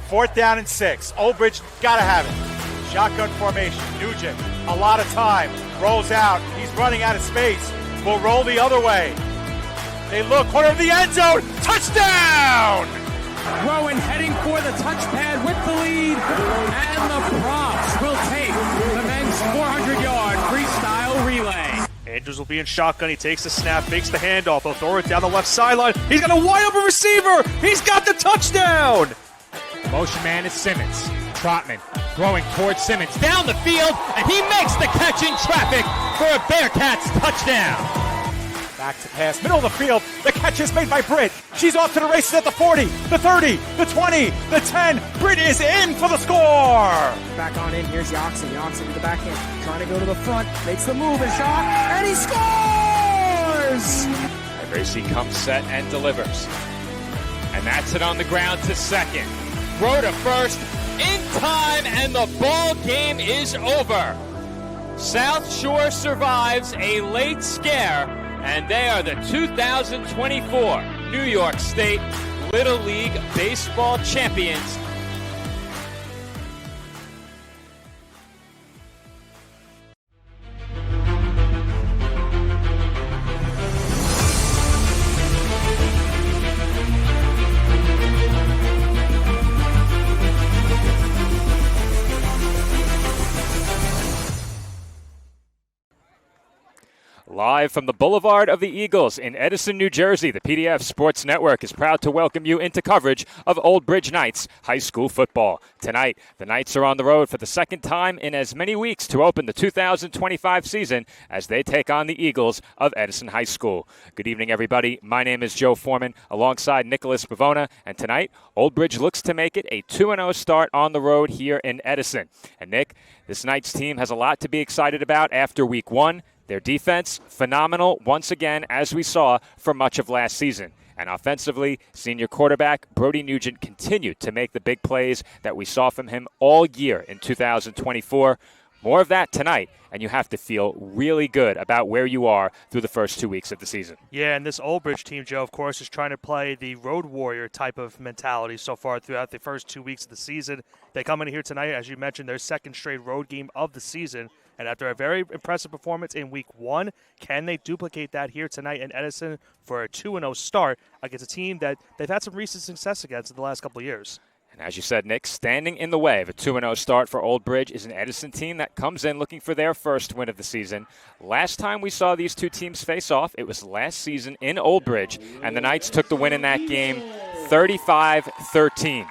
4th down and 6. Old Bridge gotta have it. Shotgun formation. Nugent, a lot of time. Rolls out. He's running out of space. Will roll the other way. They look, corner of the end zone. Touchdown! Rowan heading for the touchpad with the lead. And the props will take the men's 400-yard freestyle relay. Andrews will be in shotgun. He takes the snap, makes the handoff. He'll throw it down the left sideline. He's got a wide open receiver. He's got the touchdown. Motion man is Simmons. Trotman throwing towards Simmons down the field, and he makes the catch in traffic for a Bearcats touchdown. Back to pass, middle of the field. The catch is made by Britt. She's off to the races at the 40, the 30, the 20, the 10. Britt is in for the score. Back on in, here's Yoxon. Yoxon to the backhand, trying to go to the front, makes the move and shot, and he scores! Gracie comes set and delivers. And that's it on the ground to second. Throw to first, in time, and the ball game is over. South Shore survives a late scare, and they are the 2024 New York State Little League Baseball champions. Live from the Boulevard of the Eagles in Edison, New Jersey, the PDF Sports Network is proud to welcome you into coverage of Old Bridge Knights high school football. Tonight, the Knights are on the road for the second time in as many weeks to open the 2025 season as they take on the Eagles of Edison High School. Good evening, everybody. My name is Joe Foreman alongside Nicholas Bavona, and tonight, Old Bridge looks to make it a 2-0 start on the road here in Edison. And Nick, this Knights team has a lot to be excited about after week one. Their defense, phenomenal once again, as we saw for much of last season. And offensively, senior quarterback Brody Nugent continued to make the big plays that we saw from him all year in 2024. More of that tonight, and you have to feel really good about where you are through the first 2 weeks of the season. Yeah, and this Old Bridge team, Joe, of course, is trying to play the road warrior type of mentality so far throughout the first 2 weeks of the season. They come in here tonight, as you mentioned, their second straight road game of the season. And after a very impressive performance in week one, can they duplicate that here tonight in Edison for a 2-0 start against a team that they've had some recent success against in the last couple of years? And as you said, Nick, standing in the way of a 2-0 start for Old Bridge is an Edison team that comes in looking for their first win of the season. Last time we saw these two teams face off, it was last season in Old Bridge, and the Knights took the win in that game 35-13.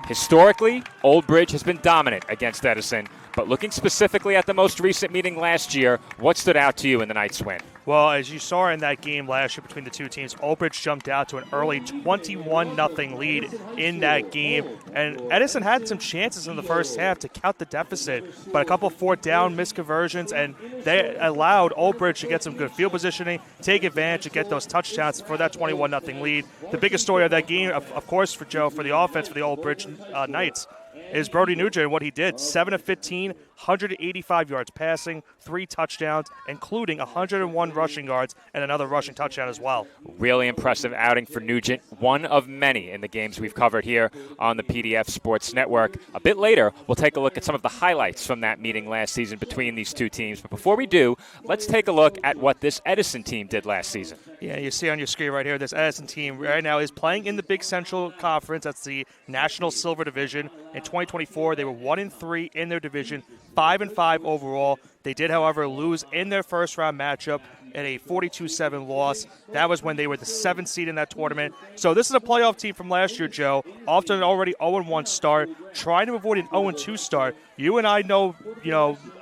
Historically, Old Bridge has been dominant against Edison, but looking specifically at the most recent meeting last year, what stood out to you in the Knights' win? Well, as you saw in that game last year between the two teams, Old Bridge jumped out to an early 21-0 lead in that game. And Edison had some chances in the first half to count the deficit, but a couple 4th down missed conversions, and they allowed Old Bridge to get some good field positioning, take advantage, and get those touchdowns for that 21-0 lead. The biggest story of that game, of course, for Joe, for the offense for the Old Bridge Knights, is Brody Nugent and what he did. 7 of 15, 185 yards passing, 3 touchdowns, including 101 rushing yards and another rushing touchdown as well. Really impressive outing for Nugent, one of many in the games we've covered here on the PDF Sports Network. A bit later, we'll take a look at some of the highlights from that meeting last season between these two teams. But before we do, let's take a look at what this Edison team did last season. Yeah, you see on your screen right here, this Edison team right now is playing in the Big Central Conference. That's the National Silver Division. In 2024, they were 1-3 in their division, 5-5 overall. They did, however, lose in their first-round matchup in a 42-7 loss. That was when they were the 7th seed in that tournament. So this is a playoff team from last year, Joe. Off to an already 0-1 start, trying to avoid an 0-2 start. You and I know,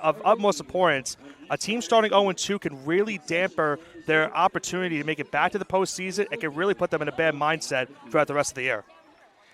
of utmost importance, a team starting 0-2 can really damper their opportunity to make it back to the postseason. It can really put them in a bad mindset throughout the rest of the year.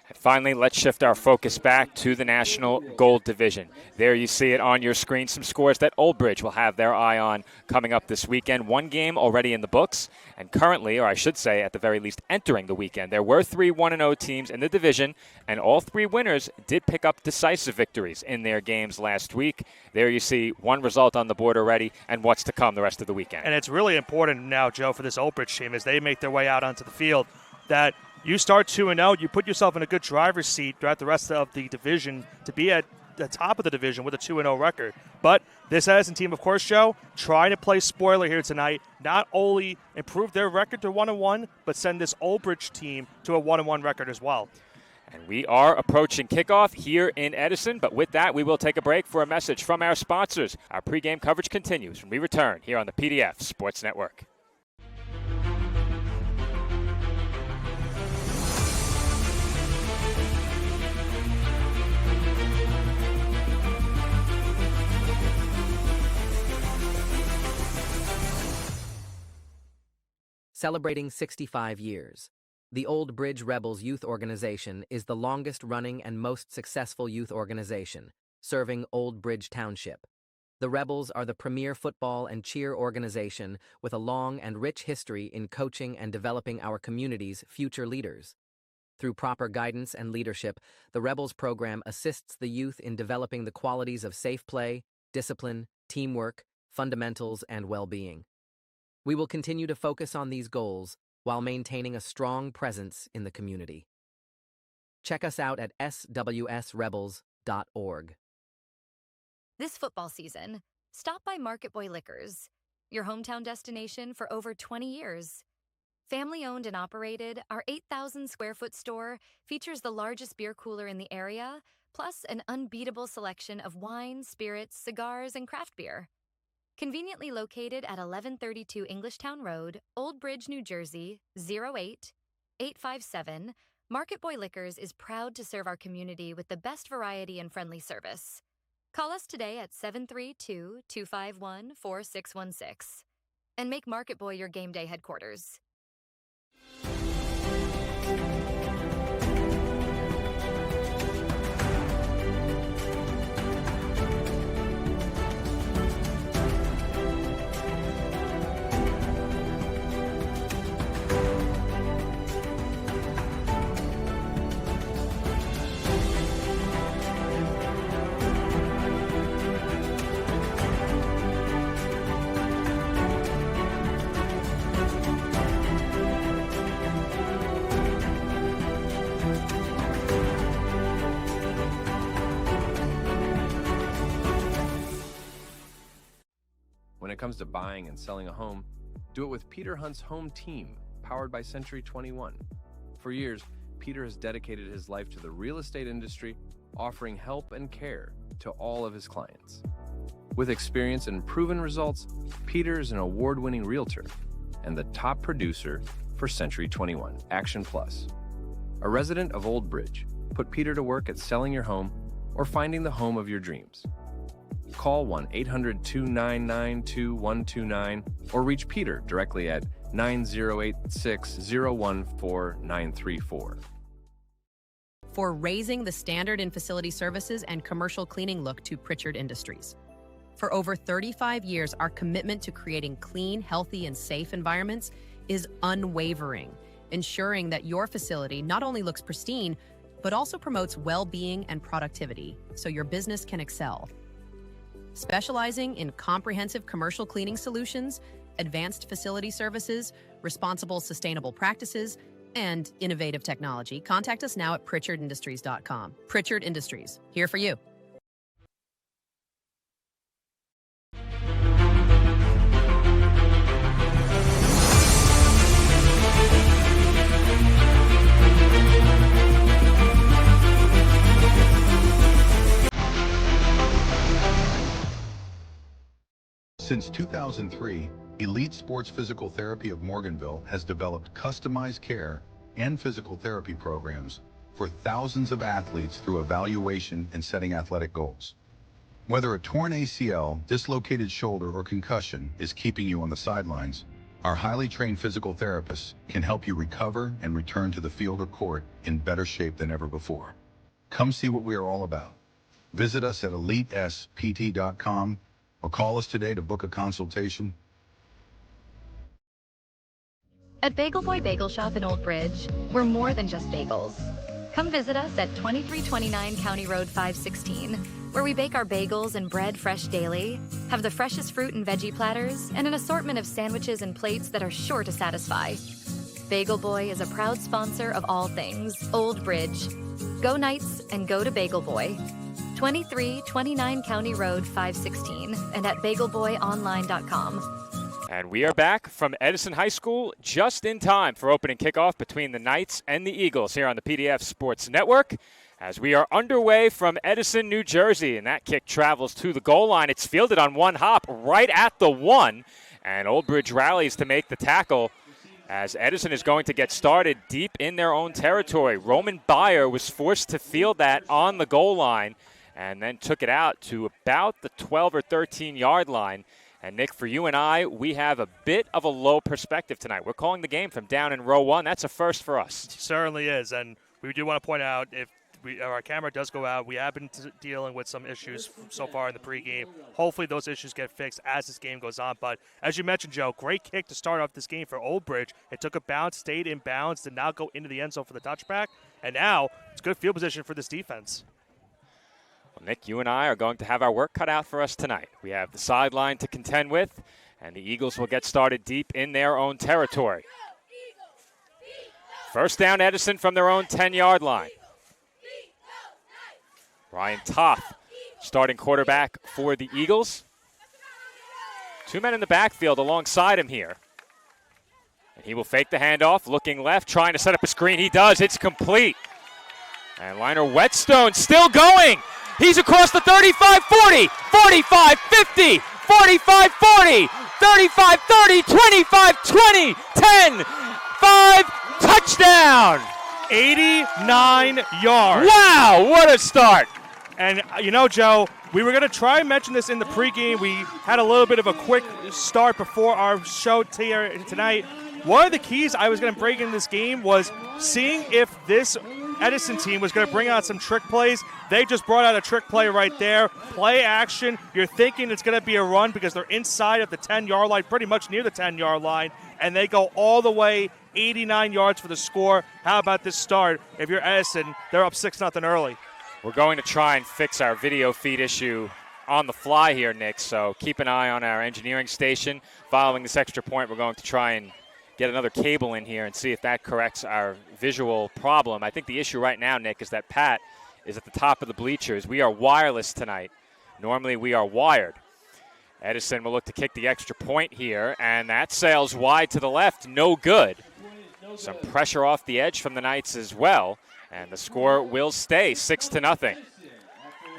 And finally, let's shift our focus back to the National Gold Division. There you see it on your screen, some scores that Old Bridge will have their eye on coming up this weekend. One game already in the books, and currently, or I should say at the very least entering the weekend, there were 3 1-0 teams in the division, and all 3 winners did pick up decisive victories in their games last week. There you see one result on the board already, and what's to come the rest of the weekend. And it's really important now, Joe, for this Old Bridge team as they make their way out onto the field, that You start 2-0, you put yourself in a good driver's seat throughout the rest of the division to be at the top of the division with a 2-0 record. But this Edison team, of course, Joe, trying to play spoiler here tonight, not only improve their record to 1-1, but send this Old Bridge team to a 1-1 record as well. And we are approaching kickoff here in Edison, but with that, we will take a break for a message from our sponsors. Our pregame coverage continues when we return here on the PDF Sports Network. Celebrating 65 years, the Old Bridge Rebels Youth Organization is the longest-running and most successful youth organization, serving Old Bridge Township. The Rebels are the premier football and cheer organization with a long and rich history in coaching and developing our community's future leaders. Through proper guidance and leadership, the Rebels program assists the youth in developing the qualities of safe play, discipline, teamwork, fundamentals, and well-being. We will continue to focus on these goals while maintaining a strong presence in the community. Check us out at swsrebels.org. This football season, stop by Market Boy Liquors, your hometown destination for over 20 years. Family-owned and operated, our 8,000-square-foot store features the largest beer cooler in the area, plus an unbeatable selection of wine, spirits, cigars, and craft beer. Conveniently located at 1132 Englishtown Road, Old Bridge, New Jersey, 08857, Market Boy Liquors is proud to serve our community with the best variety and friendly service. Call us today at 732-251-4616 and make Market Boy your game day headquarters. When it comes to buying and selling a home, do it with Peter Hunt's Home Team, powered by Century 21. For years, Peter has dedicated his life to the real estate industry, offering help and care to all of his clients. With experience and proven results, Peter is an award-winning realtor and the top producer for Century 21 Action Plus. A resident of Old Bridge, put Peter to work at selling your home or finding the home of your dreams. Call 1-800-299-2129 or reach Peter directly at 9086-014-934. For raising the standard in facility services and commercial cleaning look to Pritchard Industries. For over 35 years, our commitment to creating clean, healthy, and safe environments is unwavering, ensuring that your facility not only looks pristine, but also promotes well-being and productivity so your business can excel. Specializing in comprehensive commercial cleaning solutions, advanced facility services, responsible sustainable practices, and innovative technology, contact us now at pritchardindustries.com. Pritchard Industries, here for you. Since 2003, Elite Sports Physical Therapy of Morganville has developed customized care and physical therapy programs for thousands of athletes through evaluation and setting athletic goals. Whether a torn ACL, dislocated shoulder, or concussion is keeping you on the sidelines, our highly trained physical therapists can help you recover and return to the field or court in better shape than ever before. Come see what we are all about. Visit us at EliteSPT.com or call us today to book a consultation. At Bagel Boy Bagel Shop in Old Bridge, we're more than just bagels. Come visit us at 2329 County Road 516, where we bake our bagels and bread fresh daily, have the freshest fruit and veggie platters, and an assortment of sandwiches and plates that are sure to satisfy. Bagel Boy is a proud sponsor of all things Old Bridge. Go Knights and go to Bagel Boy. 2329 County Road 516 and at bagelboyonline.com. And we are back from Edison High School just in time for opening kickoff between the Knights and the Eagles here on the PDF Sports Network as we are underway from Edison, New Jersey. And that kick travels to the goal line. It's fielded on one hop right at the 1. And Old Bridge rallies to make the tackle as Edison is going to get started deep in their own territory. Roman Byer was forced to field that on the goal line and then took it out to about the 12 or 13-yard line. And, Nick, for you and I, we have a bit of a low perspective tonight. We're calling the game from down in row 1. That's a first for us. It certainly is. And we do want to point out, if our camera does go out, we have been dealing with some issues so far in the pregame. Hopefully those issues get fixed as this game goes on. But as you mentioned, Joe, great kick to start off this game for Old Bridge. It took a bounce, stayed in bounds, did not go into the end zone for the touchback. And now it's good field position for this defense. Well, Nick, you and I are going to have our work cut out for us tonight. We have the sideline to contend with, and the Eagles will get started deep in their own territory. First down, Edison from their own 10-yard line. Ryan Toth, starting quarterback for the Eagles. 2 men in the backfield alongside him here. And he will fake the handoff, looking left, trying to set up a screen. He does. It's complete. And Liner Whetstone still going. He's across the 35-40, 45-50, 45-40, 35-30, 25-20, 10, 5, touchdown. 89 yards. Wow, what a start. And, you know, Joe, we were going to try and mention this in the pregame. We had a little bit of a quick start before our show tonight. One of the keys I was going to break in this game was seeing if this Edison team was going to bring out some trick plays. They just brought out a trick play right there. Play action. You're thinking it's going to be a run because they're inside of the 10-yard line, pretty much near the 10-yard line, and they go all the way 89 yards for the score. How about this start? If you're Edison, they're up 6-0 early. We're going to try and fix our video feed issue on the fly here, Nick, so keep an eye on our engineering station. Following this extra point, we're going to try and get another cable in here and see if that corrects our visual problem. I think the issue right now, Nick, is that Pat is at the top of the bleachers. We are wireless tonight. Normally we are wired. Edison will look to kick the extra point here, and that sails wide to the left. No good. Some pressure off the edge from the Knights as well, and the score will stay 6-0.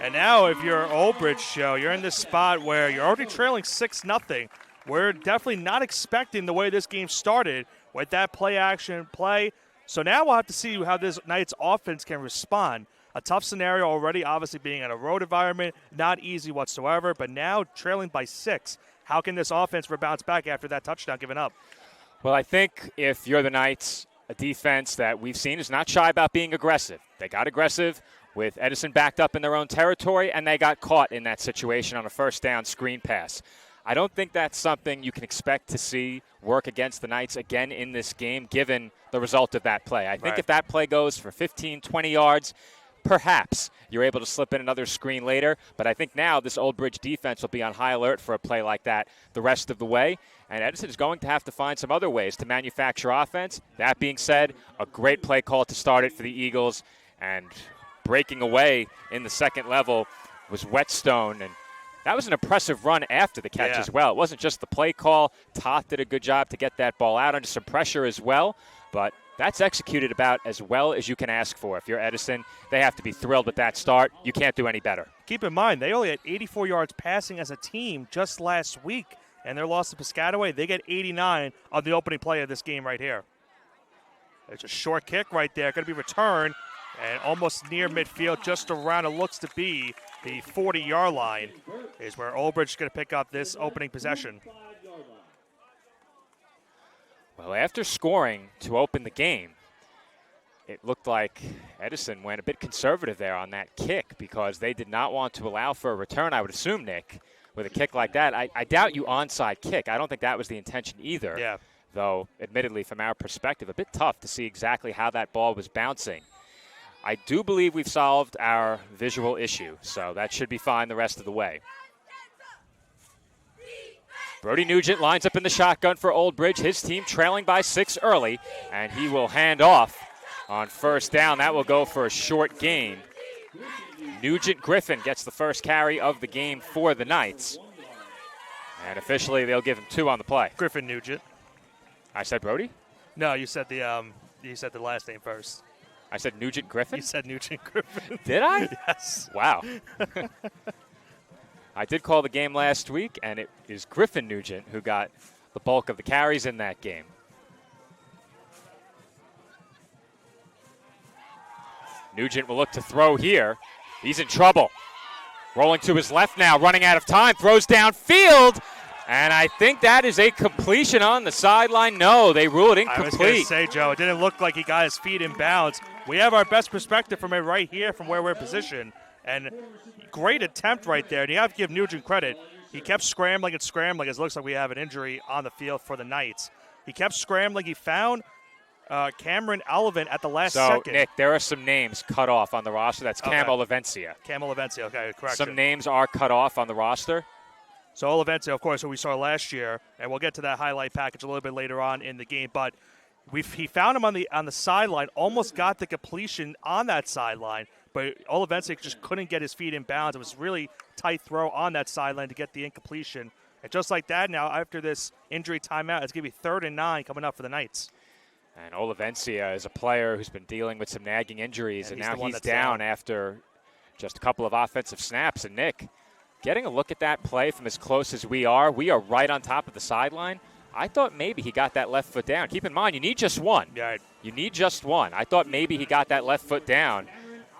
And now if you're Old Bridge, Joe, you're in this spot where you're already trailing 6-0. We're definitely not expecting the way this game started with that play action play. So now we'll have to see how this Knights offense can respond. A tough scenario already, obviously being in a road environment, not easy whatsoever, but now trailing by 6. How can this offense bounce back after that touchdown given up? Well, I think if you're the Knights, a defense that we've seen is not shy about being aggressive. They got aggressive with Edison backed up in their own territory, and they got caught in that situation on a first down screen pass. I don't think that's something you can expect to see work against the Knights again in this game, given the result of that play. I think if that play goes for 15, 20 yards, perhaps you're able to slip in another screen later. But I think now this Old Bridge defense will be on high alert for a play like that the rest of the way. And Edison is going to have to find some other ways to manufacture offense. That being said, a great play call to start it for the Eagles. And breaking away in the second level was Whetstone. And that was an impressive run after the catch as well. It wasn't just the play call. Toth did a good job to get that ball out under some pressure as well. But that's executed about as well as you can ask for. If you're Edison, they have to be thrilled with that start. You can't do any better. Keep in mind, they only had 84 yards passing as a team just last week. And their loss to Piscataway, they get 89 on the opening play of this game right here. There's a short kick right there. Going to be returned. And almost near midfield, just around it looks to be the 40-yard line, is where Old Bridge is going to pick up this opening possession. Well, after scoring to open the game, it looked like Edison went a bit conservative there on that kick because they did not want to allow for a return, I would assume, Nick, with a kick like that. I doubt you onside kick. I don't think that was the intention either. Yeah. Though, admittedly, from our perspective, a bit tough to see exactly how that ball was bouncing. I do believe we've solved our visual issue, so that should be fine the rest of the way. Brody Nugent lines up in the shotgun for Old Bridge. His team trailing by 6 early, and he will hand off on first down. That will go for a short gain. Nugent Griffin gets the first carry of the game for the Knights. And officially, they'll give him 2 on the play. Griffin Nugent. I said Brody? No, you said the last name first. I said Nugent Griffin? You said Nugent Griffin. Did I? Yes. Wow. I did call the game last week, and it is Griffin Nugent who got the bulk of the carries in that game. Nugent will look to throw here. He's in trouble. Rolling to his left now, running out of time, throws downfield, and I think that is a completion on the sideline. No, they rule it incomplete. I was going to say, Joe, it didn't look like he got his feet in bounds. We have our best perspective from it right here from where we're positioned, and great attempt right there. And you have to give Nugent credit. He kept scrambling and scrambling. It looks like we have an injury on the field for the Knights. He kept scrambling. He found Cameron Alvin at the last second. So, Nick, there are some names cut off on the roster. That's Cam Olivencia. Cam Olivencia, okay, correct. Some names are cut off on the roster. So Olivencia, of course, who we saw last year, and we'll get to that highlight package a little bit later on in the game. But he found him on the sideline, almost got the completion on that sideline, but Olivencia just couldn't get his feet in bounds. It was really tight throw on that sideline to get the incompletion. And just like that, now after this injury timeout, it's going to be 3rd and 9 coming up for the Knights. And Olivencia is a player who's been dealing with some nagging injuries, and now he's down after just a couple of offensive snaps. And Nick, getting a look at that play from as close as we are right on top of the sideline. I thought maybe he got that left foot down. Keep in mind, you need just one. Yeah. You need just one. I thought maybe he got that left foot down.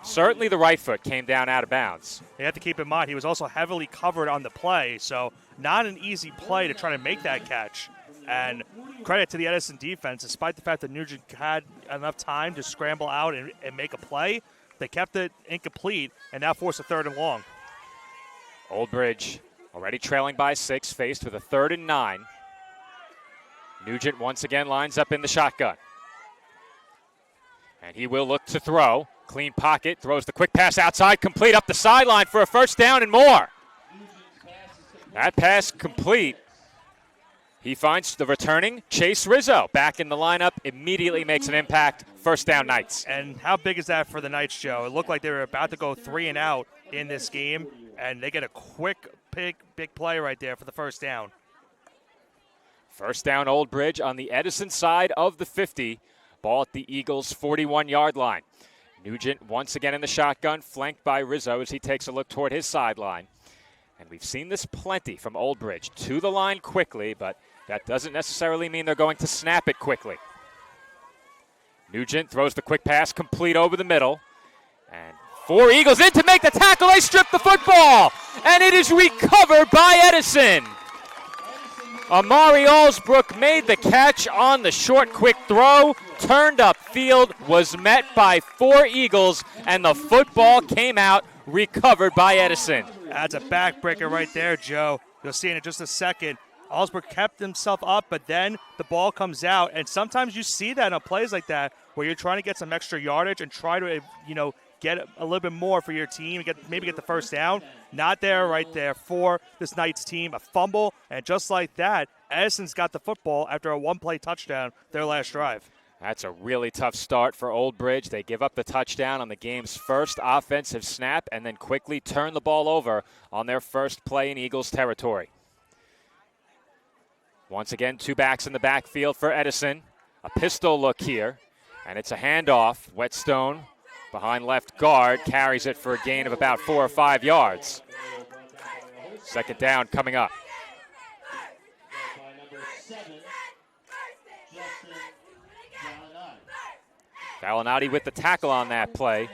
Certainly the right foot came down out of bounds. You have to keep in mind, he was also heavily covered on the play, so not an easy play to try to make that catch. And credit to the Edison defense, despite the fact that Nugent had enough time to scramble out and make a play, they kept it incomplete and now forced a 3rd and long. Old Bridge already trailing by 6, faced with a 3rd and 9. Nugent once again lines up in the shotgun. And he will look to throw. Clean pocket, throws the quick pass outside, complete up the sideline for a first down and more. That pass complete. He finds the returning Chase Rizzo back in the lineup, immediately makes an impact. First down, Knights. And how big is that for the Knights, Joe? It looked like they were about to go 3 and out in this game, and they get a quick, big play right there for the first down. First down, Old Bridge on the Edison side of the 50. Ball at the Eagles' 41-yard line. Nugent once again in the shotgun, flanked by Rizzo as he takes a look toward his sideline. And we've seen this plenty from Old Bridge. To the line quickly, but that doesn't necessarily mean they're going to snap it quickly. Nugent throws the quick pass complete over the middle. And 4 Eagles in to make the tackle. They strip the football. And it is recovered by Edison. Amari Allsbrook made the catch on the short quick throw. Turned upfield, was met by 4 Eagles, and the football came out recovered by Edison. That's a backbreaker right there, Joe. You'll see in just a second. Allsbrook kept himself up, but then the ball comes out. And sometimes you see that on plays like that where you're trying to get some extra yardage and try to, get a little bit more for your team, maybe get the first down. Not there right there for this Knights team. A fumble, and just like that, Edison's got the football after a 1-play touchdown their last drive. That's a really tough start for Old Bridge. They give up the touchdown on the game's first offensive snap and then quickly turn the ball over on their first play in Eagles territory. Once again, 2 backs in the backfield for Edison. A pistol look here, and it's a handoff. Whetstone behind left guard carries it for a gain of about 4 or 5 yards. Second down coming up. Gallinati with the tackle on that play.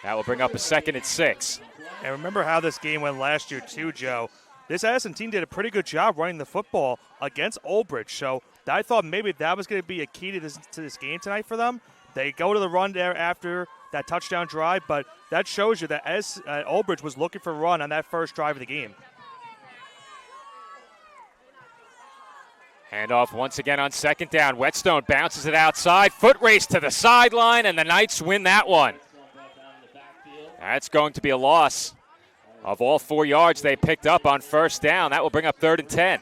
That will bring up a 2nd and 6. And remember how this game went last year too, Joe. This Edison team did a pretty good job running the football against Old Bridge. So I thought maybe that was going to be a key to this game tonight for them. They go to the run there after that touchdown drive, but that shows you that Old Bridge was looking for a run on that first drive of the game. Handoff once again on 2nd down. Whetstone bounces it outside. Foot race to the sideline, and the Knights win that one. That's going to be a loss of all 4 yards they picked up on first down. That will bring up 3rd and 10.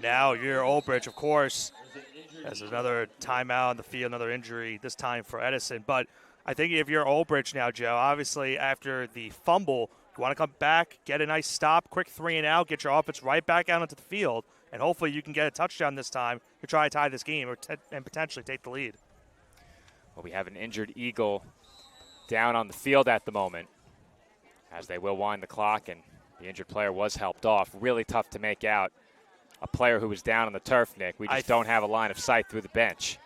And now your Old Bridge, of course, has another timeout on the field, another injury, this time for Edison. But I think if you're Old Bridge now, Joe, obviously after the fumble, you want to come back, get a nice stop, quick 3 and out, get your offense right back out onto the field, and hopefully you can get a touchdown this time to try to tie this game and potentially take the lead. Well, we have an injured Eagle down on the field at the moment, as they will wind the clock, and the injured player was helped off. Really tough to make out a player who was down on the turf, Nick. We just don't have a line of sight through the bench.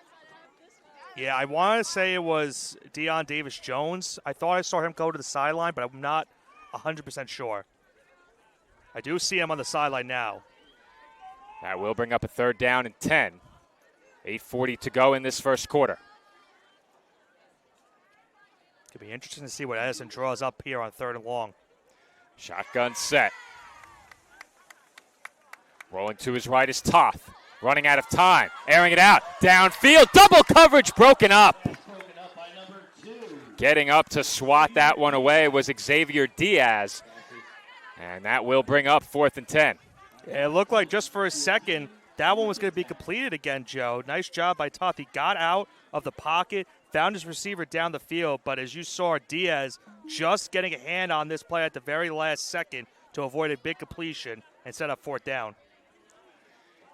Yeah, I want to say it was Deion Davis-Jones. I thought I saw him go to the sideline, but I'm not 100% sure. I do see him on the sideline now. That will bring up a 3rd down and 10. 8:40 to go in this first quarter. Could be interesting to see what Edison draws up here on 3rd and long. Shotgun set. Rolling to his right is Toth. Running out of time. Airing it out. Downfield. Double coverage broken up. Getting up to swat that one away was Xavier Diaz. And that will bring up 4th and 10. Yeah, it looked like just for a second that one was going to be completed again, Joe. Nice job by Toth. He got out of the pocket, found his receiver down the field, but as you saw, Diaz just getting a hand on this play at the very last second to avoid a big completion and set up 4th down.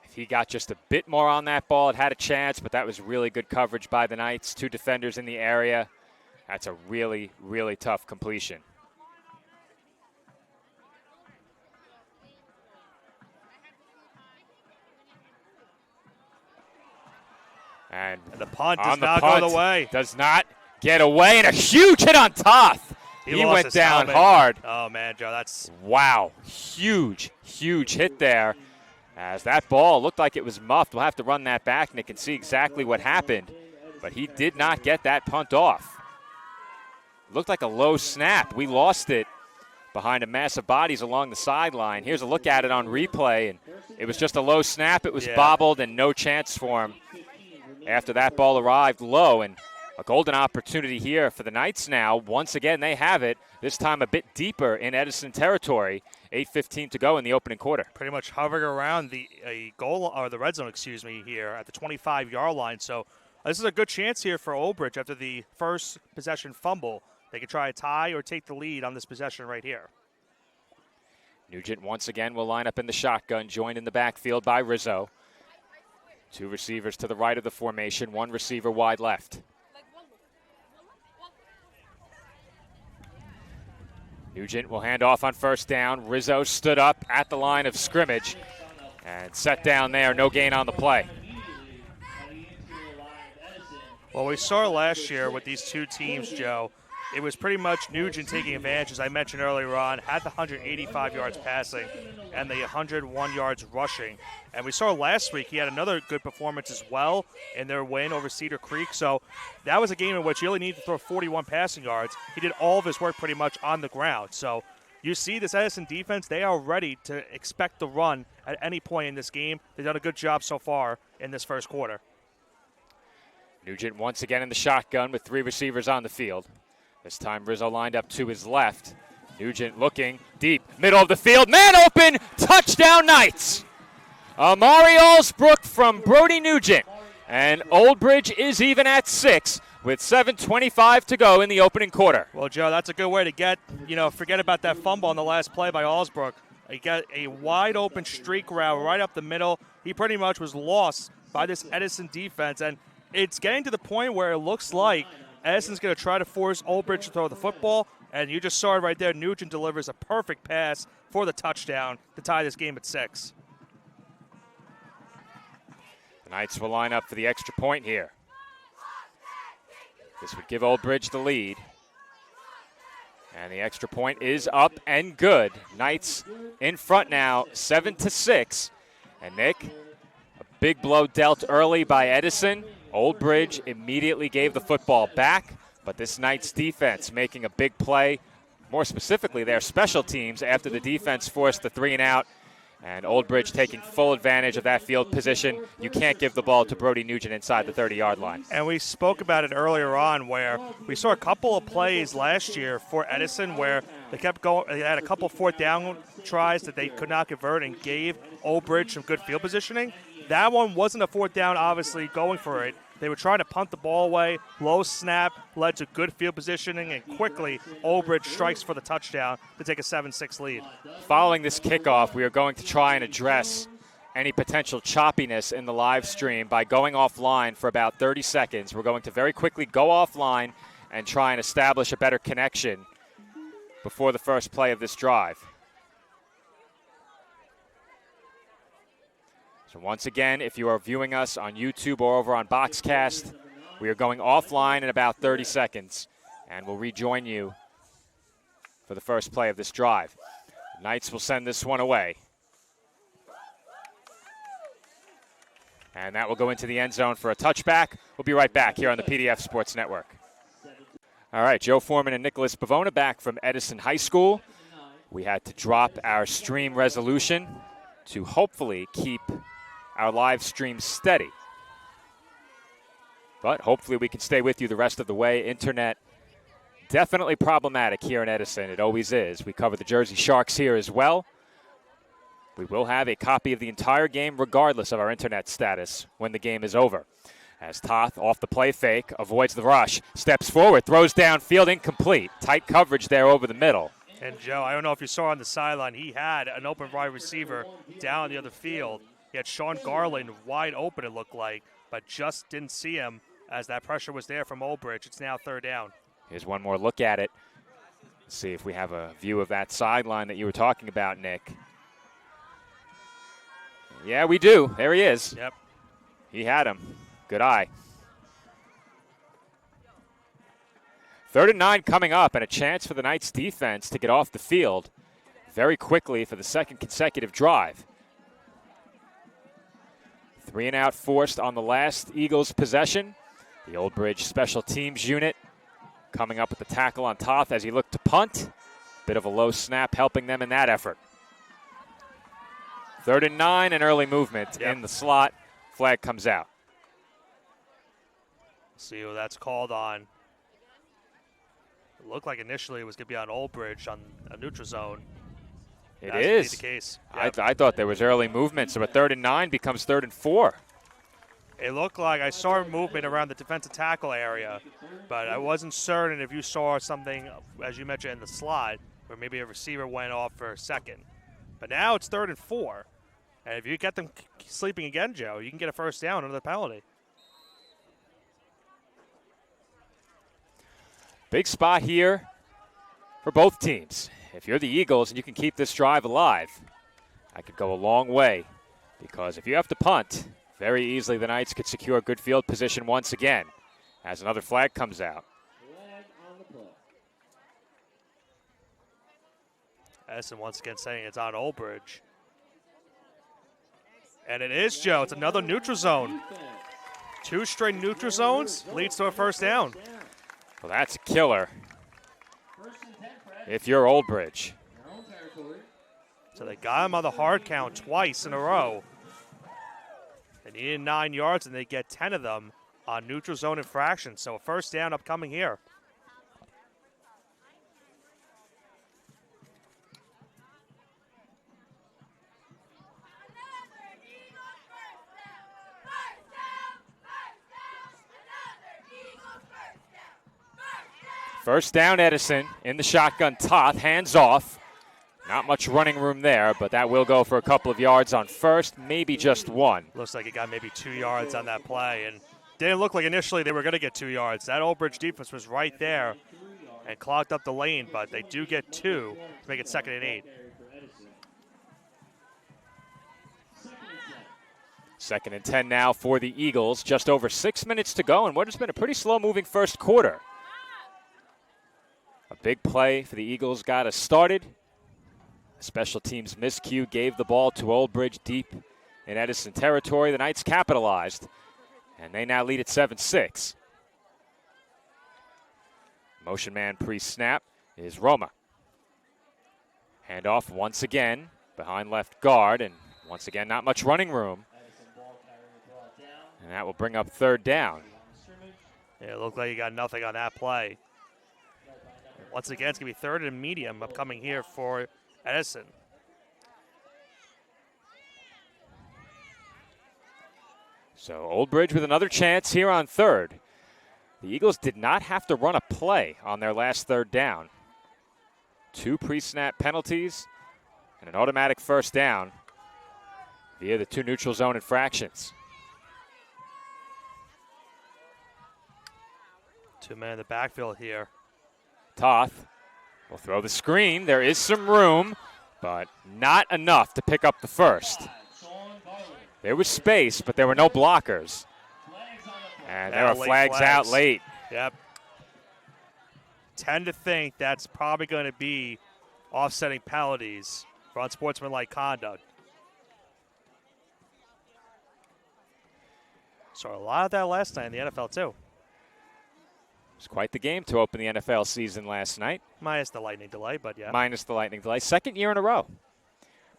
If he got just a bit more on that ball, it had a chance, but that was really good coverage by the Knights. 2 defenders in the area. That's a really, really tough completion. And the punt does not go the way. Does not get away, and a huge hit on Toth. He went down hard. Oh, man, Joe, that's... Wow, huge, huge hit there. As that ball looked like it was muffed. We'll have to run that back, Nick, and see exactly what happened. But he did not get that punt off. Looked like a low snap. We lost it behind a mass of bodies along the sideline. Here's a look at it on replay, and it was just a low snap. It was bobbled and no chance for him after that ball arrived low. And a golden opportunity here for the Knights now. Once again, they have it, this time a bit deeper in Edison territory. 8:15 to go in the opening quarter. Pretty much hovering around the goal, or the red zone, here at the 25-yard line. So this is a good chance here for Old Bridge after the first possession fumble. They could try a tie or take the lead on this possession right here. Nugent once again will line up in the shotgun, joined in the backfield by Rizzo. 2 receivers to the right of the formation, 1 receiver wide left. Nugent will hand off on 1st down. Rizzo stood up at the line of scrimmage and set down there. No gain on the play. Well, we saw last year with these 2 teams, Joe, it was pretty much Nugent taking advantage, as I mentioned earlier on, had the 185 yards passing and the 101 yards rushing. And we saw last week he had another good performance as well in their win over Cedar Creek. So that was a game in which he only needed to throw 41 passing yards. He did all of his work pretty much on the ground. So you see this Edison defense, they are ready to expect the run at any point in this game. They've done a good job so far in this first quarter. Nugent once again in the shotgun with 3 receivers on the field. This time Rizzo lined up to his left. Nugent looking deep, middle of the field, man open, touchdown Knights! Amari Allsbrook from Brody Nugent. And Old Bridge is even at 6 with 7:25 to go in the opening quarter. Well, Joe, that's a good way to forget about that fumble on the last play by Allsbrook. He got a wide open streak route right up the middle. He pretty much was lost by this Edison defense, and it's getting to the point where it looks like Edison's going to try to force Old Bridge to throw the football, and you just saw it right there. Nugent delivers a perfect pass for the touchdown to tie this game at 6. The Knights will line up for the extra point here. This would give Old Bridge the lead. And the extra point is up and good. Knights in front now, 7-6. And Nick, a big blow dealt early by Edison. Old Bridge immediately gave the football back, but this Knights defense making a big play, more specifically their special teams after the defense forced the 3 and out, and Old Bridge taking full advantage of that field position. You can't give the ball to Brody Nugent inside the 30-yard line. And we spoke about it earlier on where we saw a couple of plays last year for Edison where They kept going. They had a couple fourth down tries that they could not convert and gave Old Bridge some good field positioning. That one wasn't a fourth down, obviously, going for it. They were trying to punt the ball away. Low snap led to good field positioning, and quickly Old Bridge strikes for the touchdown to take a 7-6 lead. Following this kickoff, we are going to try and address any potential choppiness in the live stream by going offline for about 30 seconds. We're going to very quickly go offline and try and establish a better connection before the first play of this drive. So once again, if you are viewing us on YouTube or over on Boxcast, we are going offline in about 30 seconds, and we'll rejoin you for the first play of this drive. The Knights will send this one away. And that will go into the end zone for a touchback. We'll be right back here on the PDF Sports Network. All right, Joe Foreman and Nicholas Pavona back from Edison High School. We had to drop our stream resolution to hopefully keep our live stream steady. But hopefully we can stay with you the rest of the way. Internet definitely problematic here in Edison. It always is. We cover the Jersey Sharks here as well. We will have a copy of the entire game regardless of our internet status when the game is over. As Toth, off the play fake, avoids the rush, steps forward, throws downfield, incomplete. Tight coverage there over the middle. And, Joe, I don't know if you saw on the sideline, he had an open wide receiver down the other field. He had Sean Garland wide open, it looked like, but just didn't see him as that pressure was there from Old Bridge. It's now third down. Here's one more look at it. Let's see if we have a view of that sideline that you were talking about, Nick. Yeah, we do. There he is. Yep. He had him. Good eye. 3rd and 9 coming up, and a chance for the Knights defense to get off the field very quickly for the second consecutive drive. 3-and-out forced on the last Eagles possession. The Old Bridge special teams unit coming up with the tackle on Toth as he looked to punt. Bit of a low snap helping them in that effort. 3rd and 9, and early movement in the slot. Flag comes out. See who that's called on. It looked like initially it was going to be on Old Bridge on a neutral zone. It That's is. The case. Yep. I thought there was early movement, so a 3rd and 9 becomes 3rd and 4. It looked like I saw movement around the defensive tackle area, but I wasn't certain if you saw something, as you mentioned, in the slot, where maybe a receiver went off for a second. But now it's 3rd and 4. And if you get them sleeping again, Joe, you can get a first down under the penalty. Big spot here for both teams. If you're the Eagles and you can keep this drive alive, that could go a long way, because if you have to punt, very easily the Knights could secure good field position once again as another flag comes out. Edison once again saying it's on Old Bridge. And it is, Joe. It's another neutral zone. 2 straight neutral zones leads to a first down. Well, that's a killer if you're Old Bridge. So they got him on the hard count twice in a row. They needed 9 yards, and they get 10 of them on neutral zone infractions. So a first down upcoming here. First down, Edison in the shotgun. Toth, hands off. Not much running room there, but that will go for a couple of yards on first, maybe just 1. Looks like he got maybe 2 yards on that play, and didn't look like initially they were going to get 2 yards. That Old Bridge defense was right there and clogged up the lane, but they do get 2 to make it 2nd and 8. 2nd and 10 now for the Eagles. Just over 6 minutes to go in what has been a pretty slow-moving first quarter. A big play for the Eagles got us started. A special teams miscue gave the ball to Old Bridge deep in Edison territory. The Knights capitalized, and they now lead at 7-6. Motion man pre-snap is Roma. Handoff once again behind left guard, and once again not much running room. And that will bring up 3rd down. Yeah, it looked like he got nothing on that play. Once again, it's going to be third and medium upcoming here for Edison. So Old Bridge with another chance here on third. The Eagles did not have to run a play on their last third down. 2 pre-snap penalties and an automatic first down via the 2 neutral zone infractions. 2 men in the backfield here. Toth will throw the screen. There is some room, but not enough to pick up the first. There was space, but there were no blockers. And there are flags out late. Yep. Tend to think that's probably going to be offsetting penalties for unsportsmanlike conduct. Saw a lot of that last night in the NFL, too. It was quite the game to open the NFL season last night. Minus the lightning delay, but yeah. Minus the lightning delay. Second year in a row.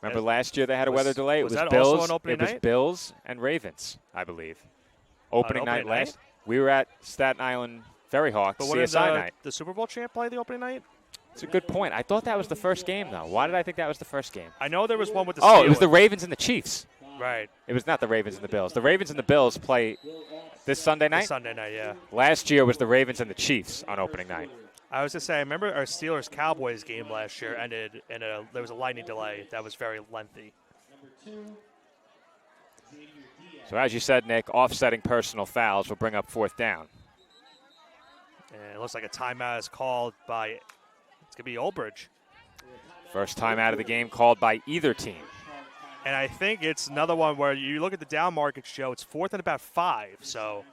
Remember last year they had a weather delay? Was It that was also Bills. an opening It was night? Bills and Ravens, I believe. Opening night last. We were at Staten Island Ferry Hawks, But CSI night. the Super Bowl champ play the opening night? It's a good point. I thought that was the first game, though. Why did I think that was the first game? I know there was one with the Steelers. Oh, it was the Ravens and the Chiefs. Right. It was not the Ravens and the Bills. The Ravens and the Bills play this Sunday night? This Sunday night, yeah. Last year was the Ravens and the Chiefs on opening night. I was going to say, I remember our Steelers-Cowboys game last year ended in there was a lightning delay that was very lengthy. So as you said, Nick, offsetting personal fouls will bring up fourth down. And it looks like a timeout is called by, it's going to be Old Bridge. First time out of the game called by either team. And I think it's another one where you look at the down market show, it's 4th and about 5. So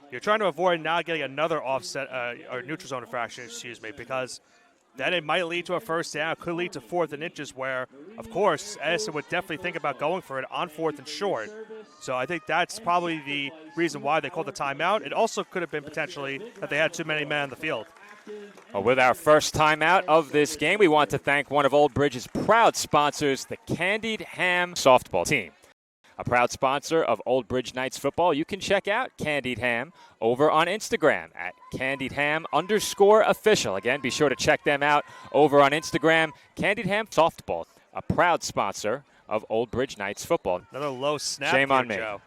you're trying to avoid not getting another offset or neutral zone infraction, because then it might lead to a first down. It could lead to 4th and inches where, of course, Edison would definitely think about going for it on 4th and short. So I think that's probably the reason why they called the timeout. It also could have been potentially that they had too many men on the field. Well, with our first timeout of this game, we want to thank one of Old Bridge's proud sponsors, the Candied Ham softball team. A proud sponsor of Old Bridge Knights football. You can check out Candied Ham over on Instagram at CandiedHam_official. Again, be sure to check them out over on Instagram. Candied Ham softball, a proud sponsor of Old Bridge Knights football. Another low snap. Shame on me. Joe.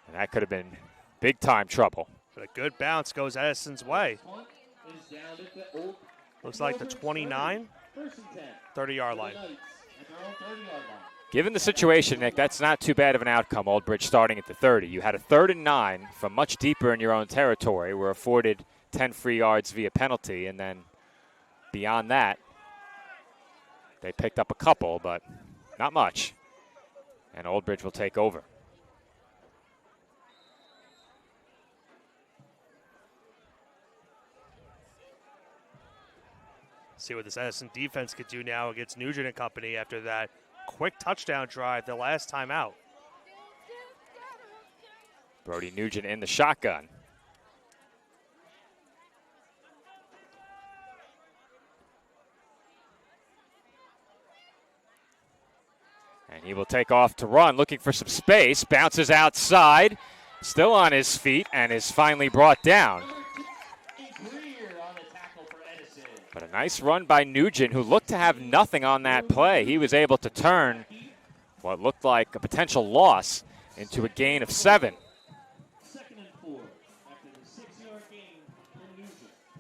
And that could have been big time trouble. But a good bounce goes Edison's way. Looks like the 29, 30-yard line. Given the situation, Nick, that's not too bad of an outcome, Old Bridge starting at the 30. You had a 3rd and 9 from much deeper in your own territory. Were afforded 10 free yards via penalty, and then beyond that, they picked up a couple, but not much. And Old Bridge will take over. See what this Edison defense could do now against Nugent and company after that quick touchdown drive the last time out. Brody Nugent in the shotgun. And he will take off to run, looking for some space. Bounces outside, still on his feet, and is finally brought down. But a nice run by Nugent, who looked to have nothing on that play. He was able to turn what looked like a potential loss into a gain of 7.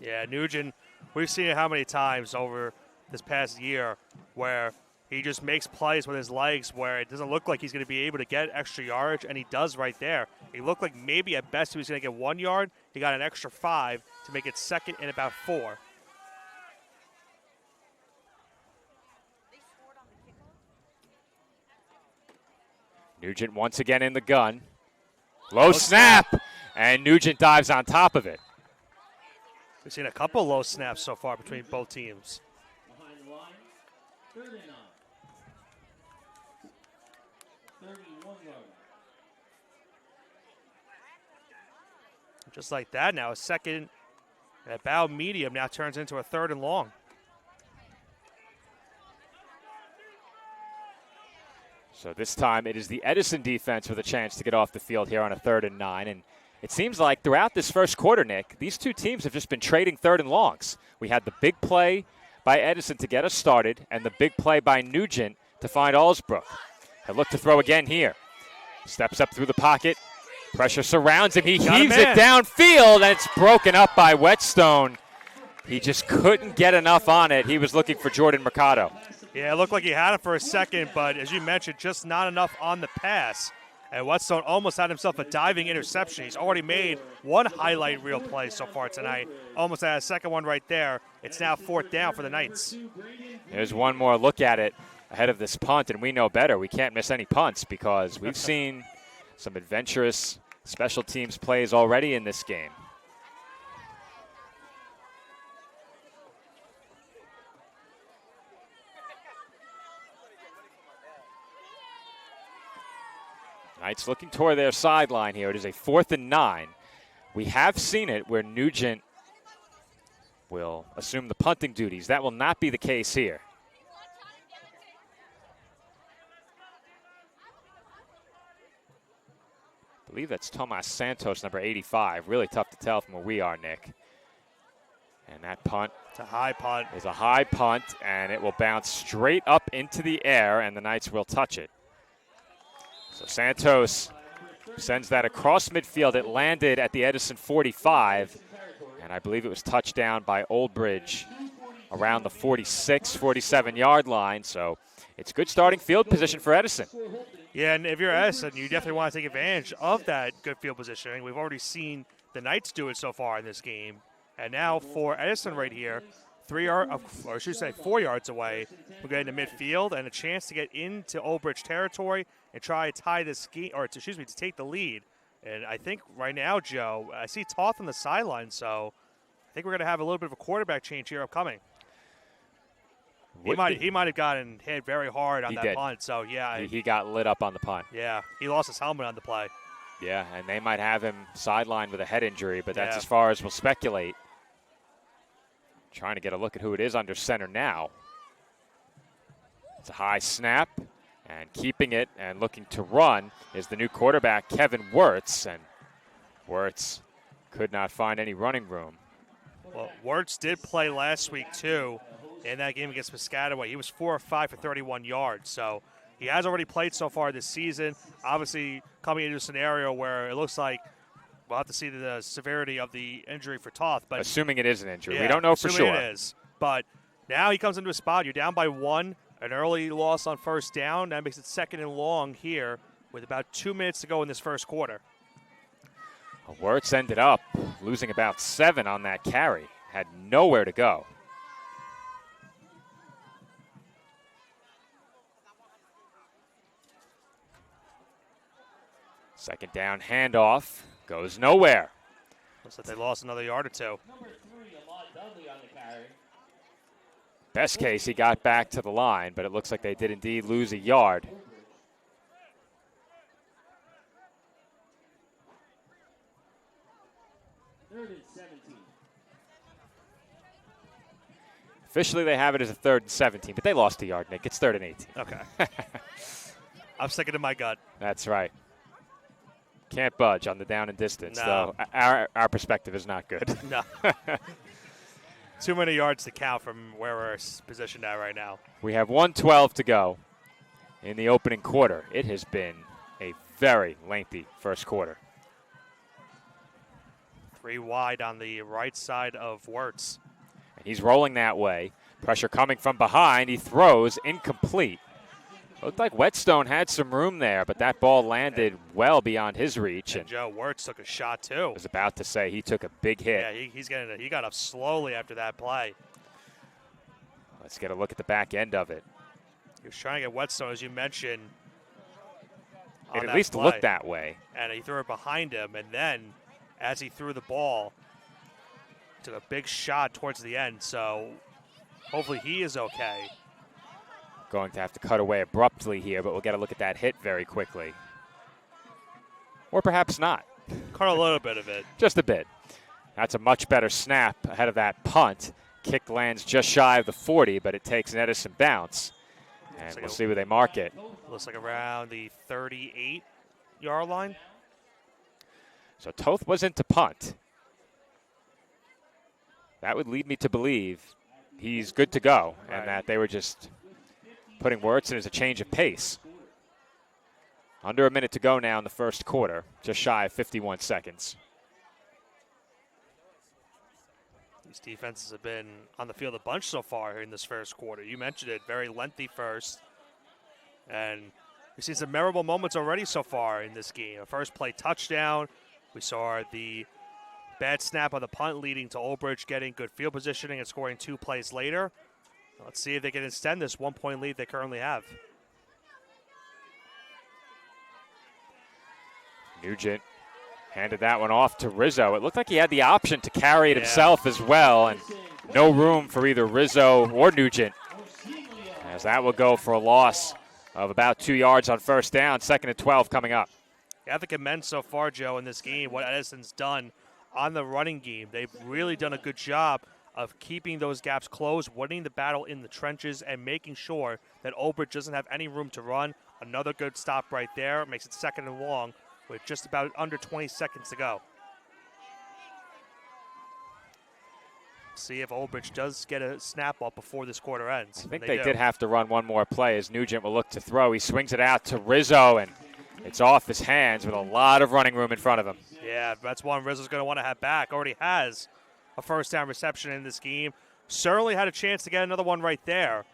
Yeah, Nugent, we've seen it how many times over this past year where he just makes plays with his legs where it doesn't look like he's going to be able to get extra yardage, and he does right there. He looked like maybe at best he was going to get 1 yard. He got an extra 5 to make it 2nd and about 4. Nugent once again in the gun. Low snap, and Nugent dives on top of it. We've seen a couple low snaps so far between both teams. Behind the line, 39. 31 yard. Just like that now, a 2nd and about medium now turns into a 3rd and long. So this time it is the Edison defense with a chance to get off the field here on a 3rd and 9. And It seems like throughout this first quarter, Nick, these two teams have just been trading third and longs. We had the big play by Edison to get us started and the big play by Nugent to find Allsbrook. He'll look to throw again here. Steps up through the pocket. Pressure surrounds him. He heaves it downfield, and it's broken up by Whetstone. He just couldn't get enough on it. He was looking for Jordan Mercado. Yeah, it looked like he had it for a second, but as you mentioned, just not enough on the pass. And Whetstone almost had himself a diving interception. He's already made one highlight reel play so far tonight. Almost had a second one right there. It's now 4th down for the Knights. There's one more look at it ahead of this punt, and we know better. We can't miss any punts because we've seen some adventurous special teams plays already in this game. Knights looking toward their sideline here. It is a 4th and 9. We have seen it where Nugent will assume the punting duties. That will not be the case here. I believe that's Tomas Santos, number 85. Really tough to tell from where we are, Nick. And that punt. It's a high punt. Is a high punt, and it will bounce straight up into the air, and the Knights will touch it. So Santos sends that across midfield. It landed at the Edison 45, and I believe it was touched down by Old Bridge around the 46, 47-yard line. So it's good starting field position for Edison. Yeah, and if you're Edison, you definitely want to take advantage of that good field positioning. We've already seen the Knights do it so far in this game. And now for Edison right here, 4 yards away, we're getting to midfield and a chance to get into Old Bridge territory and try to tie this game, to take the lead. And I think right now, Joe, I see Toth on the sideline, so I think we're going to have a little bit of a quarterback change here upcoming. He might have gotten hit very hard on that punt. So yeah, he got lit up on the punt. Yeah, he lost his helmet on the play. Yeah, and they might have him sidelined with a head injury, but that's as far as we'll speculate. Trying to get a look at who it is under center now. It's a high snap, and keeping it and looking to run is the new quarterback, Kevin Wirtz, and Wirtz could not find any running room. Well, Wirtz did play last week, too, in that game against Piscataway. He was 4 of 5 for 31 yards, so he has already played so far this season. Obviously, coming into a scenario where it looks like we'll have to see the severity of the injury for Toth. But assuming it is an injury. Yeah, we don't know for sure. It is. But now he comes into a spot. You're down by 1, an early loss on first down. That makes it 2nd and long here with about 2 minutes to go in this first quarter. Wirtz ended up losing about 7 on that carry. Had nowhere to go. Second down handoff goes nowhere. Looks like they lost another yard or 2. Number 3, Ahmad Dudley on the carry. Best case, he got back to the line, but it looks like they did indeed lose a yard. Third and 17. Officially, they have it as a 3rd and 17, but they lost a yard, Nick. It's 3rd and 18. Okay. I'm sticking to my gut. That's right. Can't budge on the down and distance, No. though. Our perspective is not good. No. Too many yards to count from where we're positioned at right now. We have 1:12 to go in the opening quarter. It has been a very lengthy first quarter. 3 wide on the right side of Wirtz. And he's rolling that way. Pressure coming from behind. He throws incomplete. Looked like Whetstone had some room there, but that ball landed well beyond his reach. And Joe Wirtz took a shot, too. I was about to say he took a big hit. Yeah, he got up slowly after that play. Let's get a look at the back end of it. He was trying to get Whetstone, as you mentioned. It at least looked that way. And he threw it behind him, and then as he threw the ball, took a big shot towards the end. So hopefully he is okay. Going to have to cut away abruptly here, but we'll get a look at that hit very quickly. Or perhaps not. Caught a little bit of it. Just a bit. That's a much better snap ahead of that punt. Kick lands just shy of the 40, but it takes an Edison bounce. And we'll see where they mark it. Looks like around the 38-yard line. So Toth was into punt. That would lead me to believe he's good to go and that they were just putting words in as a change of pace. Under a minute to go now in the first quarter, just shy of 51 seconds. These defenses have been on the field a bunch so far here in this first quarter. You mentioned it, very lengthy first. And we've seen some memorable moments already so far in this game. A first play touchdown. We saw the bad snap on the punt leading to Old Bridge getting good field positioning and scoring 2 plays later. Let's see if they can extend this 1-point lead they currently have. Nugent handed that one off to Rizzo. It looked like he had the option to carry it himself as well, and no room for either Rizzo or Nugent, as that will go for a loss of about 2 yards on first down. 2nd and 12 coming up. You have to commend so far, Joe, in this game what Edison's done on the running game. They've really done a good job of keeping those gaps closed, winning the battle in the trenches, and making sure that Old Bridge doesn't have any room to run. Another good stop right there. Makes it 2nd and long with just about under 20 seconds to go. See if Old Bridge does get a snap up before this quarter ends. I think they did have to run one more play as Nugent will look to throw. He swings it out to Rizzo, and it's off his hands with a lot of running room in front of him. Yeah, that's one Rizzo's going to want to have back. Already has a first down reception in this game. Certainly had a chance to get another one right there.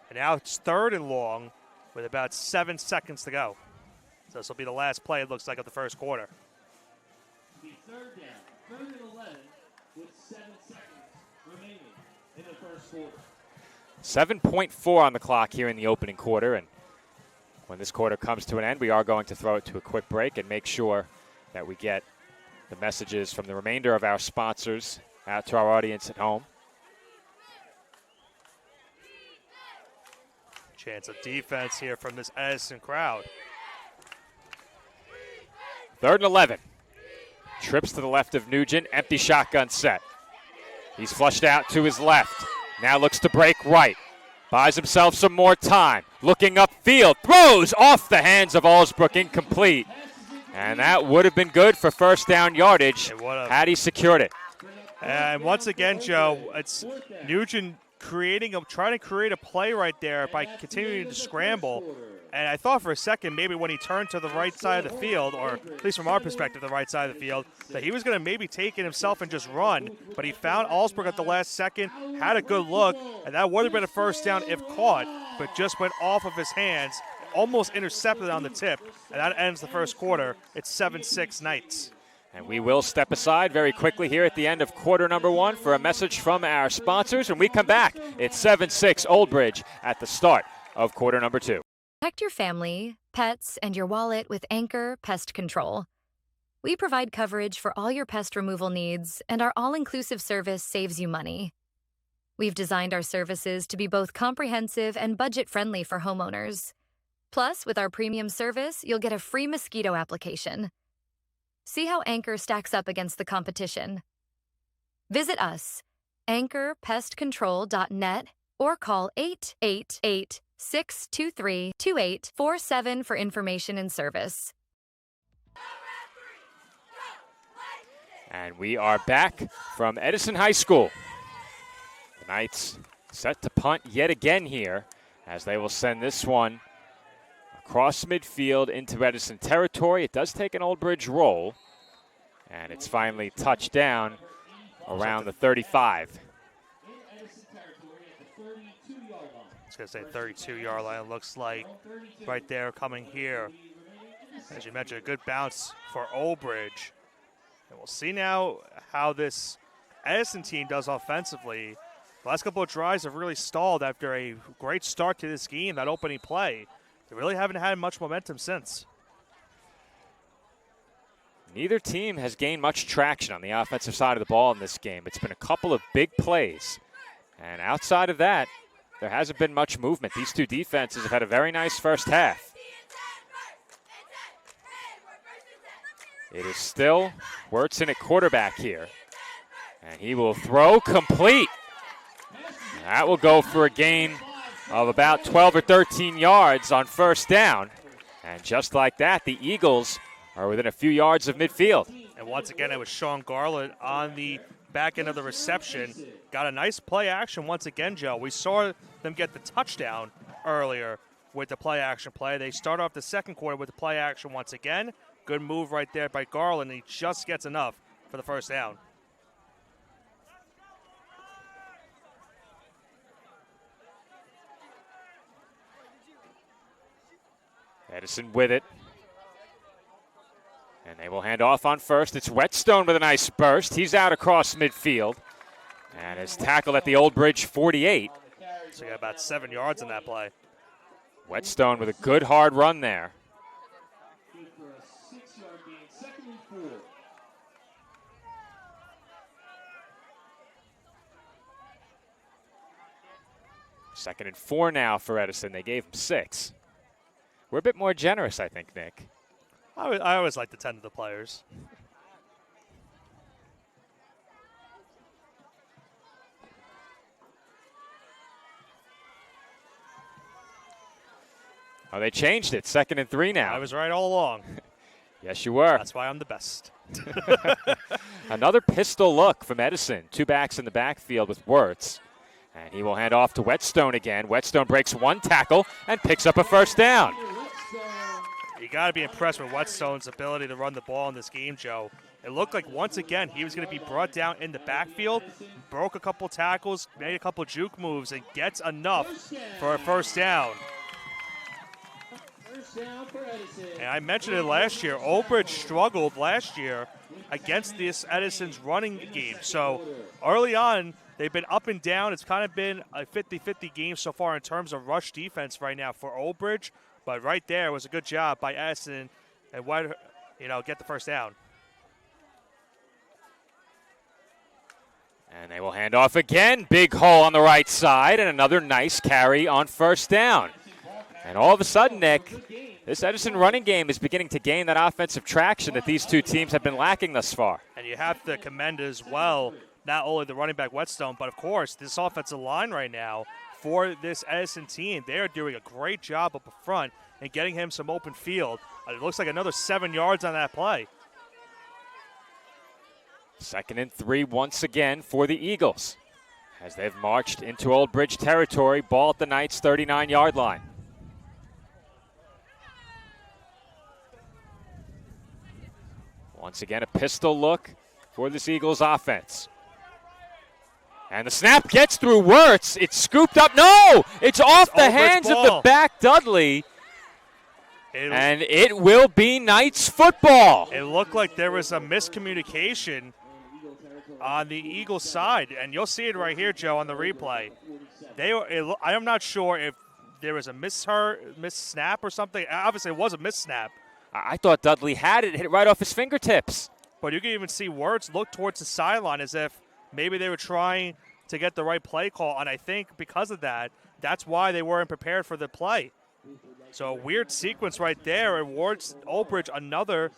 And now it's 3rd and long with about 7 seconds to go. So this will be the last play, it looks like, of the first quarter. The 3rd down, 3rd and 11 with 7 seconds remaining in the first quarter. 7.4 on the clock here in the opening quarter, and when this quarter comes to an end, we are going to throw it to a quick break and make sure that we get the messages from the remainder of our sponsors out to our audience at home. Chance of defense here from this Edison crowd. 3rd and 11. Trips to the left of Nugent. Empty shotgun set. He's flushed out to his left. Now looks to break right. Buys himself some more time. Looking upfield. Throws off the hands of Allsbrook. Incomplete. And that would have been good for first down yardage had he secured it. And once again, Joe, it's Nugent trying to create a play right there by continuing to scramble. And I thought for a second maybe when he turned to the right side of the field, or at least from our perspective, the right side of the field, that he was going to maybe take it himself and just run. But he found Allsbrook at the last second, had a good look, and that would have been a first down if caught, but just went off of his hands, almost intercepted on the tip, and that ends the first quarter. It's 7-6 Knights. And we will step aside very quickly here at the end of quarter number 1 for a message from our sponsors. When we come back, it's 7-6 Old Bridge at the start of quarter number 2. Protect your family, pets, and your wallet with Anchor Pest Control. We provide coverage for all your pest removal needs, and our all-inclusive service saves you money. We've designed our services to be both comprehensive and budget-friendly for homeowners. Plus, with our premium service, you'll get a free mosquito application. See how Anchor stacks up against the competition. Visit us, anchorpestcontrol.net, or call 888-623-2847 for information and service. And we are back from Edison High School. The Knights set to punt yet again here, as they will send this one across midfield into Edison territory. It does take an Old Bridge roll, and it's finally touched down around the 35. I was going to say 32-yard line. It looks like right there coming here. As you mentioned, a good bounce for Old Bridge. And we'll see now how this Edison team does offensively. The last couple of drives have really stalled after a great start to this game, that opening play. They really haven't had much momentum since. Neither team has gained much traction on the offensive side of the ball in this game. It's been a couple of big plays. And outside of that, there hasn't been much movement. These two defenses have had a very nice first half. It is still Wirtson at quarterback here. And he will throw complete. And that will go for a gain of about 12 or 13 yards on first down. And just like that, the Eagles are within a few yards of midfield. And once again, it was Sean Garland on the back end of the reception. Got a nice play action once again, Joe. We saw them get the touchdown earlier with the play action play. They start off the second quarter with the play action once again. Good move right there by Garland. He just gets enough for the first down. Edison with it. And they will hand off on first. It's Whetstone with a nice burst. He's out across midfield. And is tackled at the Old Bridge 48. So you got about 7 yards in that play. Whetstone with a good hard run there. Good for a 6-yard gain. 2nd and 4. Second and 4 now for Edison. They gave him 6. We're a bit more generous, I think, Nick. I always like to tend to the players. Oh, they changed it. 2nd and 3 now. I was right all along. Yes, you were. That's why I'm the best. Another pistol look from Edison. 2 backs in the backfield with Wirtz. And he will hand off to Whetstone again. Whetstone breaks 1 tackle and picks up a first down. You got to be impressed with Whetstone's ability to run the ball in this game, Joe. It looked like once again he was going to be brought down in the backfield, broke a couple tackles, made a couple juke moves, and gets enough for a first down. And I mentioned it last year. Old Bridge struggled last year against this Edison's running game. So early on, they've been up and down. It's kind of been a 50-50 game so far in terms of rush defense right now for Old Bridge. But right there was a good job by Edison and get the first down. And they will hand off again. Big hole on the right side and another nice carry on first down. And all of a sudden, Nick, this Edison running game is beginning to gain that offensive traction that these two teams have been lacking thus far. And you have to commend as well not only the running back Whetstone, but of course this offensive line right now for this Edison team. They are doing a great job up front and getting him some open field. It looks like another 7 yards on that play. 2nd and 3 once again for the Eagles as they've marched into Old Bridge territory. Ball at the Knights' 39-yard line. Once again, a pistol look for this Eagles offense. And the snap gets through Wirtz. It's scooped up. No! It's off the hands of the back Dudley. And it will be Knights football. It looked like there was a miscommunication on the Eagles side. And you'll see it right here, Joe, on the replay. I am not sure if there was a miss-snap or something. Obviously, it was a miss-snap. I thought Dudley had it, hit it right off his fingertips. But you can even see Wirtz look towards the sideline as if maybe they were trying to get the right play call. And I think because of that, that's why they weren't prepared for the play. So a weird sequence right there. It awards Old Bridge another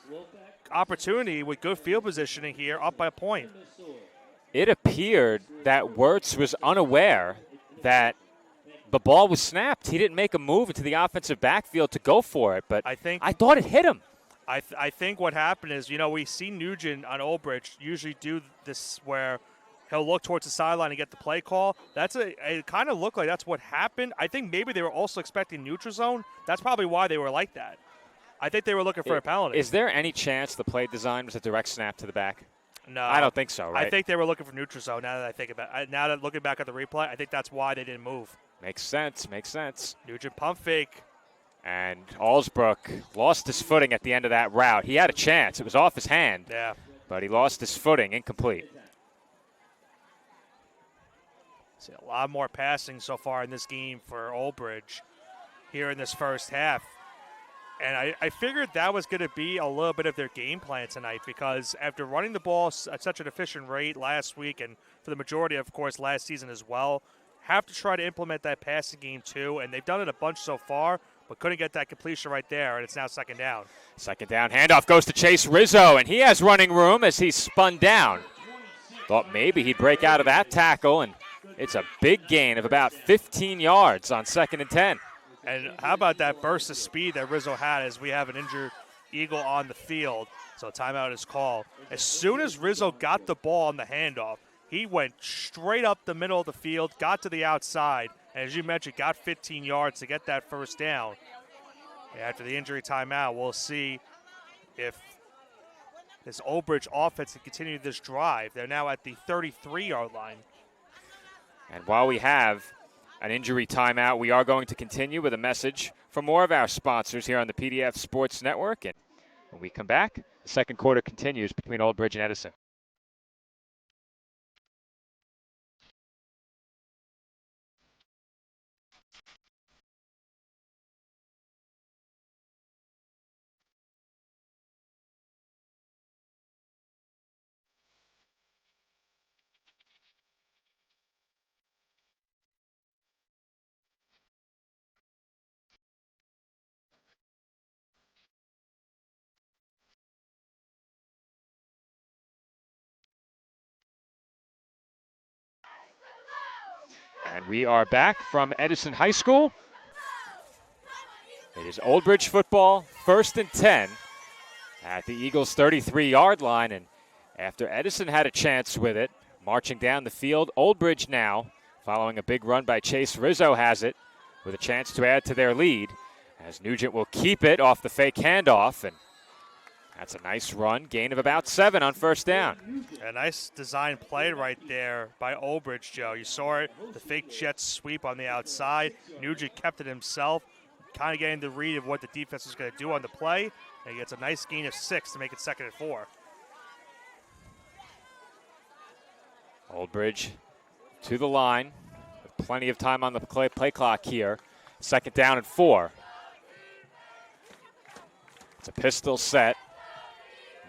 opportunity with good field positioning here, up by a point. It appeared that Wirtz was unaware that the ball was snapped. He didn't make a move into the offensive backfield to go for it, but I thought it hit him. I think what happened is, we see Nugent on Old Bridge usually do this where he'll look towards the sideline and get the play call. It kind of looked like that's what happened. I think maybe they were also expecting neutral zone. That's probably why they were like that. I think they were looking for a penalty. Is there any chance the play design was a direct snap to the back? No. I don't think so, right? I think they were looking for neutral zone now that I think about it. Now that looking back at the replay, I think that's why they didn't move. Makes sense. Nugent pump fake. And Allsbrook lost his footing at the end of that route. He had a chance. It was off his hand. Yeah. But he lost his footing, incomplete. See a lot more passing so far in this game for Old Bridge here in this first half. And I figured that was going to be a little bit of their game plan tonight because after running the ball at such an efficient rate last week and for the majority, of course, last season as well, have to try to implement that passing game too. And they've done it a bunch so far, but couldn't get that completion right there, and it's now 2nd down. 2nd down, handoff goes to Chase Rizzo, and he has running room as he's spun down. Thought maybe he'd break out of that tackle, and it's a big gain of about 15 yards on 2nd and 10. And how about that burst of speed that Rizzo had as we have an injured Eagle on the field. So timeout is called. As soon as Rizzo got the ball on the handoff, he went straight up the middle of the field, got to the outside, and as you mentioned, got 15 yards to get that first down. After the injury timeout, we'll see if this Old Bridge offense can continue this drive. They're now at the 33-yard line. And while we have an injury timeout, we are going to continue with a message from more of our sponsors here on the PDF Sports Network. And when we come back, the second quarter continues between Old Bridge and Edison. And we are back from Edison High School. It is Old Bridge football, 1st and 10 at the Eagles' 33-yard line. And after Edison had a chance with it, marching down the field, Old Bridge now, following a big run by Chase Rizzo, has it with a chance to add to their lead as Nugent will keep it off the fake handoff. And that's a nice run, gain of about 7 on first down. A nice design play right there by Old Bridge, Joe. You saw it, the fake jet sweep on the outside. Nugent kept it himself, kind of getting the read of what the defense was going to do on the play. And he gets a nice gain of 6 to make it 2nd and 4. Old Bridge to the line with plenty of time on the play clock here. 2nd down and 4. It's a pistol set.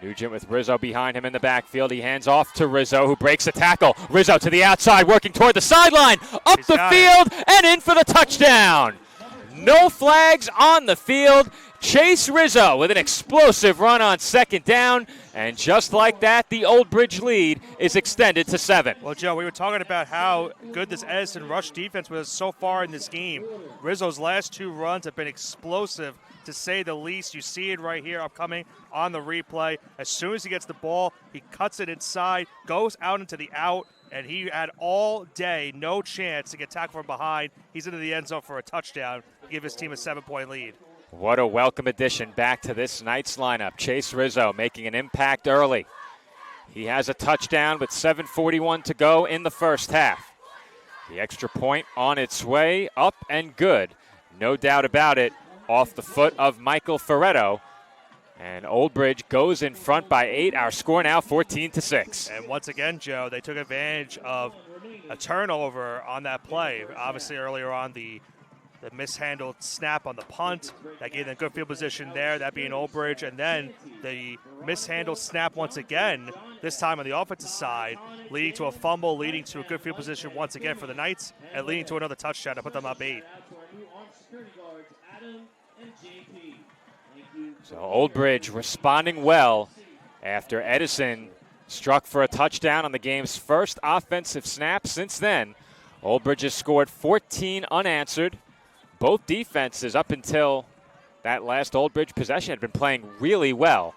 Nugent with Rizzo behind him in the backfield. He hands off to Rizzo, who breaks a tackle. Rizzo to the outside, working toward the sideline, up the field, and in for the touchdown. No flags on the field. Chase Rizzo with an explosive run on 2nd down. And just like that, the Old Bridge lead is extended to 7. Well, Joe, we were talking about how good this Edison rush defense was so far in this game. Rizzo's last 2 runs have been explosive, to say the least. You see it right here upcoming on the replay. As soon as he gets the ball, he cuts it inside, goes out into the out, and he had all day no chance to get tackled from behind. He's into the end zone for a touchdown to give his team a 7-point lead. What a welcome addition back to this night's lineup. Chase Rizzo making an impact early. He has a touchdown with 7:41 to go in the first half. The extra point on its way, up and good. No doubt about it, off the foot of Michael Ferretto. And Old Bridge goes in front by 8. Our score now 14-6. And once again, Joe, they took advantage of a turnover on that play. Obviously, earlier on, the mishandled snap on the punt. That gave them good field position there, that being Old Bridge. And then the mishandled snap once again, this time on the offensive side, leading to a fumble, leading to a good field position once again for the Knights, and leading to another touchdown to put them up 8. So Old Bridge responding well after Edison struck for a touchdown on the game's first offensive snap. Since then, Old Bridge has scored 14 unanswered. Both defenses up until that last Old Bridge possession had been playing really well.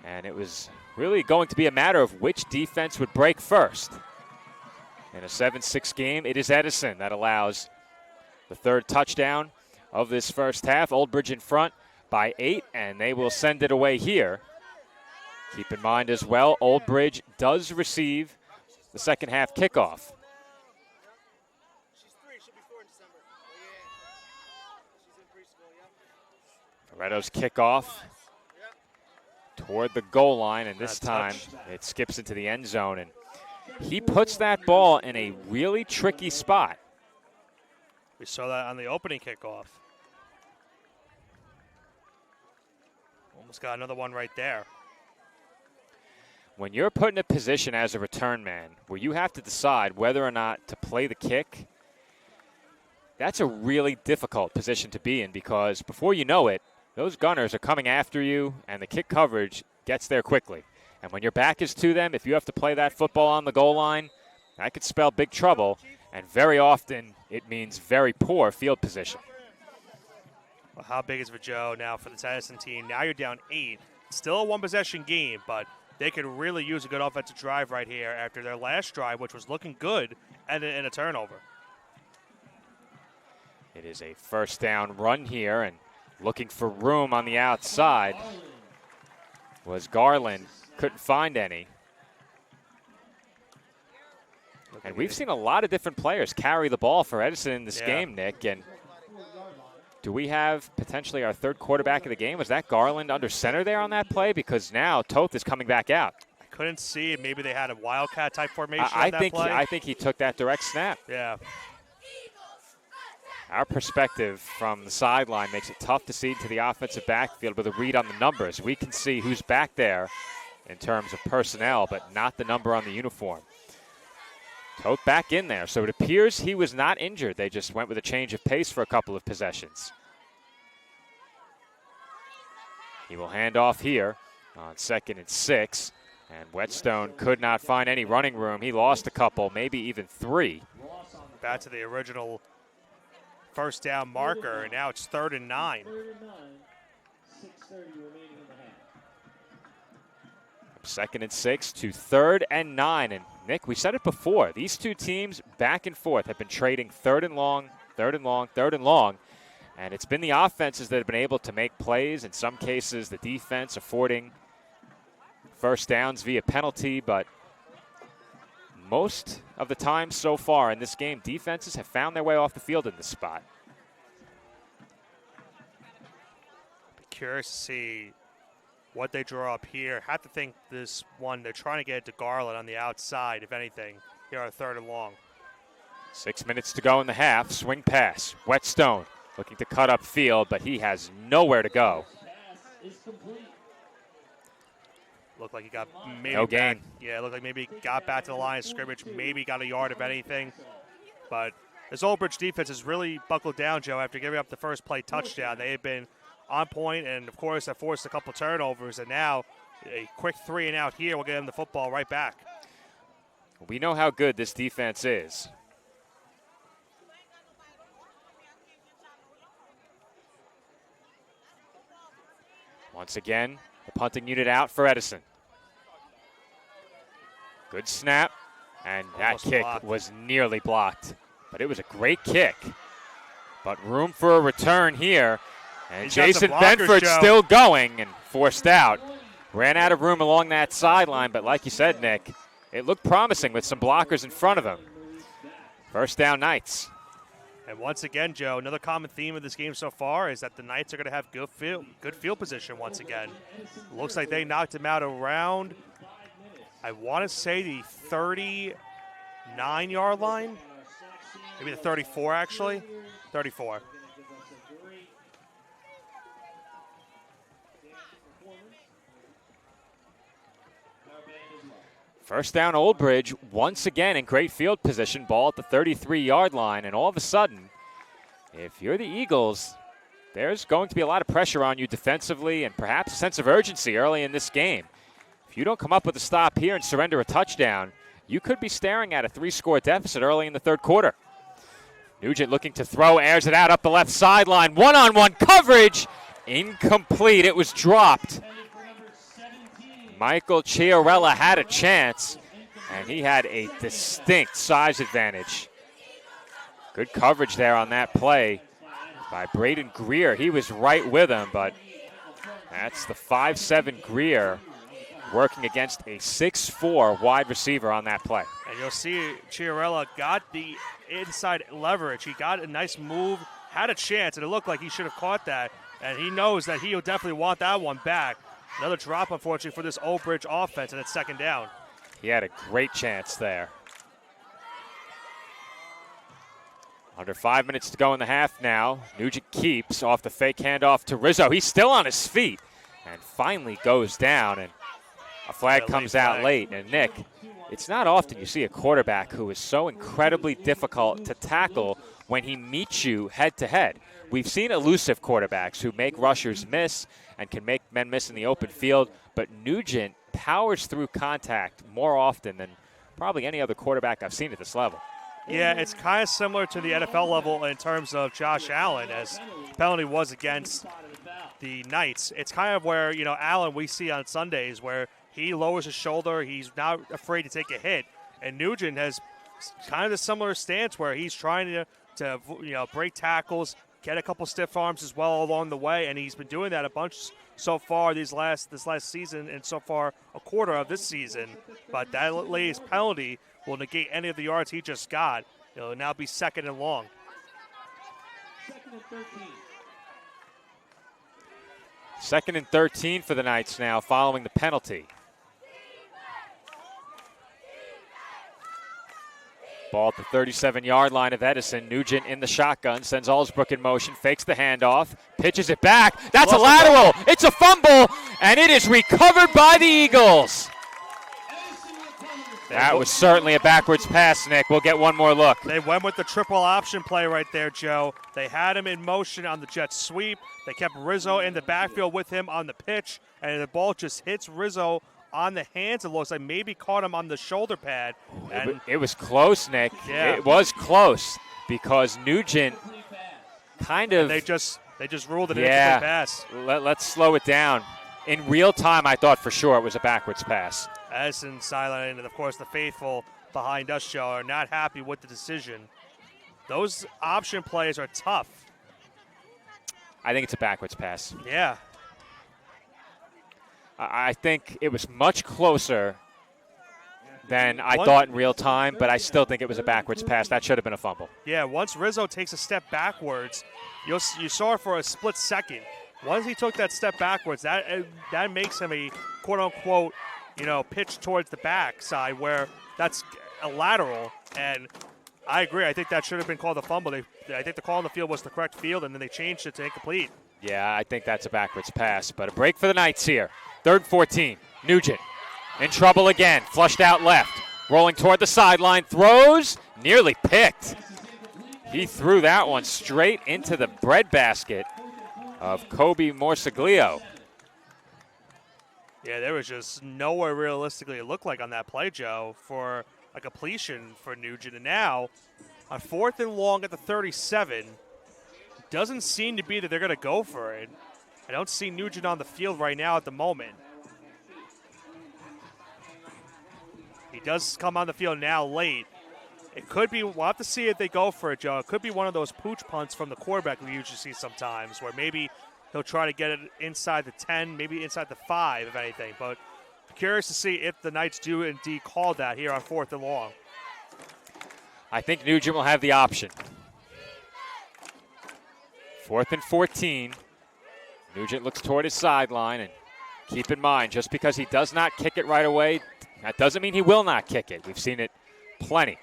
And it was really going to be a matter of which defense would break first. In a 7-6 game, it is Edison that allows the 3rd touchdown of this first half. Old Bridge in front by 8, and they will send it away here. Keep in mind as well, Old Bridge does receive the second half kickoff. Ferretto's kickoff toward the goal line, and this time it skips into the end zone, and he puts that ball in a really tricky spot. We saw that on the opening kickoff. Almost got another one right there. When you're put in a position as a return man where you have to decide whether or not to play the kick, that's a really difficult position to be in, because before you know it, those gunners are coming after you, and the kick coverage gets there quickly. And when your back is to them, if you have to play that football on the goal line, that could spell big trouble, and very often it means very poor field position. Well, how big is it for Joe now for the Edison team? Now you're down 8. Still a one-possession game, but they could really use a good offensive drive right here after their last drive, which was looking good, and a turnover. It is a first down run here, and looking for room on the outside was Garland. Couldn't find any. And we've seen a lot of different players carry the ball for Edison in this game, Nick. And do we have potentially our third quarterback of the game? Was that Garland under center there on that play? Because now Toth is coming back out. I couldn't see it. Maybe they had a Wildcat type formation on that play. I think he took that direct snap. Yeah. Our perspective from the sideline makes it tough to see into the offensive backfield with a read on the numbers. We can see who's back there in terms of personnel, but not the number on the uniform. Toth back in there, so it appears he was not injured. They just went with a change of pace for a couple of possessions. He will hand off here on 2nd and 6, and Whetstone could not find any running room. He lost a couple, maybe even 3. Back to the original first down marker, and now it's 3rd and 9. 6:30 remaining in the half. 2nd and 6 to 3rd and 9. And Nick, we said it before. These two teams back and forth have been trading 3rd and long, 3rd and long, 3rd and long. And it's been the offenses that have been able to make plays. In some cases, the defense affording first downs via penalty. But most of the time so far in this game, defenses have found their way off the field in this spot. Be curious to see what they draw up here. Have to think this one, they're trying to get it to Garland on the outside, if anything, here on 3rd and long. 6 minutes to go in the half. Swing pass. Whetstone looking to cut up field, but he has nowhere to go. Looked like he got maybe no back. gain. Yeah, it looked like maybe got back to the line of scrimmage, maybe got a yard if anything. But this Old Bridge defense has really buckled down, Joe, after giving up the first play touchdown. They have been on point, and of course, have forced a couple turnovers, and now a quick 3 and out here will get them the football right back. We know how good this defense is. Once again, the punting unit out for Edison. Good snap, and Almost that kick blocked. was nearly blocked. But it was a great kick. But room for a return here. And He's got some Jason blockers, Benford's Joe. still going and forced out. Ran out of room along that sideline, but like you said, Nick, it looked promising with some blockers in front of him. First down, Knights. And once again, Joe, another common theme of this game so far is that the Knights are going to have good field position once again. Looks like they knocked him out around, I want to say, the 39-yard line. Maybe the 34, actually. 34. First down, Old Bridge, once again in great field position, ball at the 33-yard line, and all of a sudden, if you're the Eagles, there's going to be a lot of pressure on you defensively and perhaps a sense of urgency early in this game. If you don't come up with a stop here and surrender a touchdown, you could be staring at a 3-score deficit early in the third quarter. Nugent looking to throw, airs it out up the left sideline, one-on-one coverage, incomplete, it was dropped. Michael Chiarella had a chance, and he had a distinct size advantage. Good coverage there on that play by Braden Greer. He was right with him, but that's the 5'7" Greer working against a 6'4" wide receiver on that play. And you'll see Chiarella got the inside leverage. He got a nice move, had a chance, and it looked like he should have caught that. And he knows that he'll definitely want that one back. Another drop, unfortunately, for this Old Bridge offense, and it's 2nd down. He had a great chance there. Under 5 minutes to go in the half now. Nugent keeps off the fake handoff to Rizzo. He's still on his feet and finally goes down, and a flag comes out late. And Nick, it's not often you see a quarterback who is so incredibly difficult to tackle when he meets you head-to-head. We've seen elusive quarterbacks who make rushers miss and can make men miss in the open field, but Nugent powers through contact more often than probably any other quarterback I've seen at this level. Yeah, it's kind of similar to the NFL level in terms of Josh Allen, as penalty was against the Knights. It's kind of where, Allen we see on Sundays where he lowers his shoulder. He's not afraid to take a hit. And Nugent has kind of a similar stance where he's trying to break tackles, get a couple stiff arms as well along the way, and he's been doing that a bunch so far this last season and so far a quarter of this season. But that latest penalty will negate any of the yards he just got. It'll now be 2nd and long. 2nd and 13. 2nd and 13 for the Knights now following the penalty. Ball at the 37-yard line of Edison. Nugent in the shotgun, sends Allsbrook in motion, fakes the handoff, pitches it back. That's a lateral. It's a fumble, and it is recovered by the Eagles. That was certainly a backwards pass, Nick. We'll get one more look. They went with the triple option play right there, Joe. They had him in motion on the jet sweep. They kept Rizzo in the backfield with him on the pitch, and the ball just hits Rizzo on the hands. It looks like maybe caught him on the shoulder pad. And it was close, Nick. Yeah. It was close because Nugent kind of. They just ruled it an incomplete pass. Let's slow it down. In real time, I thought for sure it was a backwards pass. Edison silent, and of course the faithful behind us, Joe, are not happy with the decision. Those option plays are tough. I think it's a backwards pass. Yeah. I think it was much closer than I thought in real time, but I still think it was a backwards pass. That should have been a fumble. Yeah, once Rizzo takes a step backwards, you saw it for a split second. Once he took that step backwards, that makes him a quote-unquote, pitch towards the back side where that's a lateral. And I agree. I think that should have been called a fumble. I think the call on the field was the correct field, and then they changed it to incomplete. Yeah, I think that's a backwards pass, but a break for the Knights here. 3rd and 14. Nugent in trouble again. Flushed out left. Rolling toward the sideline. Throws. Nearly picked. He threw that one straight into the breadbasket of Kobe Morsiglio. Yeah, there was just nowhere realistically it looked like on that play, Joe, for a completion for Nugent. And now, on 4th and long at the 37, doesn't seem to be that they're going to go for it. I don't see Nugent on the field right now at the moment. He does come on the field now late. It could be, we'll have to see if they go for it, Joe. It could be one of those pooch punts from the quarterback we usually see sometimes, where maybe he'll try to get it inside the 10, maybe inside the 5, if anything. But curious to see if the Knights do indeed call that here on 4th and long. I think Nugent will have the option. 4th and 14. Nugent looks toward his sideline, and keep in mind, just because he does not kick it right away, that doesn't mean he will not kick it. We've seen it plenty.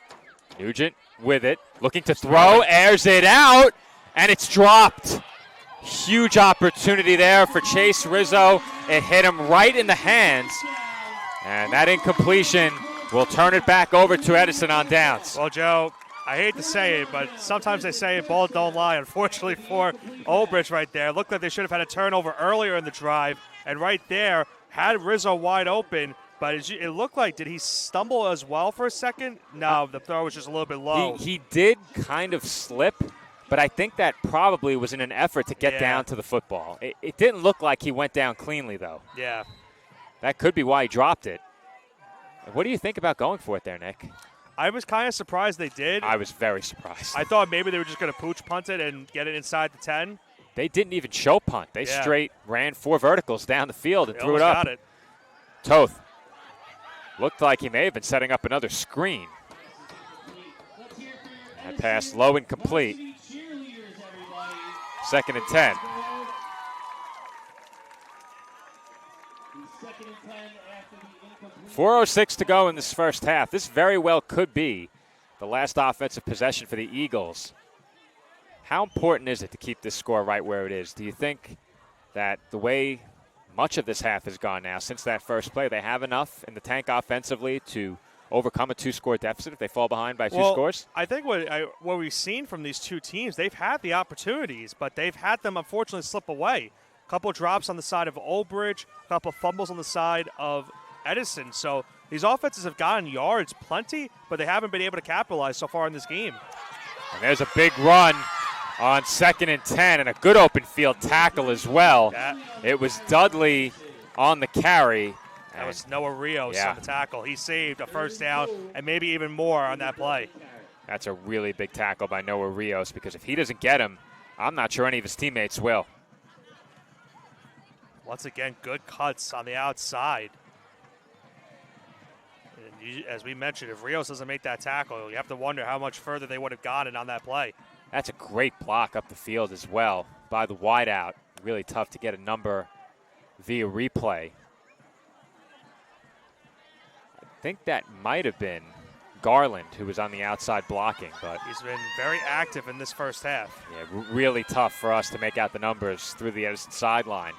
Nugent with it, looking to throw, airs it out, and it's dropped. Huge opportunity there for Chase Rizzo. It hit him right in the hands, and that incompletion will turn it back over to Edison on downs. Well, Joe, I hate to say it, but sometimes they say it, balls don't lie. Unfortunately for Old Bridge right there, it looked like they should have had a turnover earlier in the drive, and right there had Rizzo wide open. But it looked like, did he stumble as well for a second? No, the throw was just a little bit low. He did kind of slip, but I think that probably was in an effort to get down to the football. It didn't look like he went down cleanly, though. Yeah. That could be why he dropped it. What do you think about going for it there, Nick? I was kind of surprised they did. I was very surprised. I thought maybe they were just going to pooch punt it and get it inside the 10. They didn't even show punt. They straight ran 4 verticals down the field and threw it up. Got it. Toth. Looked like he may have been setting up another screen. That pass low and complete. 2nd and 10. 4:06 to go in this first half. This very well could be the last offensive possession for the Eagles. How important is it to keep this score right where it is? Do you think that the way much of this half has gone now, since that first play, they have enough in the tank offensively to overcome a 2-score deficit if they fall behind by 2 scores? I think what we've seen from these two teams, they've had the opportunities, but they've had them unfortunately slip away. A couple drops on the side of Old Bridge, a couple fumbles on the side of Edison. So these offenses have gotten yards plenty, but they haven't been able to capitalize so far in this game. And there's a big run on 2nd and 10, and a good open field tackle as well. It was Dudley on the carry. That was Noah Rios Yeah. on the tackle. He saved a first down and maybe even more on that play. That's a really big tackle by Noah Rios, because if he doesn't get him, I'm not sure any of his teammates will. Once again, good cuts on the outside. And as we mentioned, if Rios doesn't make that tackle, you have to wonder how much further they would have gotten on that play. That's a great block up the field as well by the wideout. Really tough to get a number via replay. I think that might have been Garland who was on the outside blocking, but he's been very active in this first half. Yeah, really tough for us to make out the numbers through the Edison sideline.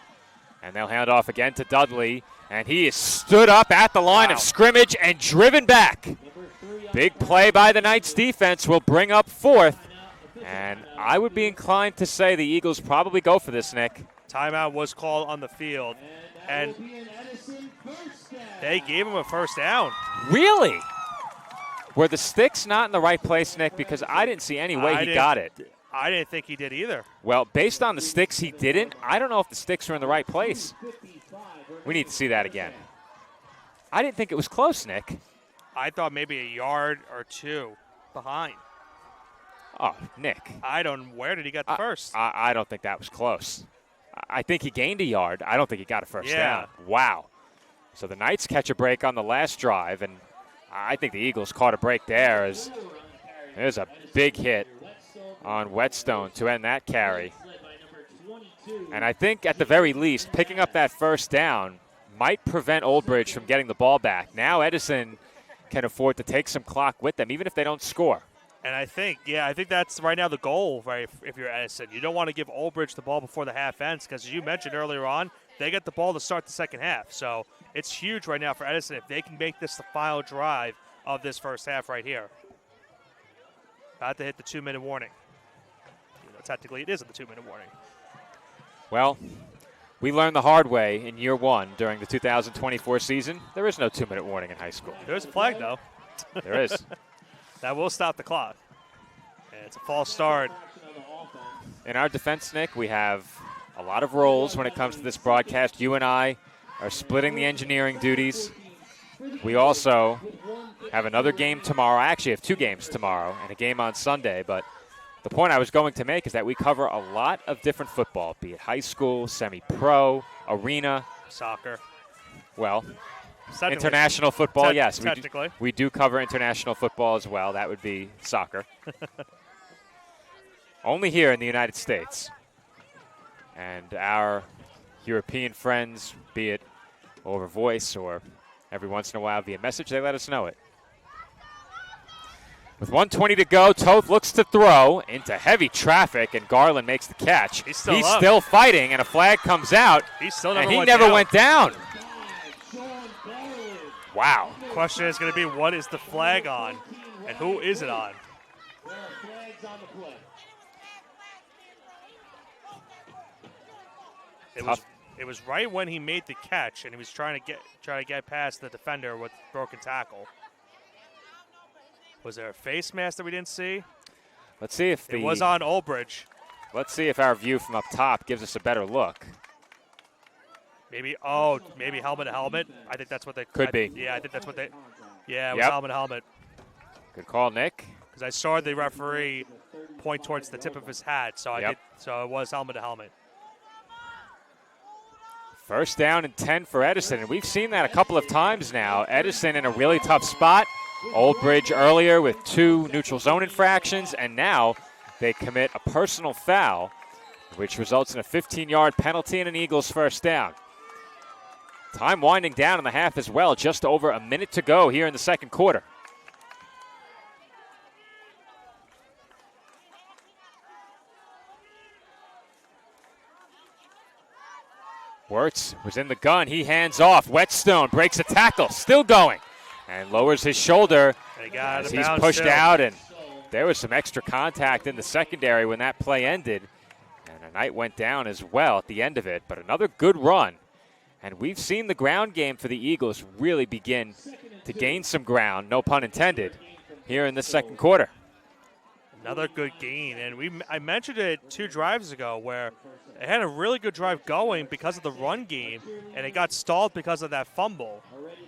And they'll hand off again to Dudley, and he is stood up at the line of scrimmage and driven back. Big play by the Knights defense will bring up 4th, and I would be inclined to say the Eagles probably go for this, Nick. Timeout was called on the field, and they gave him a first down. Really? Were the sticks not in the right place, Nick? Because I didn't see any way he got it. I didn't think he did either. Well, based on the sticks, he didn't. I don't know if the sticks were in the right place. We need to see that again. I didn't think it was close, Nick. I thought maybe a yard or two behind. Oh, Nick. Where did he get the first? I don't think that was close. I think he gained a yard. I don't think he got a first down. Wow. So the Knights catch a break on the last drive, and I think the Eagles caught a break there as there's a big hit on Whetstone to end that carry. And I think at the very least, picking up that first down might prevent Old Bridge from getting the ball back. Now Edison can afford to take some clock with them, even if they don't score. And I think that's right now the goal, right, if you're Edison. You don't want to give Old Bridge the ball before the half ends because, as you mentioned earlier on, they get the ball to start the second half. So it's huge right now for Edison if they can make this the final drive of this first half right here. About to hit the 2-minute warning. Technically, it isn't the 2-minute warning. Well, we learned the hard way in year one during the 2024 season. There is no 2-minute warning in high school. There's a flag, though. There is. That will stop the clock. And it's a false start. In our defense, Nick, we have a lot of roles when it comes to this broadcast. You and I are splitting the engineering duties. We also have another game tomorrow. I actually have 2 games tomorrow and a game on Sunday, but the point I was going to make is that we cover a lot of different football, be it high school, semi-pro, arena. Soccer. Well, international football, yes. Technically. We do cover international football as well. That would be soccer. Only here in the United States. And our European friends, be it over voice or every once in a while via message, they let us know it. With 1:20 to go, Toth looks to throw into heavy traffic, and Garland makes the catch. He's still fighting, and a flag comes out, and he never went down. Wow. Question is going to be, what is the flag on, and who is it on? It was right when he made the catch, and he was trying to get past the defender with broken tackle. Was there a face mask that we didn't see? Let's see if it was on Old Bridge. Let's see if our view from up top gives us a better look. Maybe helmet to helmet. I think that's what they could be. Yeah, I think that's what they. Yeah, it was helmet to helmet. Good call, Nick. Because I saw the referee point towards the tip of his hat, so it was helmet to helmet. First down and 10 for Edison, and we've seen that a couple of times now. Edison in a really tough spot. Old Bridge earlier with 2 neutral zone infractions, and now they commit a personal foul, which results in a 15-yard penalty and an Eagles first down. Time winding down in the half as well, just over a minute to go here in the second quarter. Wirtz was in the gun. He hands off. Whetstone breaks a tackle. Still going. And lowers his shoulder as he's pushed out. And there was some extra contact in the secondary when that play ended. And a Knight went down as well at the end of it. But another good run. And we've seen the ground game for the Eagles really begin to gain some ground, no pun intended, here in the second quarter. Another good gain, and I mentioned it 2 drives ago where it had a really good drive going because of the run game, and it got stalled because of that fumble.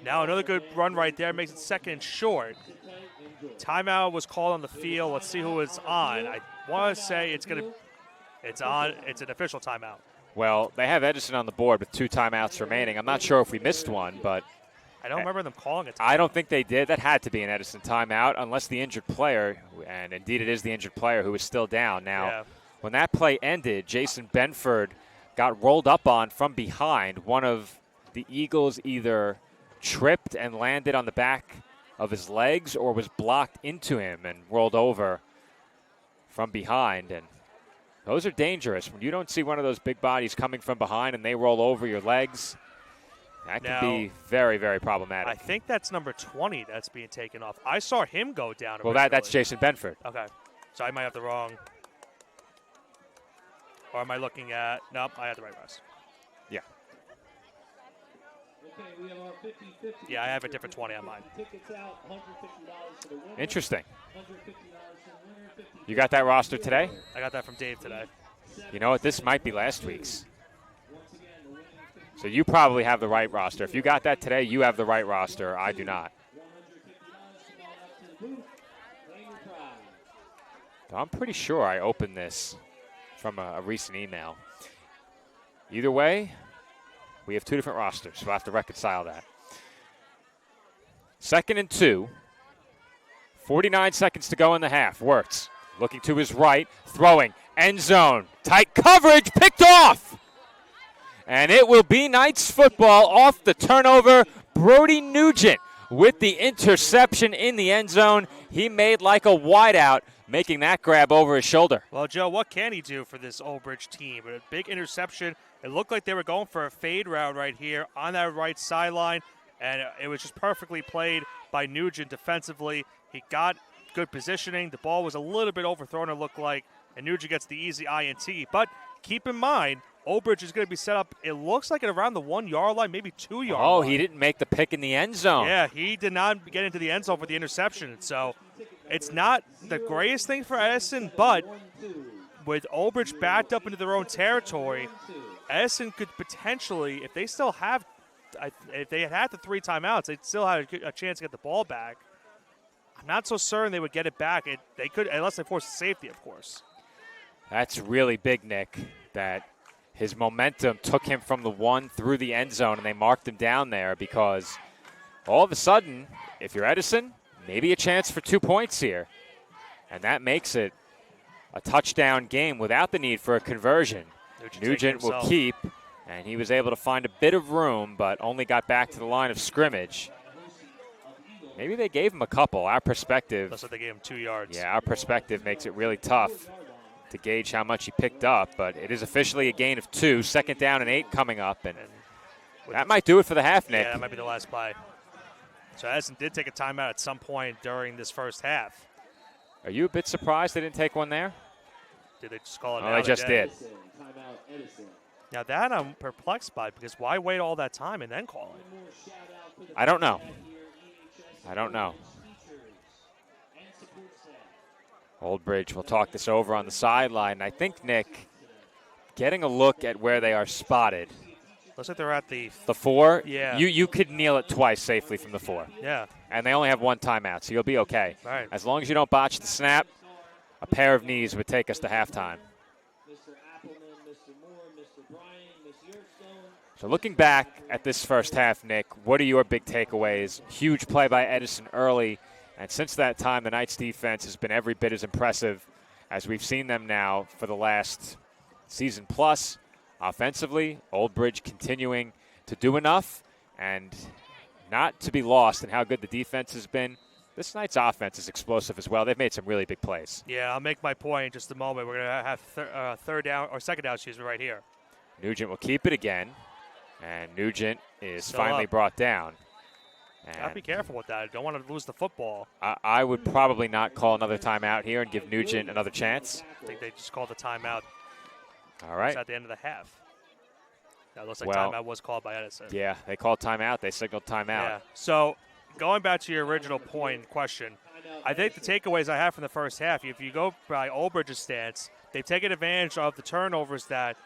Now another good run right there makes it 2nd and short. Timeout was called on the field. Let's see who it's on. I want to say it's on. It's an official timeout. Well, they have Edison on the board with 2 timeouts remaining. I'm not sure if we missed one, but I don't remember them calling it. I don't think they did. That had to be an Edison timeout unless the injured player, and indeed it is the injured player who is still down. Now, when that play ended, Jason Benford got rolled up on from behind. One of the Eagles either tripped and landed on the back of his legs or was blocked into him and rolled over from behind. And those are dangerous. When you don't see one of those big bodies coming from behind and they roll over your legs, that can be very, very problematic. I think that's number 20 that's being taken off. I saw him go down. Well, that's Jason Benford. Okay. So I might have the wrong. Or am I looking at? Nope, I had the right roster. Yeah. Okay, we have our 50-50. Yeah, I have a different 20 on mine. Tickets out, $150 for the winner. Interesting. $150 for the winner. You got that roster today? I got that from Dave today. You know what? This might be last week's. So you probably have the right roster. If you got that today, you have the right roster. I do not. I'm pretty sure I opened this from a recent email. Either way, we have 2 different rosters, so we'll have to reconcile that. 2nd and 2. 49 seconds to go in the half. Wirtz looking to his right, throwing, end zone, tight coverage, picked off! And it will be Knights football off the turnover. Brody Nugent with the interception in the end zone. He made like a wideout, making that grab over his shoulder. Well, Joe, what can he do for this Old Bridge team? A big interception. It looked like they were going for a fade route right here on that right sideline, and it was just perfectly played by Nugent defensively. He got good positioning. The ball was a little bit overthrown, it looked like, and Nugent gets the easy INT. But keep in mind, Old Bridge is going to be set up, it looks like at around the 1 yard line, maybe 2 yard line. Oh, he didn't make the pick in the end zone. Yeah, he did not get into the end zone for the interception. So it's not the greatest thing for Edison, but with Old Bridge backed up into their own territory, Edison could potentially, if they still have, if they had the 3 timeouts, they'd still have a chance to get the ball back. I'm not so certain they would get it back. They could, unless they force a safety, of course. That's really big, Nick, that his momentum took him from the 1 through the end zone, and they marked him down there because all of a sudden, if you're Edison, maybe a chance for 2 points here. And that makes it a touchdown game without the need for a conversion. Nugent will keep, and he was able to find a bit of room, but only got back to the line of scrimmage. Maybe they gave him a couple. Our perspective. Looks like they gave him 2 yards. Yeah, our perspective makes it really tough to gauge how much he picked up, but it is officially a gain of 2. 2nd down and 8 coming up, and that might do it for the half, Nick. Yeah, that might be the last play. So Edison did take a timeout at some point during this first half. Are you a bit surprised they didn't take one there? Did they just call it? Oh, they just did. Now that I'm perplexed by, because why wait all that time and then call it? I don't know. I don't know. Old Bridge will talk this over on the sideline. I think, Nick, getting a look at where they are spotted. Looks like they're at the 4? Yeah. You could kneel it twice safely from the 4. Yeah. And they only have 1 timeout, so you'll be okay. All right. As long as you don't botch the snap, a pair of knees would take us to halftime. So looking back at this first half, Nick, what are your big takeaways? Huge play by Edison early, and since that time, the Knights defense has been every bit as impressive as we've seen them now for the last season plus. Offensively, Old Bridge continuing to do enough and not to be lost in how good the defense has been. This Knights offense is explosive as well. They've made some really big plays. Yeah, I'll make my point in just a moment. We're going to have second down, right here. Nugent will keep it again, and Nugent is Still finally up. brought down. Gotta be careful with that. I don't want to lose the football. I would probably not call another timeout here and give Nugent another chance. I think they just called the timeout. All right. It's at the end of the half. That looks like Well, timeout was called by Edison. Yeah, they called timeout. They signaled timeout. Yeah. So going back to your original point question, I think the takeaways I have from the first half, if you go by Old Bridge's stats, they've taken advantage of the turnovers that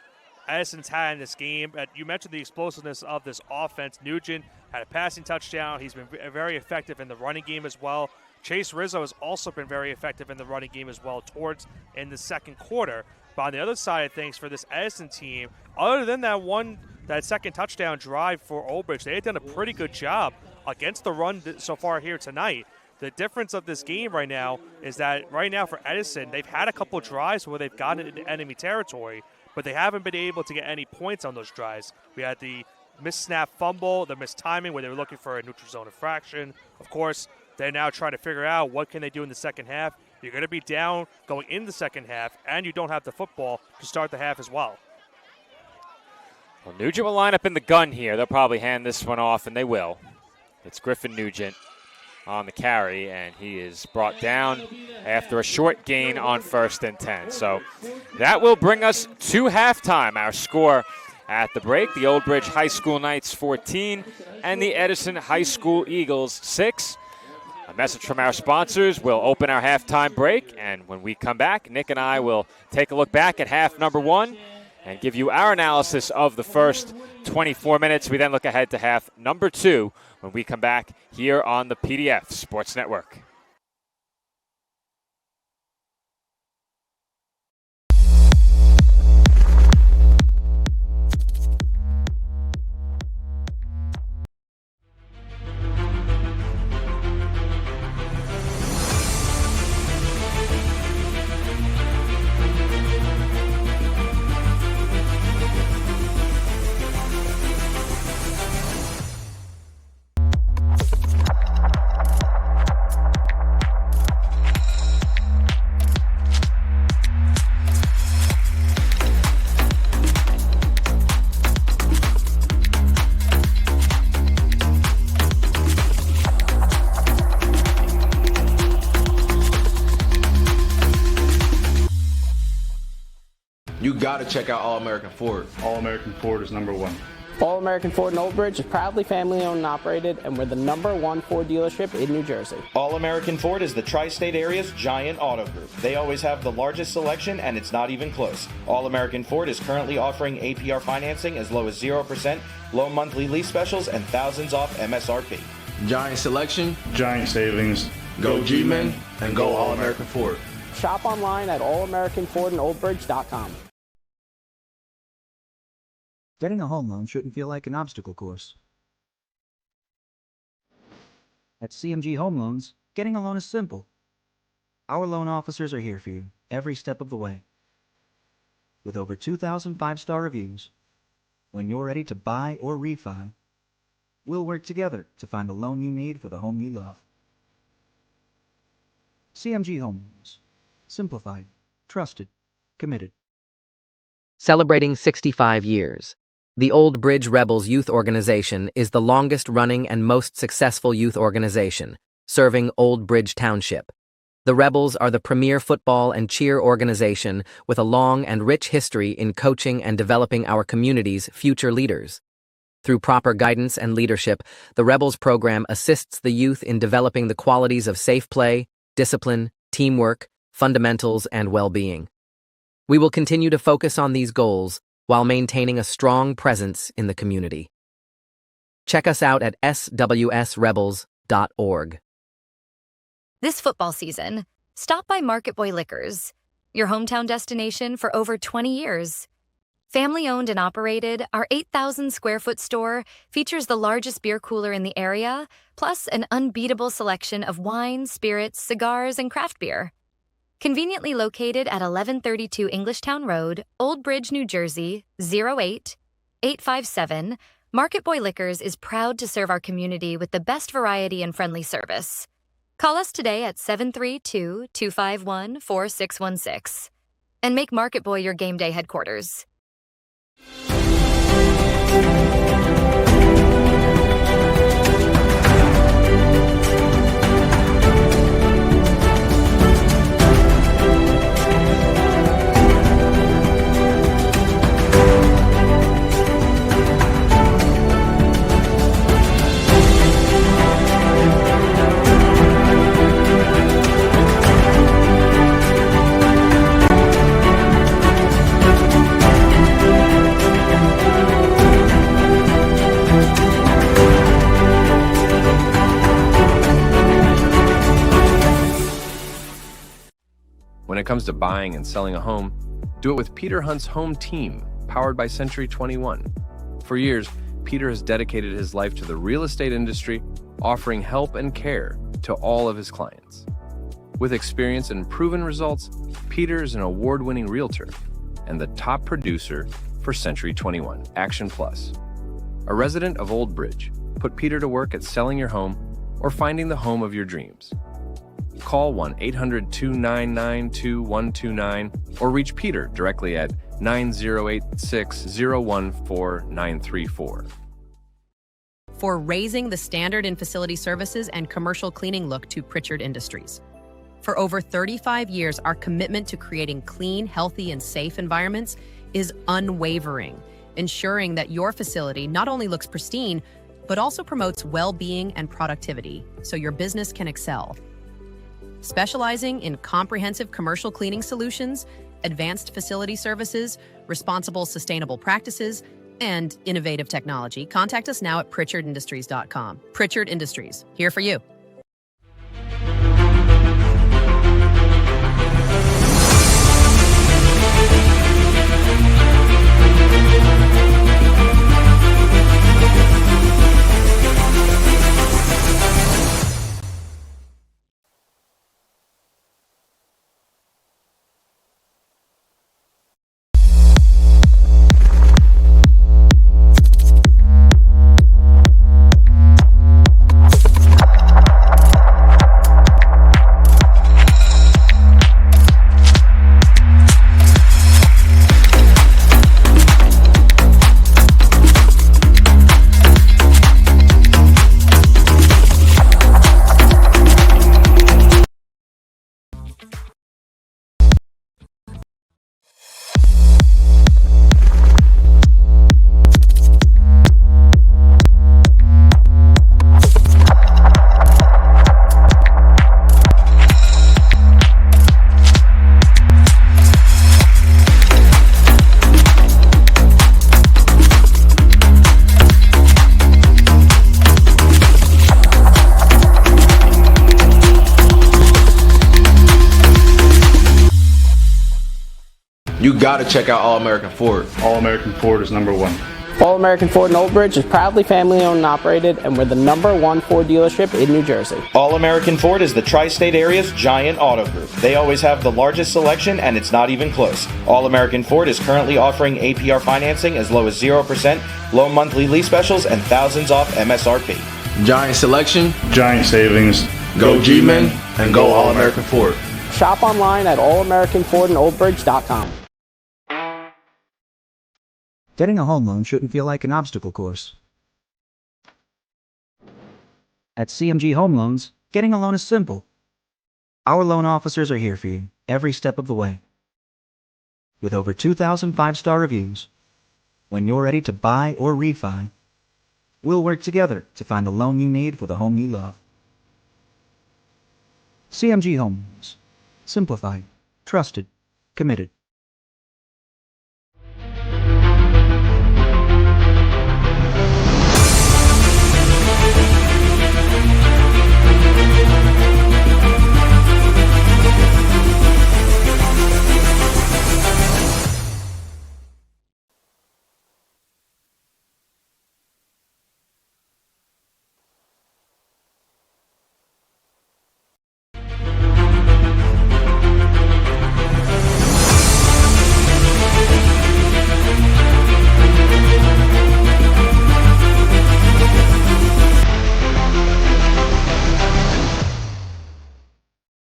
Edison's had in this game. You mentioned the explosiveness of this offense. Nugent had a passing touchdown. He's been very effective in the running game as well. Chase Rizzo has also been very effective in the running game as well towards in the second quarter. But on the other side of things for this Edison team, other than that second touchdown drive for Old Bridge, they had done a pretty good job against the run so far here tonight. The difference of this game right now is that right now for Edison, they've had a couple drives where they've gotten into enemy territory, but they haven't been able to get any points on those drives. We had the missed snap fumble, the missed timing where they were looking for a neutral zone infraction. Of course, they're now trying to figure out what can they do in the second half. You're going to be down going in the second half, and you don't have the football to start the half as well. Well, Nugent will line up in the gun here. They'll probably hand this one off, and they will. It's Griffin Nugent on the carry, and he is brought down after a short gain on 1st and 10. So that will bring us to halftime. Our score at the break, the Old Bridge High School Knights 14 and the Edison High School Eagles 6. A message from our sponsors. We'll open our halftime break, and when we come back, Nick and I will take a look back at half number 1 and give you our analysis of the first 24 minutes. We then look ahead to half number 2 when we come back here on the PDF Sports Network. You gotta check out All American Ford. All American Ford is number 1. All American Ford in Old Bridge is proudly family owned and operated, and we're the #1 Ford dealership in New Jersey. All American Ford is the tri-state area's giant auto group. They always have the largest selection, and it's not even close. All American Ford is currently offering APR financing as low as 0%, low monthly lease specials, and thousands off MSRP. Giant selection, giant savings. Go G-Men, and go All American Ford. Shop online at allamericanfordandoldbridge.com. Getting a home loan shouldn't feel like an obstacle course. At CMG Home Loans, getting a loan is simple. Our loan officers are here for you every step of the way. With over 2,000 5-star reviews, when you're ready to buy or refi, we'll work together to find the loan you need for the home you love. CMG Home Loans. Simplified, trusted, committed. Celebrating 65 years. The Old Bridge Rebels Youth Organization is the longest-running and most successful youth organization, serving Old Bridge Township. The Rebels are the premier football and cheer organization with a long and rich history in coaching and developing our community's future leaders. Through proper guidance and leadership, the Rebels program assists the youth in developing the qualities of safe play, discipline, teamwork, fundamentals, and well-being. We will continue to focus on these goals while maintaining a strong presence in the community. Check us out at swsrebels.org. This football season, stop by Market Boy Liquors, your hometown destination for over 20 years. Family-owned and operated, our 8,000-square-foot store features the largest beer cooler in the area, plus an unbeatable selection of wine, spirits, cigars, and craft beer. Conveniently located at 1132 Englishtown Road, Old Bridge, New Jersey, 08857, Market Boy Liquors is proud to serve our community with the best variety and friendly service. Call us today at 732-251-4616 and make Market Boy your game day headquarters. it comes to buying and selling a home, do it with Peter Hunt's home team, powered by Century 21. For years, Peter has dedicated his life to the real estate industry, offering help and care to all of his clients. With experience and proven results, Peter is an award-winning realtor and the top producer for Century 21 Action Plus. A resident of Old Bridge, put Peter to work at selling your home or finding the home of your dreams. Call 1-800-299-2129 or reach Peter directly at 9086-014-934. For raising the standard in facility services and commercial cleaning look to Pritchard Industries. For over 35 years, our commitment to creating clean, healthy, and safe environments is unwavering, ensuring that your facility not only looks pristine, but also promotes well-being and productivity so your business can excel. Specializing in comprehensive commercial cleaning solutions, advanced facility services, responsible sustainable practices, and innovative technology, contact us now at pritchardindustries.com. Pritchard Industries, here for you. You gotta check out All American Ford. All American Ford is number one. All American Ford in Old Bridge is proudly family owned and operated, and we're the #1 Ford dealership in New Jersey. All American Ford is the tri-state area's giant auto group. They always have the largest selection, and it's not even close. All American Ford is currently offering APR financing as low as 0%, low monthly lease specials, and thousands off MSRP. Giant selection, giant savings. Go G-Men, and go All American Ford. Shop online at allamericanfordandoldbridge.com. Getting a home loan shouldn't feel like an obstacle course. At CMG Home Loans, getting a loan is simple. Our loan officers are here for you every step of the way. With over 2,000 five-star reviews, when you're ready to buy or refi, we'll work together to find the loan you need for the home you love. CMG Home Loans. Simplified, trusted, committed.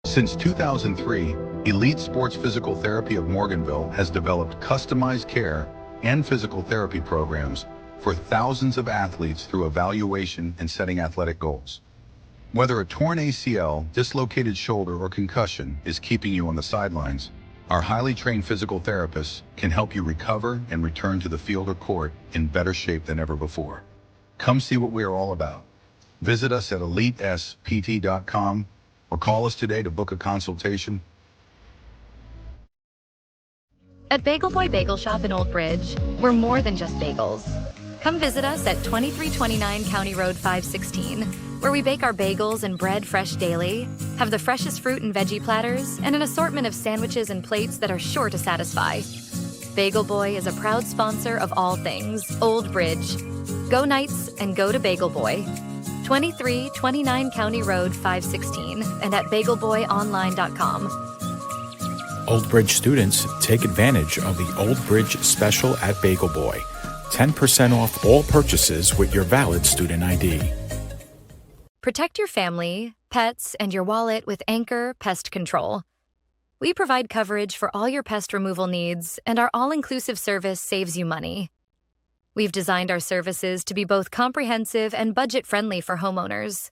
Since 2003, Elite Sports Physical Therapy of Morganville has developed customized care and physical therapy programs for thousands of athletes through evaluation and setting athletic goals. Whether a torn ACL, dislocated shoulder, or concussion is keeping you on the sidelines, our highly trained physical therapists can help you recover and return to the field or court in better shape than ever before. Come see what we are all about. Visit us at elitespt.com or call us today to book a consultation. At Bagel Boy Bagel Shop in Old Bridge, we're more than just bagels. Come visit us at 2329 County Road 516, where we bake our bagels and bread fresh daily, have the freshest fruit and veggie platters, and an assortment of sandwiches and plates that are sure to satisfy. Bagel Boy is a proud sponsor of all things Old Bridge. Go Knights and go to Bagel Boy. 2329 County Road 516 and at bagelboyonline.com. Old Bridge students, take advantage of the Old Bridge special at Bagel Boy. 10% off all purchases with your valid student ID. Protect your family, pets, and your wallet with Anchor Pest Control. We provide coverage for all your pest removal needs, and our all-inclusive service saves you money. We've designed our services to be both comprehensive and budget-friendly for homeowners.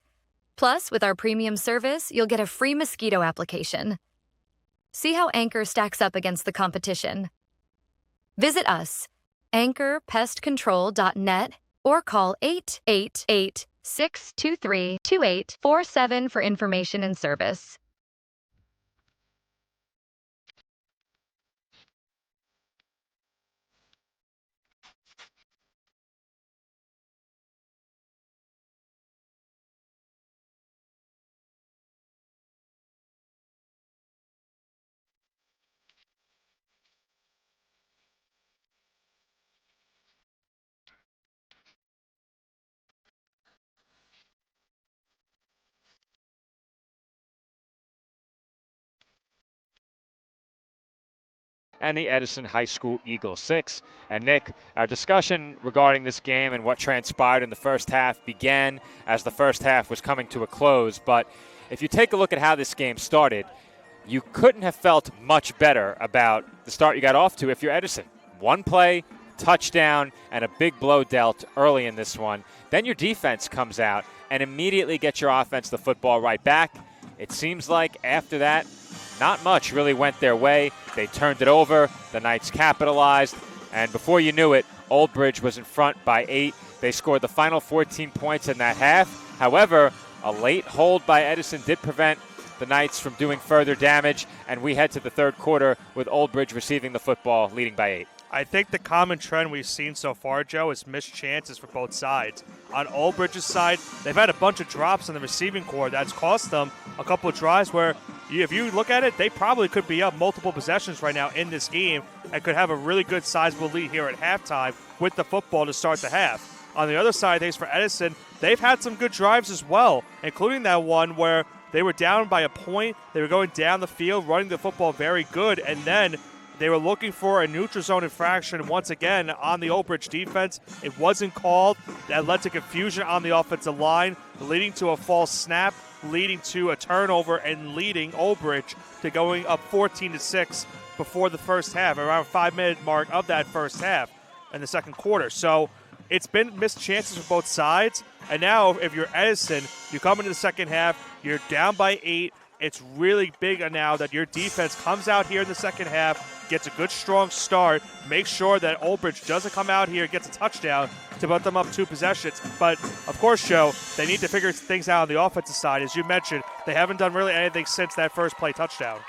Plus, with our premium service, you'll get a free mosquito application. See how Anchor stacks up against the competition. Visit us, anchorpestcontrol.net, or call 888-623-2847 for information and service. And the Edison High School Eagles 6. And Nick, our discussion regarding this game and what transpired in the first half began as the first half was coming to a close. But if you take a look at how this game started, you couldn't have felt much better about the start you got off to if you're Edison. One play, touchdown, and a big blow dealt early in this one. Then your defense comes out and immediately gets your offense the football right back. It seems like after that, not much really went their way. They turned it over. The Knights capitalized. And before you knew it, Old Bridge was in front by 8. They scored the final 14 points in that half. However, a late hold by Edison did prevent the Knights from doing further damage. And we head to the third quarter with Old Bridge receiving the football, leading by 8. I think the common trend we've seen so far, Joe, is missed chances for both sides. On Old Bridge's side, they've had a bunch of drops in the receiving core that's cost them a couple of drives where, if you look at it, they probably could be up multiple possessions right now in this game and could have a really good sizable lead here at halftime with the football to start the half. On the other side, thanks for Edison, they've had some good drives as well, including that one where they were down by a point, they were going down the field, running the football very good, and then they were looking for a neutral zone infraction once again on the Old Bridge defense. It wasn't called. That led to confusion on the offensive line, leading to a false snap, leading to a turnover, and leading Old Bridge to going up 14-6 before the first half, around 5-minute mark of that first half in the second quarter. So it's been missed chances for both sides. And now if you're Edison, you come into the second half, you're down by 8. It's really big now that your defense comes out here in the second half, gets a good, strong start, make sure that Old Bridge doesn't come out here, gets a touchdown to put them up 2 possessions. But, of course, Joe, they need to figure things out on the offensive side. As you mentioned, they haven't done really anything since that first play touchdown.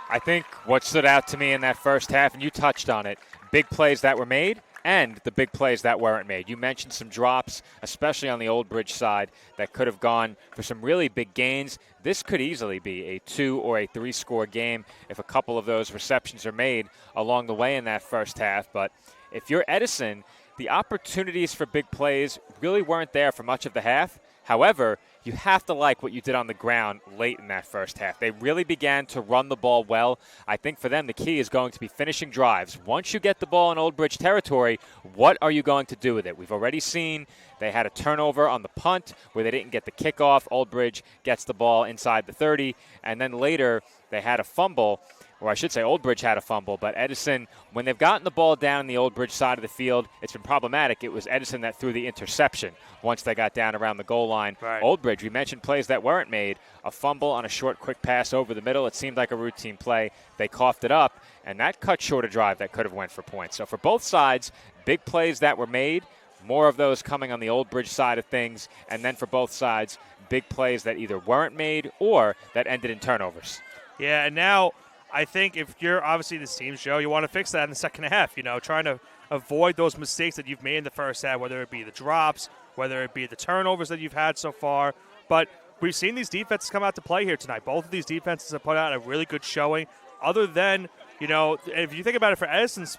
I think what stood out to me in that first half, and you touched on it, big plays that were made and the big plays that weren't made. You mentioned some drops, especially on the Old Bridge side, that could have gone for some really big gains. This could easily be a 2 or a 3-score game if a couple of those receptions are made along the way in that first half. But if you're Edison, the opportunities for big plays really weren't there for much of the half. However, you have to like what you did on the ground late in that first half. They really began to run the ball well. I think for them the key is going to be finishing drives. Once you get the ball in Old Bridge territory, what are you going to do with it? We've already seen they had a turnover on the punt where they didn't get the kickoff. Old Bridge gets the ball inside the 30, and then later they had a fumble. Or I should say Old Bridge had a fumble, but Edison, when they've gotten the ball down the Old Bridge side of the field, it's been problematic. It was Edison that threw the interception once they got down around the goal line. Right. Old Bridge, we mentioned plays that weren't made. A fumble on a short, quick pass over the middle. It seemed like a routine play. They coughed it up, and that cut short a drive that could have went for points. So for both sides, big plays that were made, more of those coming on the Old Bridge side of things, and then for both sides, big plays that either weren't made or that ended in turnovers. Yeah, and now I think if you're obviously this team, Joe, you want to fix that in the second half, trying to avoid those mistakes that you've made in the first half, whether it be the drops, whether it be the turnovers that you've had so far. But we've seen these defenses come out to play here tonight. Both of these defenses have put out a really good showing. Other than, if you think about it for Edison's,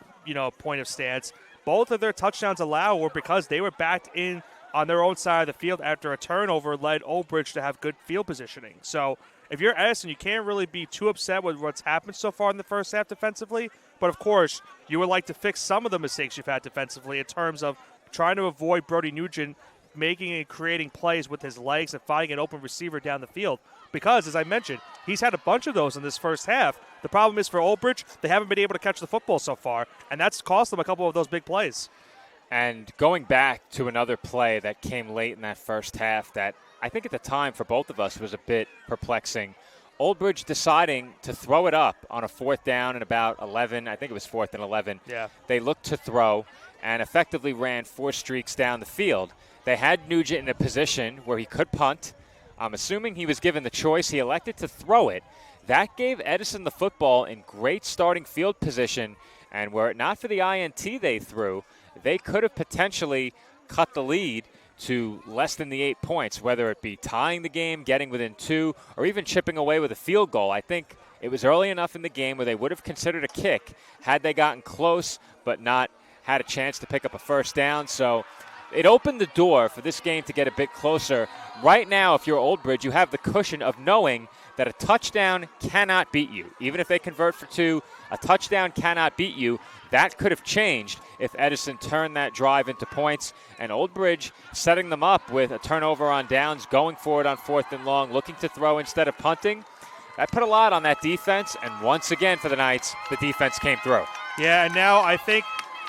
point of stance, both of their touchdowns allowed were because they were backed in on their own side of the field after a turnover led Old Bridge to have good field positioning. So if you're Edison, you can't really be too upset with what's happened so far in the first half defensively. But, of course, you would like to fix some of the mistakes you've had defensively in terms of trying to avoid Brody Nugent making and creating plays with his legs and finding an open receiver down the field. Because, as I mentioned, he's had a bunch of those in this first half. The problem is for Old Bridge, they haven't been able to catch the football so far, and that's cost them a couple of those big plays. And going back to another play that came late in that first half that I think at the time for both of us was a bit perplexing. Old Bridge deciding to throw it up on a 4th down and about 11. I think it was 4th and 11. Yeah. They looked to throw and effectively ran 4 streaks down the field. They had Nugent in a position where he could punt. I'm assuming he was given the choice. He elected to throw it. That gave Edison the football in great starting field position, and were it not for the INT they threw, they could have potentially cut the lead to less than the 8 points, whether it be tying the game, getting within 2, or even chipping away with a field goal. I think it was early enough in the game where they would have considered a kick had they gotten close but not had a chance to pick up a first down. So it opened the door for this game to get a bit closer. Right now, if you're Old Bridge, you have the cushion of knowing that a touchdown cannot beat you. Even if they convert for 2, a touchdown cannot beat you. That could have changed if Edison turned that drive into points. And Old Bridge setting them up with a turnover on downs, going for it on 4th and long, looking to throw instead of punting. That put a lot on that defense. And once again for the Knights, the defense came through. Yeah, and now I think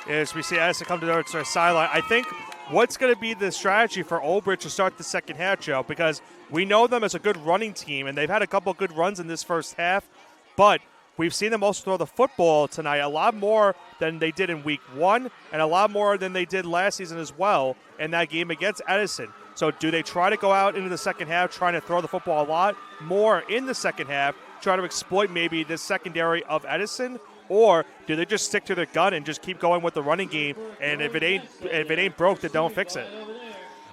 as we see Edison come to their sideline, I think what's going to be the strategy for Old Bridge to start the second half, Joe? Because we know them as a good running team, and they've had a couple good runs in this first half, but we've seen them also throw the football tonight a lot more than they did in week 1 and a lot more than they did last season as well in that game against Edison. So do they try to go out into the second half trying to throw the football a lot more in the second half, try to exploit maybe the secondary of Edison? Or do they just stick to their gun and just keep going with the running game? And if it ain't broke, then don't fix it.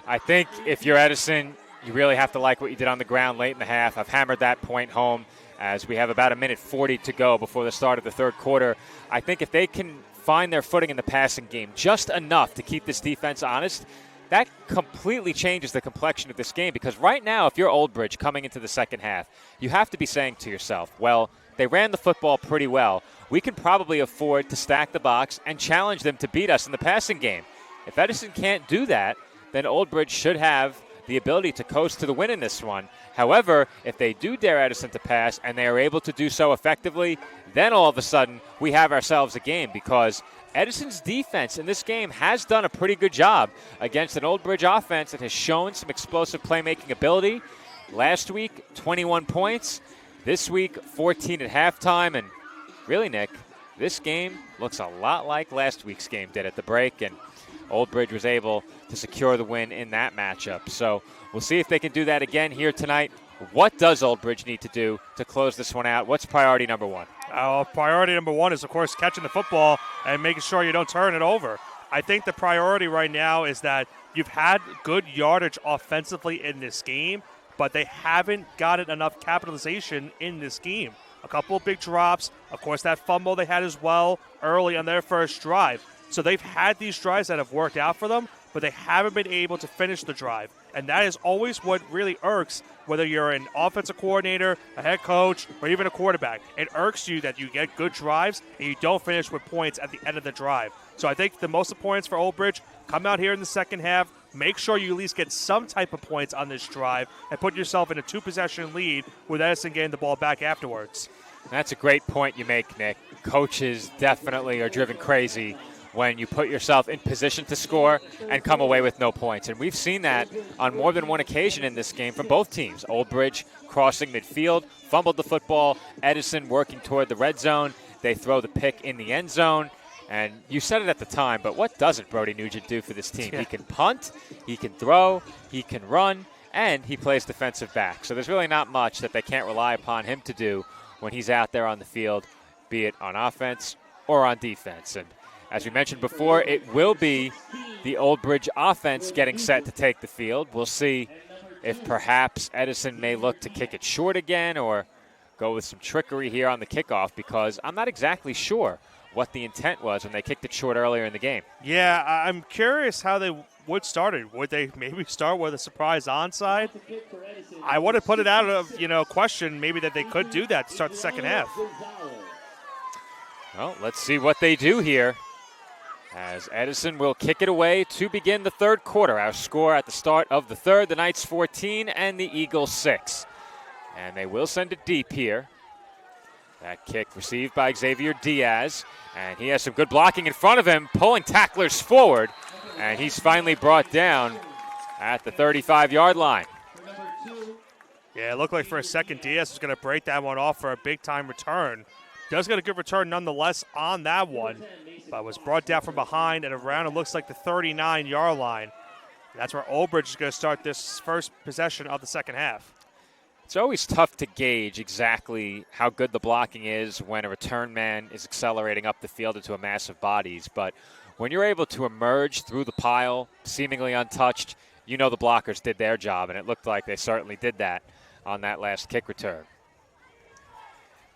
I think if you're Edison, you really have to like what you did on the ground late in the half. I've hammered that point home as we have about 1:40 to go before the start of the third quarter. I think if they can find their footing in the passing game just enough to keep this defense honest, that completely changes the complexion of this game. Because right now, if you're Old Bridge coming into the second half, you have to be saying to yourself, well, they ran the football pretty well. We can probably afford to stack the box and challenge them to beat us in the passing game. If Edison can't do that, then Old Bridge should have the ability to coast to the win in this one. However, if they do dare Edison to pass and they are able to do so effectively, then all of a sudden we have ourselves a game, because Edison's defense in this game has done a pretty good job against an Old Bridge offense that has shown some explosive playmaking ability. Last week, 21 points. This week, 14 at halftime. And really, Nick, this game looks a lot like last week's game did at the break, and Old Bridge was able to secure the win in that matchup. So we'll see if they can do that again here tonight. What does Old Bridge need to do to close this one out? What's priority number 1? Priority number 1 is, of course, catching the football and making sure you don't turn it over. I think the priority right now is that you've had good yardage offensively in this game, but they haven't gotten enough capitalization in this game. A couple of big drops. Of course, that fumble they had as well early on their first drive. So they've had these drives that have worked out for them, but they haven't been able to finish the drive. And that is always what really irks, whether you're an offensive coordinator, a head coach, or even a quarterback. It irks you that you get good drives and you don't finish with points at the end of the drive. So I think the most important for Old Bridge, come out here in the second half, make sure you at least get some type of points on this drive and put yourself in a 2-possession lead with Edison getting the ball back afterwards. That's a great point you make, Nick. Coaches definitely are driven crazy when you put yourself in position to score and come away with no points. And we've seen that on more than one occasion in this game from both teams. Old Bridge crossing midfield, fumbled the football. Edison working toward the red zone. They throw the pick in the end zone. And you said it at the time, but what doesn't Brody Nugent do for this team? Yeah. He can punt, he can throw, he can run, and he plays defensive back. So there's really not much that they can't rely upon him to do when he's out there on the field, be it on offense or on defense. And as we mentioned before, it will be the Old Bridge offense getting set to take the field. We'll see if perhaps Edison may look to kick it short again or go with some trickery here on the kickoff, because I'm not exactly sure what the intent was when they kicked it short earlier in the game. Yeah, I'm curious how they would start it. Would they maybe start with a surprise onside? I would have put it out of, question maybe that they could do that to start the second half. Well, let's see what they do here, as Edison will kick it away to begin the third quarter. Our score at the start of the third, the Knights 14 and the Eagles 6. And they will send it deep here. That kick received by Xavier Diaz, and he has some good blocking in front of him, pulling tacklers forward, and he's finally brought down at the 35-yard line. Yeah, it looked like for a second Diaz was going to break that one off for a big-time return. Does get a good return nonetheless on that one, but was brought down from behind and around, it looks like the 39-yard line. That's where Old Bridge is going to start this first possession of the second half. It's always tough to gauge exactly how good the blocking is when a return man is accelerating up the field into a mass of bodies, but when you're able to emerge through the pile, seemingly untouched, the blockers did their job, and it looked like they certainly did that on that last kick return.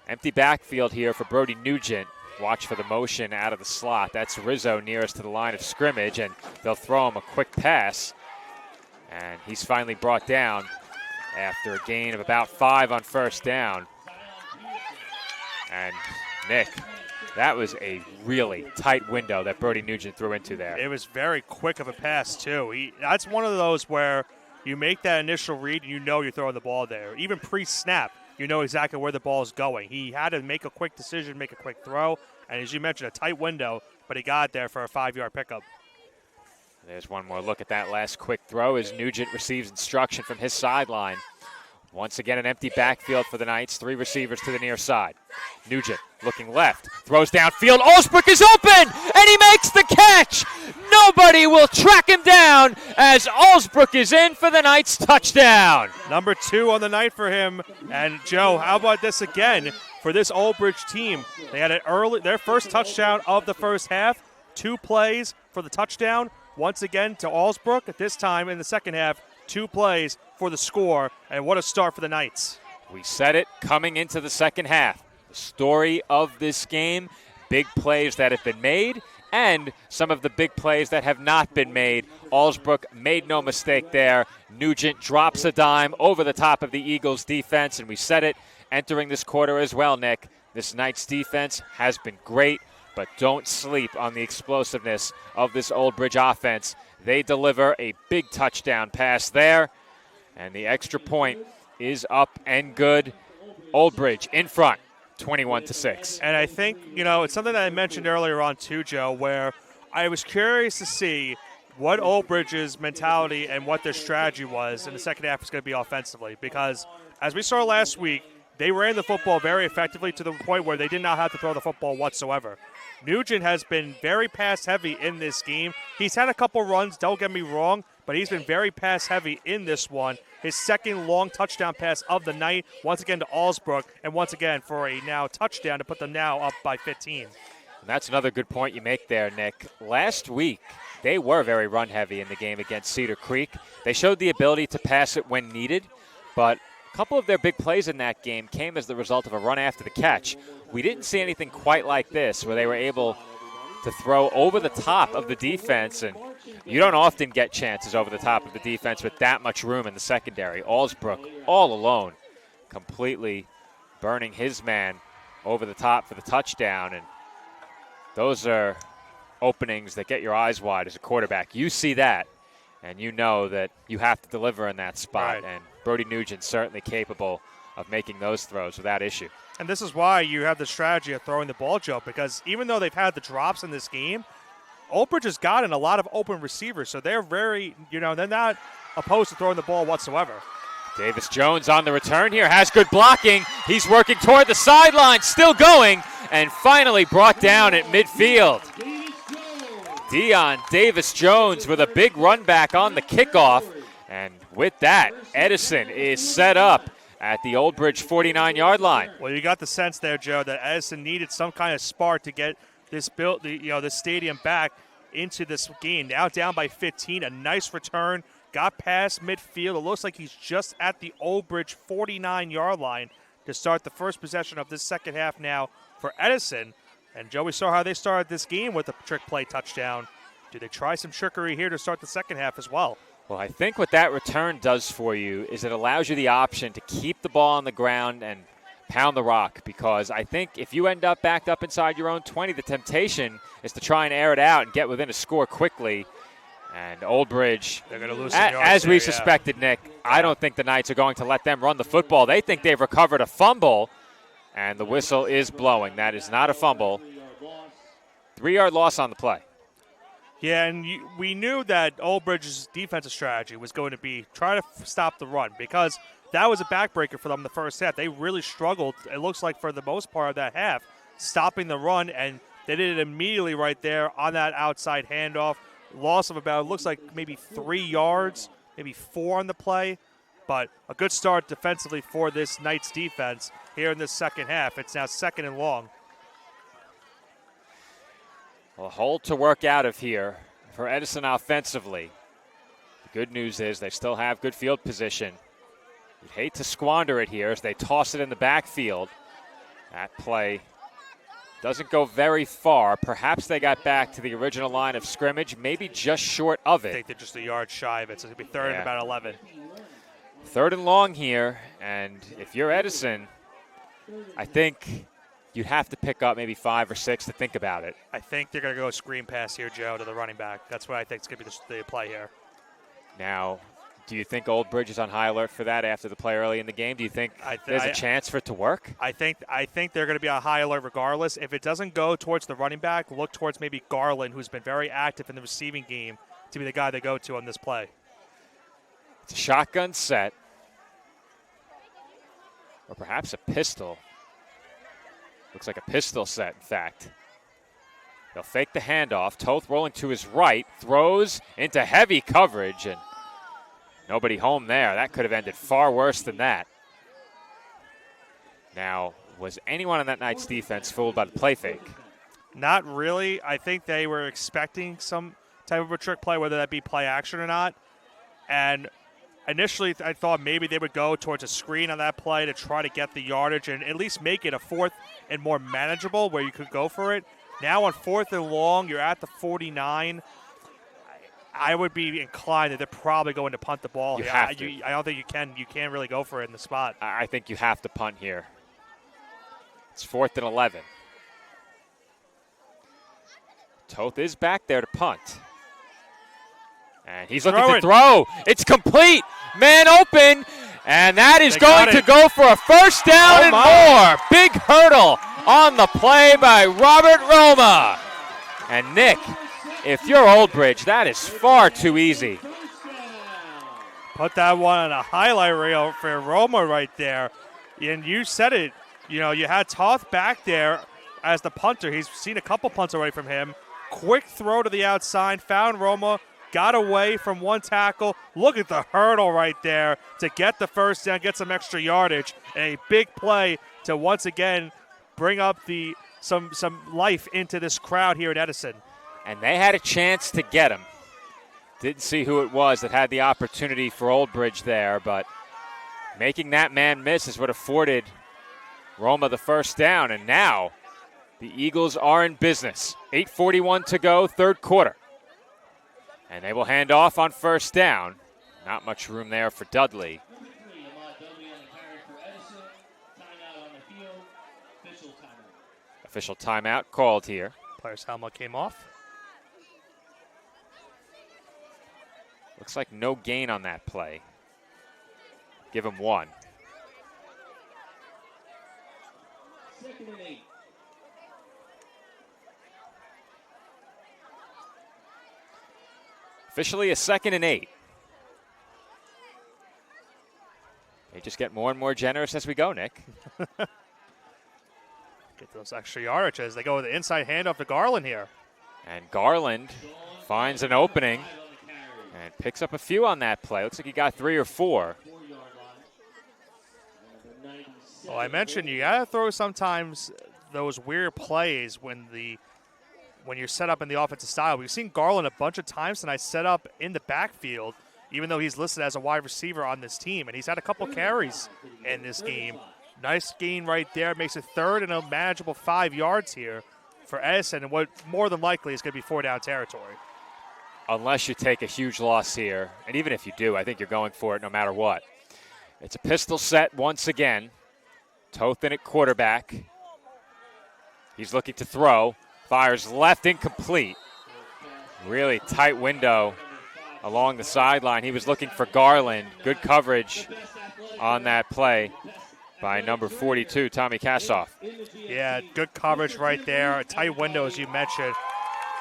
Empty backfield here for Brody Nugent. Watch for the motion out of the slot. That's Rizzo nearest to the line of scrimmage, and they'll throw him a quick pass. And he's finally brought down after a gain of about 5 on first down. And Nick, that was a really tight window that Brody Nugent threw into there. It was very quick of a pass, too. That's one of those where you make that initial read and you're throwing the ball there. Even pre-snap, you know exactly where the ball is going. He had to make a quick decision, make a quick throw, and as you mentioned, a tight window, but he got there for a 5-yard pickup. There's one more look at that last quick throw as Nugent receives instruction from his sideline. Once again, an empty backfield for the Knights. 3 receivers to the near side. Nugent looking left, throws downfield. Olsbrook is open, and he makes the catch. Nobody will track him down as Olsbrook is in for the Knights touchdown. Number 2 on the night for him. And Joe, how about this again for this Old Bridge team? They had their first touchdown of the first half. 2 plays for the touchdown. Once again to Olsbrook. At this time in the second half, 2 plays for the score, and what a start for the Knights. We said it coming into the second half. The story of this game, big plays that have been made, and some of the big plays that have not been made. Olsbrook made no mistake there. Nugent drops a dime over the top of the Eagles' defense, and we said it entering this quarter as well, Nick. This Knights defense has been great, but don't sleep on the explosiveness of this Old Bridge offense. They deliver a big touchdown pass there, and the extra point is up and good. Old Bridge in front, 21-6. And I think, it's something that I mentioned earlier on too, Joe, where I was curious to see what Old Bridge's mentality and what their strategy was in the second half was going to be offensively, because as we saw last week, they ran the football very effectively to the point where they did not have to throw the football whatsoever. Nugent has been very pass-heavy in this game. He's had a couple runs, don't get me wrong, but he's been very pass-heavy in this one. His second long touchdown pass of the night, once again to Olsbrook, and once again for a now touchdown to put them now up by 15. And that's another good point you make there, Nick. Last week, they were very run-heavy in the game against Cedar Creek. They showed the ability to pass it when needed, but a couple of their big plays in that game came as the result of a run after the catch. We didn't see anything quite like this, where they were able to throw over the top of the defense, and you don't often get chances over the top of the defense with that much room in the secondary. Olsbrook all alone, completely burning his man over the top for the touchdown, and those are openings that get your eyes wide as a quarterback. You see that, and you know that you have to deliver in that spot, right. And Brody Nugent's certainly capable of making those throws without issue. And this is why you have the strategy of throwing the ball, Joe, because even though they've had the drops in this game, Old Bridge has gotten a lot of open receivers, so they're very, they're not opposed to throwing the ball whatsoever. Davis Jones on the return here, has good blocking. He's working toward the sideline, still going, and finally brought down at midfield. Dion Davis Jones with a big run back on the kickoff, and with that, Edison is set up at the Old Bridge 49-yard line. Well, you got the sense there, Joe, that Edison needed some kind of spark to get this this stadium back into this game. Now down by 15, a nice return. got past midfield. It looks like he's just at the Old Bridge 49-yard line to start the first possession of this second half now for Edison. And Joe, we saw how they started this game with a trick play touchdown. Do they try some trickery here to start the second half as well? Well, I think what that return does for you is it allows you the option to keep the ball on the ground and pound the rock, because I think if you end up backed up inside your own 20, the temptation is to try and air it out and get within a score quickly. And Old Bridge, they're going to lose some yards as we there, suspected, Nick, I don't think the Knights are going to let them run the football. They think they've recovered a fumble, and the whistle is blowing. That is not a fumble. 3-yard loss on the play. Yeah, and we knew that Old Bridge's defensive strategy was going to be try to stop the run, because that was a backbreaker for them in the first half. They really struggled, it looks like, for the most part of that half, stopping the run, and they did it immediately right there on that outside handoff. Loss of about, it looks like maybe 3 yards, maybe 4 on the play, but a good start defensively for this Knights defense here in this second half. It's now 2nd and long. Well, a hole to work out of here for Edison offensively. The good news is they still have good field position. You'd hate to squander it here as they toss it in the backfield. That play doesn't go very far. Perhaps they got back to the original line of scrimmage, maybe just short of it. I think they're just a yard shy of it, so it's going to be 3rd and about 11. 3rd and long here, and if you're Edison, I think you'd have to pick up maybe 5 or 6 to think about it. I think they're going to go screen pass here, Joe, to the running back. That's what I think is going to be the play here. Now, do you think Old Bridge is on high alert for that after the play early in the game? Do you think there's a chance for it to work? I think they're going to be on high alert regardless. If it doesn't go towards the running back, look towards maybe Garland, who's been very active in the receiving game, to be the guy they go to on this play. It's a shotgun set, or perhaps a pistol. Looks like a pistol set, in fact. They'll fake the handoff. Toth rolling to his right, throws into heavy coverage, and nobody home there. That could have ended far worse than that. Now, was anyone on that Knights defense fooled by the play fake? Not really. I think they were expecting some type of a trick play, whether that be play action or not. And initially, I thought maybe they would go towards a screen on that play to try to get the yardage and at least make it a 4th and more manageable where you could go for it. Now on 4th and long, you're at the 49. I would be inclined that they're probably going to punt the ball here. I don't think you can really go for it in the spot. I think you have to punt here. It's 4th and 11. Toth is back there to punt. And he's looking to throw. It's complete. Man open. And that is going to go for a first down and more. Big hurdle on the play by Robert Roma. And Nick, if you're Old Bridge, that is far too easy. Put that one on a highlight reel for Roma right there. And you said it. You know, you had Toth back there as the punter. He's seen a couple punts away from him. Quick throw to the outside. Found Roma. Got away from one tackle. Look at the hurdle right there to get the first down, get some extra yardage. And a big play to once again bring up some life into this crowd here at Edison. And they had a chance to get him. Didn't see who it was that had the opportunity for Old Bridge there, but making that man miss is what afforded Roma the first down. And now the Eagles are in business. 8:41 to go, 3rd quarter. And they will hand off on first down. Not much room there for Dudley. Official timeout called here. Player's helmet came off. Looks like no gain on that play. Give him 1. 2nd and 8. Officially a 2nd and 8. They just get more and more generous as we go, Nick. Get those extra yardage as they go with the inside handoff to Garland here. And Garland finds an opening and picks up a few on that play. Looks like he got 3 or 4. Well, I mentioned you got to throw sometimes those weird plays when you're set up in the offensive style. We've seen Garland a bunch of times tonight set up in the backfield. even though he's listed as a wide receiver on this team, and he's had a couple carries in this game. Nice gain right there. Makes it third and a manageable 5 yards here for Edison, and what more than likely is going to be 4-down territory. Unless you take a huge loss here, and even if you do, I think you're going for it no matter what. It's a pistol set once again. Tothin at quarterback. He's looking to throw. Fires left, incomplete. Really tight window along the sideline. He was looking for Garland. Good coverage on that play by number 42, Tommy Kassoff. Yeah, good coverage right there. A tight window, as you mentioned.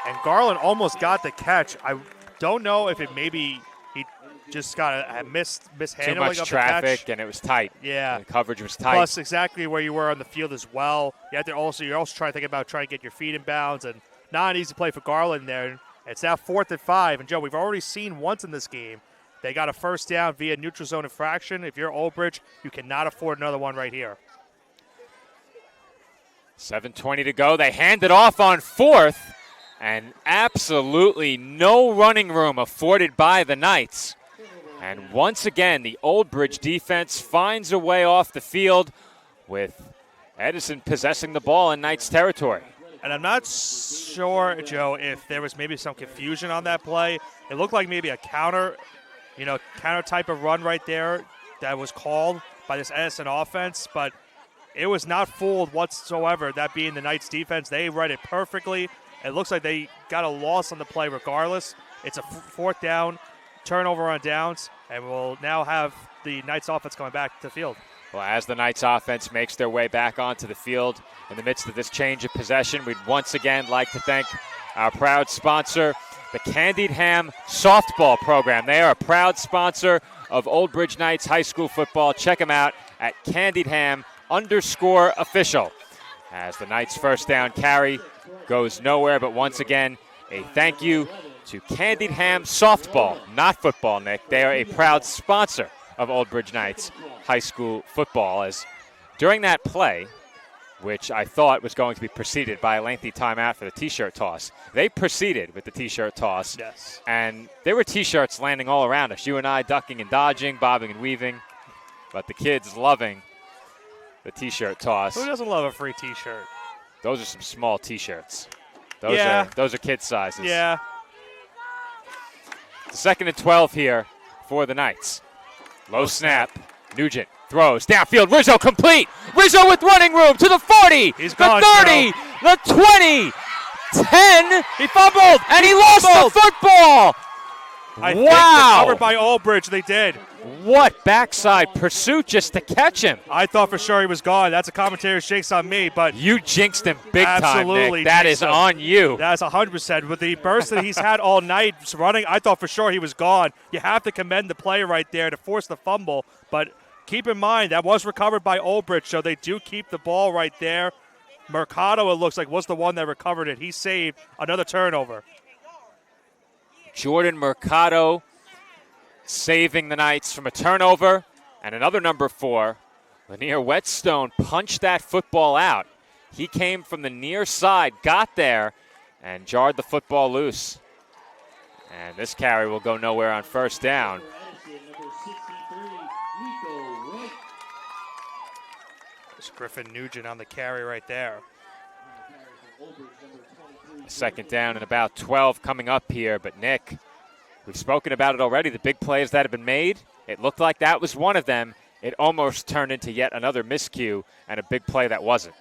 And Garland almost got the catch. I don't know if it maybe he just got a mishandling Too much of traffic, the catch. and it was tight. Yeah. The coverage was tight. Plus, exactly where you were on the field as well. You're also trying to think about trying to get your feet in bounds, and not an easy play for Garland there. It's now 4th and 5. And, Joe, we've already seen once in this game they got a first down via neutral zone infraction. If you're Old Bridge, you cannot afford another one right here. 7:20 to go. They hand it off on 4th, and absolutely no running room afforded by the Knights. And once again, the Old Bridge defense finds a way off the field with Edison possessing the ball in Knights territory. And I'm not sure, Joe, if there was maybe some confusion on that play. It looked like maybe a counter type of run right there that was called by this Edison offense, but it was not fooled whatsoever, that being the Knights defense. They read it perfectly. It looks like they got a loss on the play regardless. It's a 4th down, turnover on downs, and we'll now have the Knights offense coming back to the field. Well, as the Knights offense makes their way back onto the field in the midst of this change of possession, we'd once again like to thank our proud sponsor, the Candied Ham Softball Program. They are a proud sponsor of Old Bridge Knights High School football. Check them out at CandiedHam_official. As the Knights' first down carry goes nowhere, but once again, a thank you to Candied Ham Softball, not football, Nick. They are a proud sponsor of Old Bridge Knights High School football. As during that play, which I thought was going to be preceded by a lengthy timeout for the T-shirt toss, they proceeded with the T-shirt toss. Yes. And there were T-shirts landing all around us. You and I ducking and dodging, bobbing and weaving, but the kids loving the T-shirt toss. Who doesn't love a free T-shirt? Those are some small T-shirts. Those are kid sizes. Yeah. It's 2nd and 12 here for the Knights. Low snap. Nugent throws downfield. Rizzo complete. Rizzo with running room to the 40. He's the gone, 30. Joe. The 20. 10. He fumbled. And he lost the football. I think recovered by Old Bridge. They did. What backside pursuit just to catch him. I thought for sure he was gone. That's a commentator's jinx on me, but you jinxed him big absolutely time, Nick. That is on you. That's 100%. With the burst that he's had all night running, I thought for sure he was gone. You have to commend the player right there to force the fumble, but keep in mind that was recovered by Old Bridge, so they do keep the ball right there. Mercado, it looks like, was the one that recovered it. He saved another turnover. Jordan Mercado saving the Knights from a turnover. And another number 4, Lanier Whetstone, punched that football out. He came from the near side, got there, and jarred the football loose. And this carry will go nowhere on first down. It's Griffin Nugent on the carry right there. 2nd down and about 12 coming up here. But, Nick, we've spoken about it already. The big plays that have been made, it looked like that was one of them. It almost turned into yet another miscue and a big play that wasn't.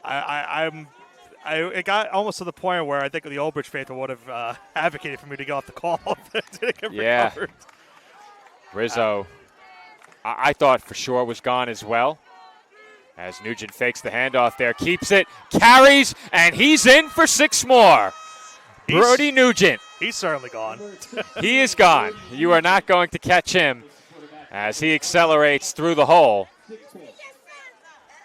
It got almost to the point where I think the Old Bridge fans would have advocated for me to get off the call. Yeah. Recovered. Rizzo, I thought for sure was gone as well. As Nugent fakes the handoff there, keeps it, carries, and he's in for 6 more. Brody Nugent. He's certainly gone. He is gone. You are not going to catch him as he accelerates through the hole.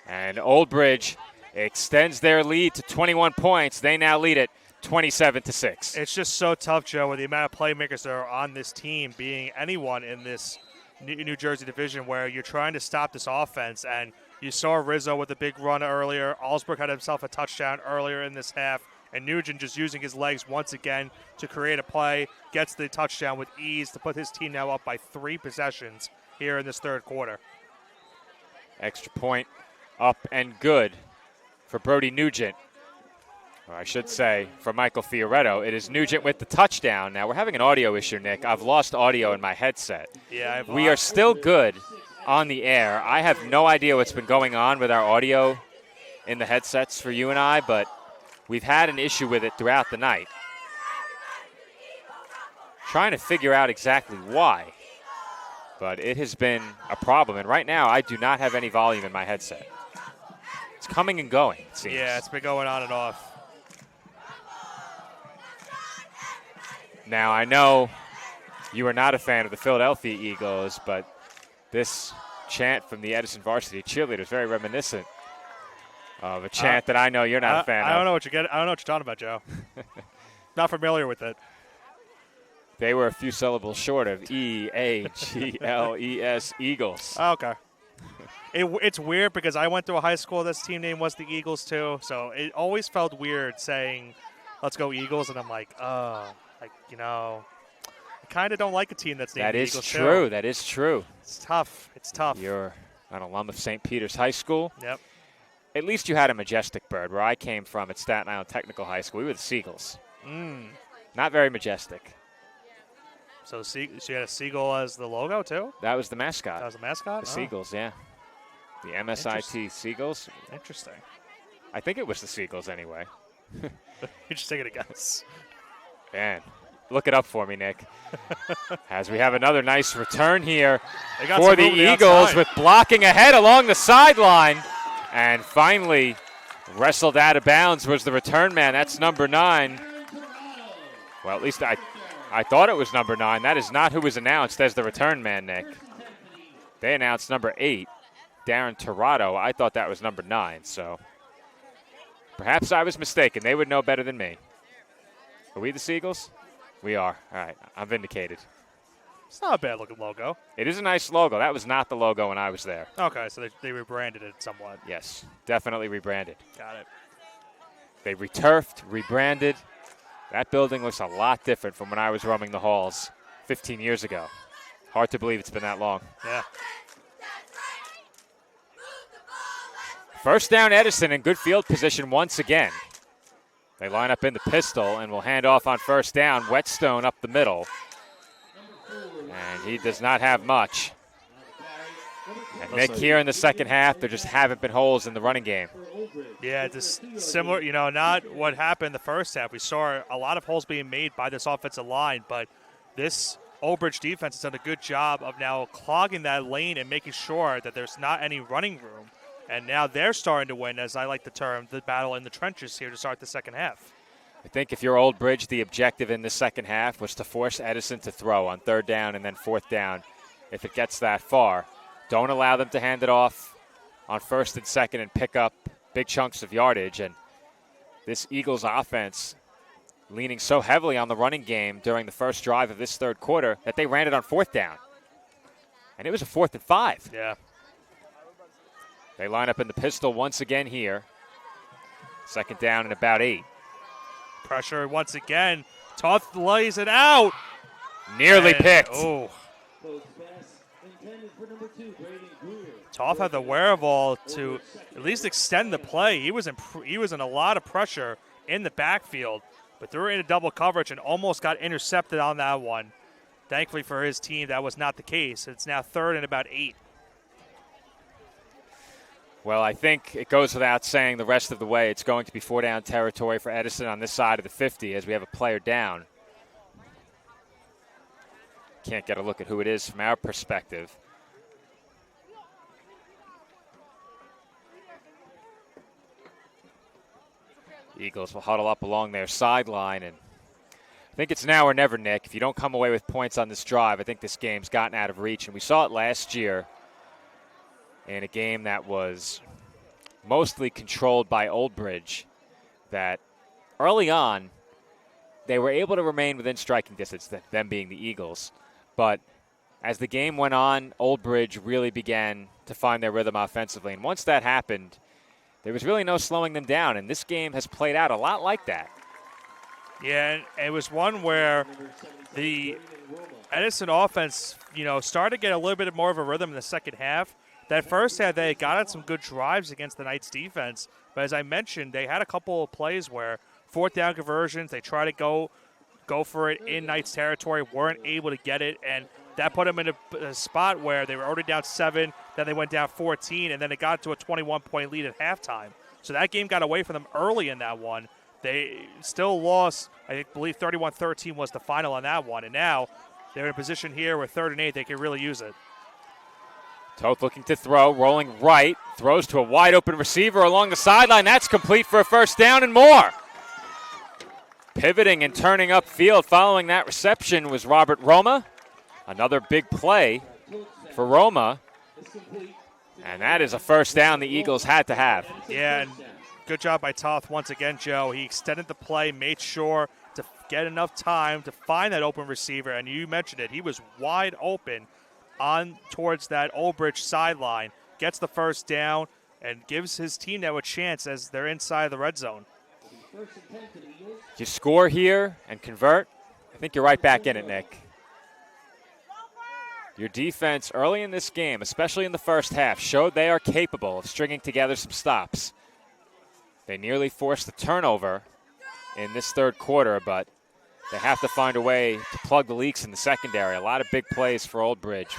And Old Bridge extends their lead to 21 points. They now lead it 27-6. It's just so tough, Joe, with the amount of playmakers that are on this team, being anyone in this New Jersey division, where you're trying to stop this offense. And you saw Rizzo with a big run earlier. Allsburg had himself a touchdown earlier in this half. And Nugent just using his legs once again to create a play, gets the touchdown with ease to put his team now up by 3 possessions here in this third quarter. Extra point up and good for Brody Nugent. Or I should say for Michael Fioretto. It is Nugent with the touchdown. Now we're having an audio issue, Nick. I've lost audio in my headset. Yeah, we are still good on the air. I have no idea what's been going on with our audio in the headsets for you and I, but we've had an issue with it throughout the night. Trying to figure out exactly why, but it has been a problem. And right now, I do not have any volume in my headset. It's coming and going, it seems. Yeah, it's been going on and off. Now, I know you are not a fan of the Philadelphia Eagles, but this chant from the Edison varsity cheerleaders is very reminiscent of a chant that I know you're not a fan I don't of. know what you get. I don't know what you're talking about, Joe. Not familiar with it. They were a few syllables short of E-A-G-L-E-S, Eagles. Oh, okay. It's weird because I went to a high school this team name was the Eagles too, so it always felt weird saying, let's go Eagles, and I'm like, I kind of don't like a team that's named the Eagles That is true. too. That is true. It's tough. It's tough. You're an alum of St. Peter's High School. Yep. At least you had a majestic bird. Where I came from at Staten Island Technical High School, we were the Seagulls. Not very majestic. So you had a seagull as the logo too? That was the mascot. That was the mascot? The Seagulls, yeah. The MSIT Seagulls. Interesting. I think it was the Seagulls anyway. You're just taking a guess. Man, look it up for me, Nick. As we have another nice return here got for some the room on the Eagles outside. with blocking ahead along the sideline. And finally wrestled out of bounds was the return man. That's number 9. Well, at least I thought it was number 9. That is not who was announced as the return man, Nick. They announced number 8, Darren Torado. I thought that was number 9, so perhaps I was mistaken. They would know better than me. Are we the Seagulls? We are. All right, I'm vindicated. It's not a bad looking logo. It is a nice logo. That was not the logo when I was there. Okay, so they rebranded it somewhat. Yes, definitely rebranded. Got it. They returfed, rebranded. That building looks a lot different from when I was roaming the halls 15 years ago. Hard to believe it's been that long. Yeah. First down, Edison in good field position once again. They line up in the pistol and will hand off on first down. Whetstone up the middle. And he does not have much. And Nick, here in the second half, there just haven't been holes in the running game. Yeah, just similar, not what happened the first half. We saw a lot of holes being made by this offensive line, but this Old Bridge defense has done a good job of now clogging that lane and making sure that there's not any running room. And now they're starting to win, as I like the term, the battle in the trenches here to start the second half. I think if you're Old Bridge, the objective in the second half was to force Edison to throw on third down and then fourth down if it gets that far. Don't allow them to hand it off on first and second and pick up big chunks of yardage. And this Eagles offense leaning so heavily on the running game during the first drive of this third quarter that they ran it on fourth down. And it was a 4th and 5. Yeah. They line up in the pistol once again here. Second down and about 8. Pressure once again. Toth lays it out. Nearly picked. Oh. Toth had the wherewithal to at least extend the play. He was in a lot of pressure in the backfield, but threw into double coverage and almost got intercepted on that one. Thankfully for his team, that was not the case. It's now 3rd and about 8. Well, I think it goes without saying the rest of the way it's going to be 4-down territory for Edison on this side of the 50 as we have a player down. Can't get a look at who it is from our perspective. Eagles will huddle up along their sideline, and I think it's now or never, Nick. If you don't come away with points on this drive, I think this game's gotten out of reach, and we saw it last year in a game that was mostly controlled by Old Bridge, that early on they were able to remain within striking distance, them being the Eagles. But as the game went on, Old Bridge really began to find their rhythm offensively. And once that happened, there was really no slowing them down. And this game has played out a lot like that. Yeah, and it was one where the Edison offense, started to get a little bit more of a rhythm in the second half. That first half, they got on some good drives against the Knights defense. But as I mentioned, they had a couple of plays where fourth down conversions, they try to go for it in Knights territory, weren't able to get it, and that put them in a spot where they were already down 7, then they went down 14, and then it got to a 21-point lead at halftime. So that game got away from them early in that one. They still lost, I believe 31-13 was the final on that one, and now they're in a position here where 3rd and 8, they can really use it. Toth looking to throw, rolling right, throws to a wide open receiver along the sideline. That's complete for a first down and more. Pivoting and turning upfield following that reception was Robert Roma. Another big play for Roma. And that is a first down the Eagles had to have. Yeah, and good job by Toth once again, Joe. He extended the play, made sure to get enough time to find that open receiver, and you mentioned it. He was wide open on towards that Old Bridge sideline, gets the first down, and gives his team now a chance as they're inside the red zone. You score here and convert, I think you're right back in it, Nick. Your defense early in this game, especially in the first half, showed they are capable of stringing together some stops. They nearly forced the turnover in this third quarter, but they have to find a way to plug the leaks in the secondary. A lot of big plays for Old Bridge.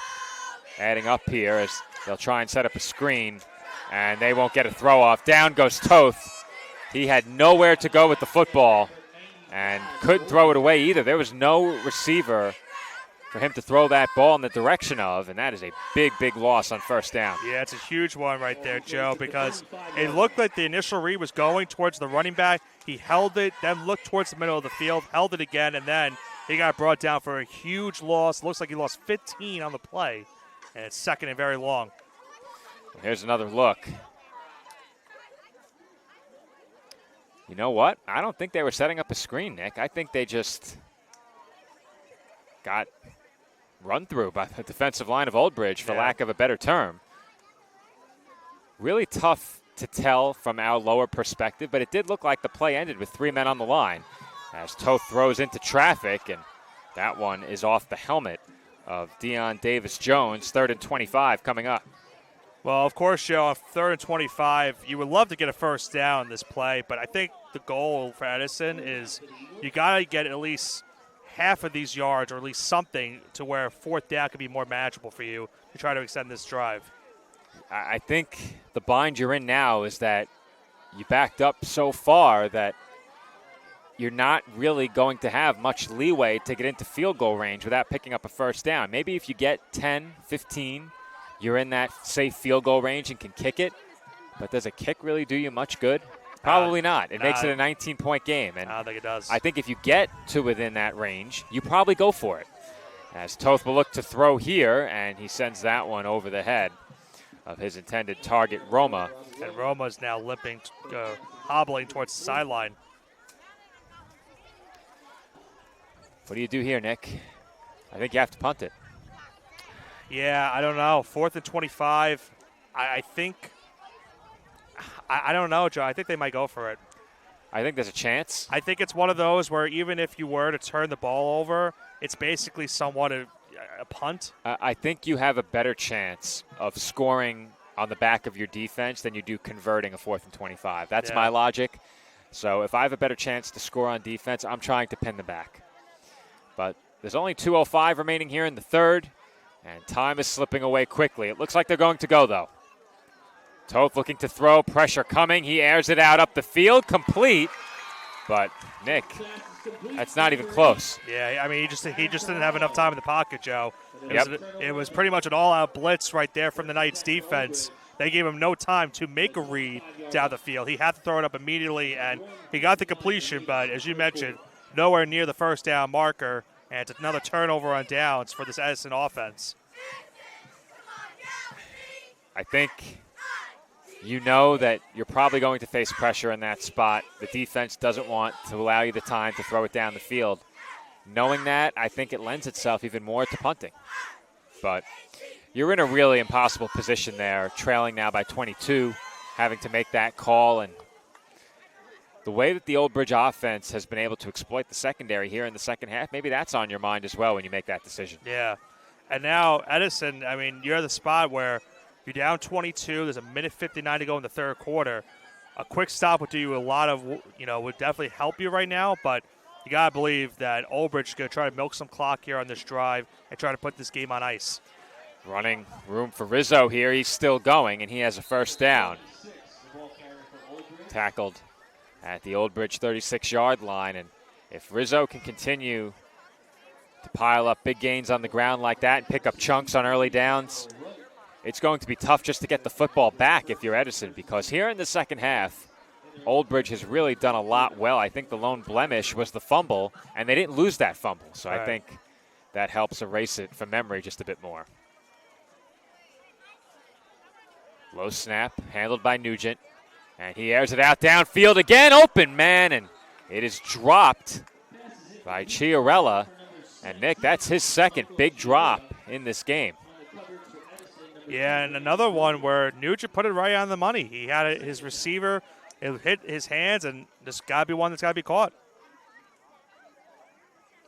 Adding up here as they'll try and set up a screen, and they won't get a throw off. Down goes Toth. He had nowhere to go with the football and couldn't throw it away either. There was no receiver for him to throw that ball in the direction of, and that is a big, big loss on first down. Yeah, it's a huge one right there, Joe, because it looked like the initial read was going towards the running back. He held it, then looked towards the middle of the field, held it again, and then he got brought down for a huge loss. Looks like he lost 15 on the play, and it's second and very long. Here's another look. You know what? I don't think they were setting up a screen, Nick. I think they just got run through by the defensive line of Old Bridge, for lack of a better term. Really tough to tell from our lower perspective, but it did look like the play ended with 3 men on the line as Toth throws into traffic, and that one is off the helmet of Dion Davis-Jones. 3rd and 25 coming up. Well, of course, Joe, on 3rd and 25, you would love to get a first down this play, but I think the goal for Edison is you got to get at least half of these yards, or at least something, to where 4th down could be more manageable for you to try to extend this drive. I think the bind you're in now is that you backed up so far that you're not really going to have much leeway to get into field goal range without picking up a first down. Maybe if you get 10, 15, you're in that safe field goal range and can kick it. But does a kick really do you much good? Probably not. It makes it a 19-point game. And I don't think it does. I think if you get to within that range, you probably go for it. As Toth will look to throw here, and he sends that one over the head of his intended target, Roma. And Roma's now limping, hobbling towards the sideline. What do you do here, Nick? I think you have to punt it. Yeah, I don't know. 4th and 25. I think I don't know, Joe. I think they might go for it. I think there's a chance. I think it's one of those where even if you were to turn the ball over, it's basically somewhat a punt. I think you have a better chance of scoring on the back of your defense than you do converting a 4th and 25. That's my logic. So if I have a better chance to score on defense, I'm trying to pin them back. But there's only 2:05 remaining here in the third, and time is slipping away quickly. It looks like they're going to go, though. Toth looking to throw, pressure coming. He airs it out up the field, complete. But, Nick, that's not even close. Yeah, I mean, he just didn't have enough time in the pocket, Joe. It was pretty much an all-out blitz right there from the Knights defense. They gave him no time to make a read down the field. He had to throw it up immediately, and he got the completion, but as you mentioned, nowhere near the first down marker, and it's another turnover on downs for this Edison offense. I think you know that you're probably going to face pressure in that spot. The defense doesn't want to allow you the time to throw it down the field. Knowing that, I think it lends itself even more to punting. But you're in a really impossible position there, trailing now by 22, having to make that call. And the way that the Old Bridge offense has been able to exploit the secondary here in the second half, maybe that's on your mind as well when you make that decision. Yeah. And now Edison, I mean, you're at the spot where you're down 22. There's a minute 59 to go in the third quarter. A quick stop would do you a lot of, would definitely help you right now. But you got to believe that Old Bridge is going to try to milk some clock here on this drive and try to put this game on ice. Running room for Rizzo here. He's still going, and he has a first down. Tackled at the Old Bridge 36-yard line. And if Rizzo can continue to pile up big gains on the ground like that and pick up chunks on early downs, it's going to be tough just to get the football back if you're Edison, because here in the second half, Old Bridge has really done a lot well. I think the lone blemish was the fumble, and they didn't lose that fumble. So I think that helps erase it from memory just a bit more. Low snap, handled by Nugent. And he airs it out downfield again. Open man, and it is dropped by Chiarella. And, Nick, that's his second big drop in this game. Yeah, and another one where Nugent put it right on the money. He had his receiver, it hit his hands, and this got to be one that's got to be caught.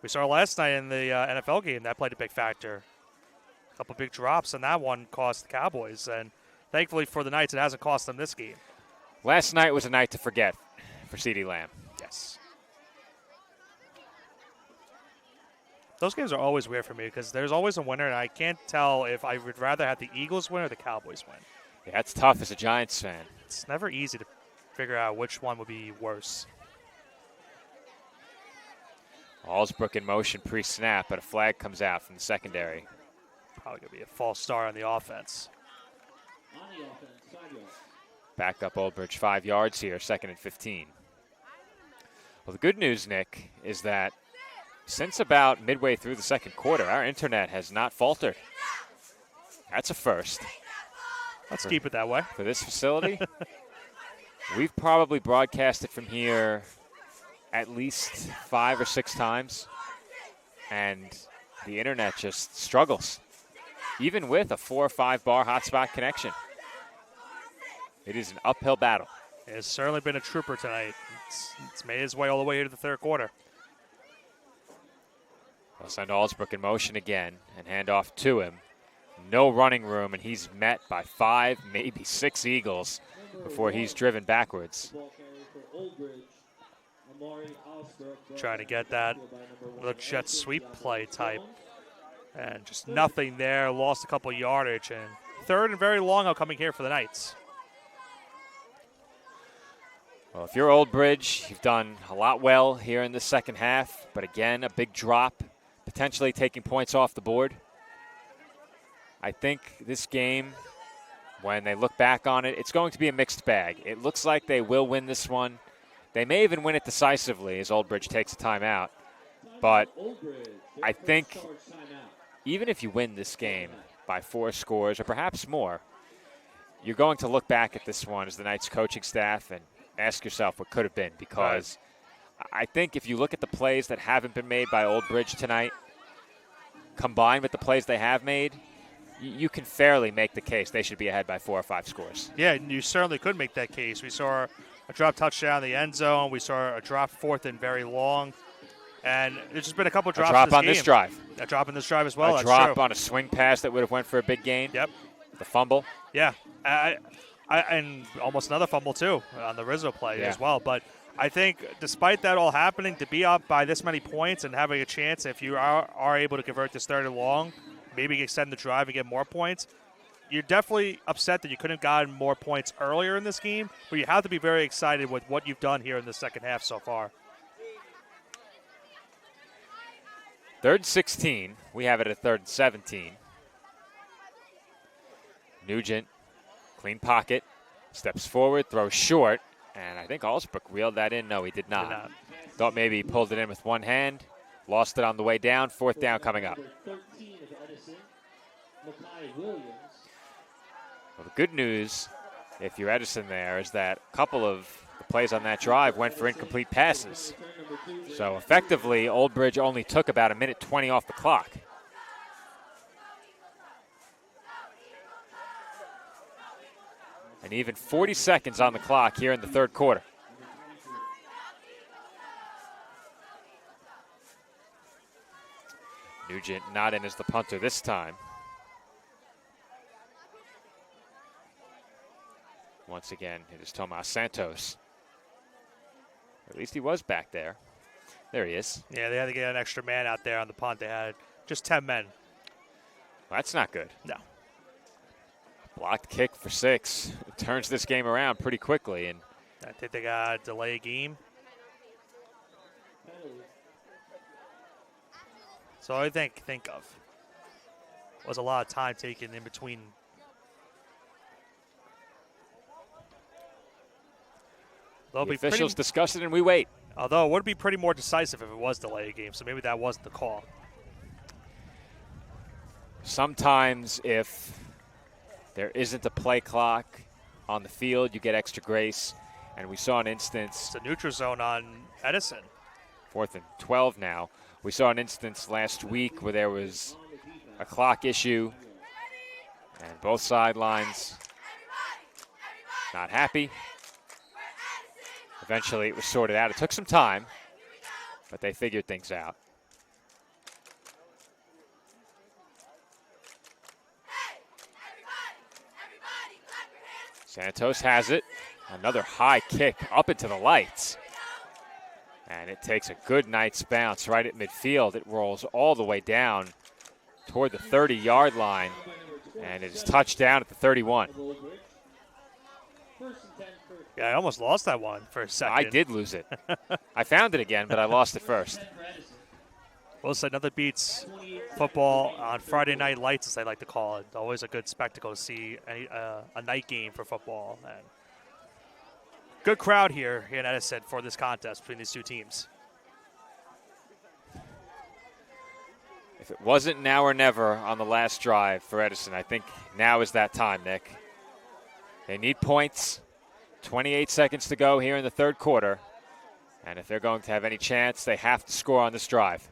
We saw last night in the NFL game that played a big factor. A couple big drops, and that one cost the Cowboys. And thankfully for the Knights, it hasn't cost them this game. Last night was a night to forget for CeeDee Lamb. Yes. Those games are always weird for me because there's always a winner, and I can't tell if I would rather have the Eagles win or the Cowboys win. Yeah, it's tough as a Giants fan. It's never easy to figure out which one would be worse. Allsbrook in motion pre-snap, but a flag comes out from the secondary. Probably going to be a false start on the offense. Back up Old Bridge 5 yards here, 2nd and 15. Well, the good news, Nick, is that since about midway through the second quarter, our internet has not faltered. That's a first. Let's keep it that way. For this facility. We've probably broadcasted from here at least 5 or 6 times, and the internet just struggles, even with a 4 or 5 bar hotspot connection. It is an uphill battle. It has certainly been a trooper tonight. It's made its way all the way here to the third quarter. They'll send Allsbrook in motion again and hand off to him. No running room, and he's met by 5, maybe 6 Eagles before he's driven backwards. Trying to get that little jet sweep play type. And just nothing there. Lost a couple yardage. And third and very long out coming here for the Knights. Well, if you're Old Bridge, you've done a lot well here in the second half. But again, a big drop, potentially taking points off the board. I think this game, when they look back on it, it's going to be a mixed bag. It looks like they will win this one. They may even win it decisively as Old Bridge takes a timeout. But I think even if you win this game by 4 scores or perhaps more, you're going to look back at this one as the Knights coaching staff and ask yourself what could have been, because I think if you look at the plays that haven't been made by Old Bridge tonight, combined with the plays they have made, you can fairly make the case they should be ahead by 4 or 5 scores. Yeah, you certainly could make that case. We saw a drop touchdown in the end zone. We saw a drop 4th and very long. And there's just been a couple drops a drop in this on game. this drive. A drop in this drive as well. A That's drop true. on a swing pass that would have went for a big gain. Yep. The fumble. Yeah. And almost another fumble, too, on the Rizzo play as well. But I think despite that all happening, to be up by this many points and having a chance, if you are able to convert this 3rd and long, maybe extend the drive and get more points, you're definitely upset that you couldn't have gotten more points earlier in this game, but you have to be very excited with what you've done here in the second half so far. 3rd and 16. We have it at 3rd and 17. Nugent, clean pocket, steps forward, throws short, and I think Allsbrook reeled that in. No, he did not. Thought maybe he pulled it in with one hand, lost it on the way down. 4th down coming up. Well, the good news, if you're Edison there, is that a couple of the plays on that drive went for incomplete passes. So effectively, Old Bridge only took about 1:20 off the clock. And even 40 seconds on the clock here in the third quarter. Nugent not in as the punter this time. Once again, it is Tomas Santos. At least he was back there. There he is. Yeah, they had to get an extra man out there on the punt. They had just 10 men. Well, that's not good. No. Blocked kick for 6. It turns this game around pretty quickly. And I think they got a delay game. So I think of was a lot of time taken in between. The officials discuss it and we wait. Although it would be pretty more decisive if it was delay a game, so maybe that wasn't the call. Sometimes if there isn't a play clock on the field, you get extra grace. And we saw an instance. It's a neutral zone on Edison. 4th and 12 now. We saw an instance last week where there was a clock issue and both sidelines not happy. Eventually it was sorted out. It took some time, but they figured things out. Santos has it. Another high kick up into the lights. And it takes a good Knights bounce right at midfield. It rolls all the way down toward the 30-yard line. And it is touchdown at the 31. Yeah, I almost lost that one for a second. I did lose it. I found it again, but I lost it first. Well, so another beats football on Friday night lights, as they like to call it. Always a good spectacle to see a night game for football. And good crowd here in Edison for this contest between these two teams. If it wasn't now or never on the last drive for Edison, I think now is that time, Nick. They need points. 28 seconds to go here in the third quarter. And if they're going to have any chance, they have to score on this drive.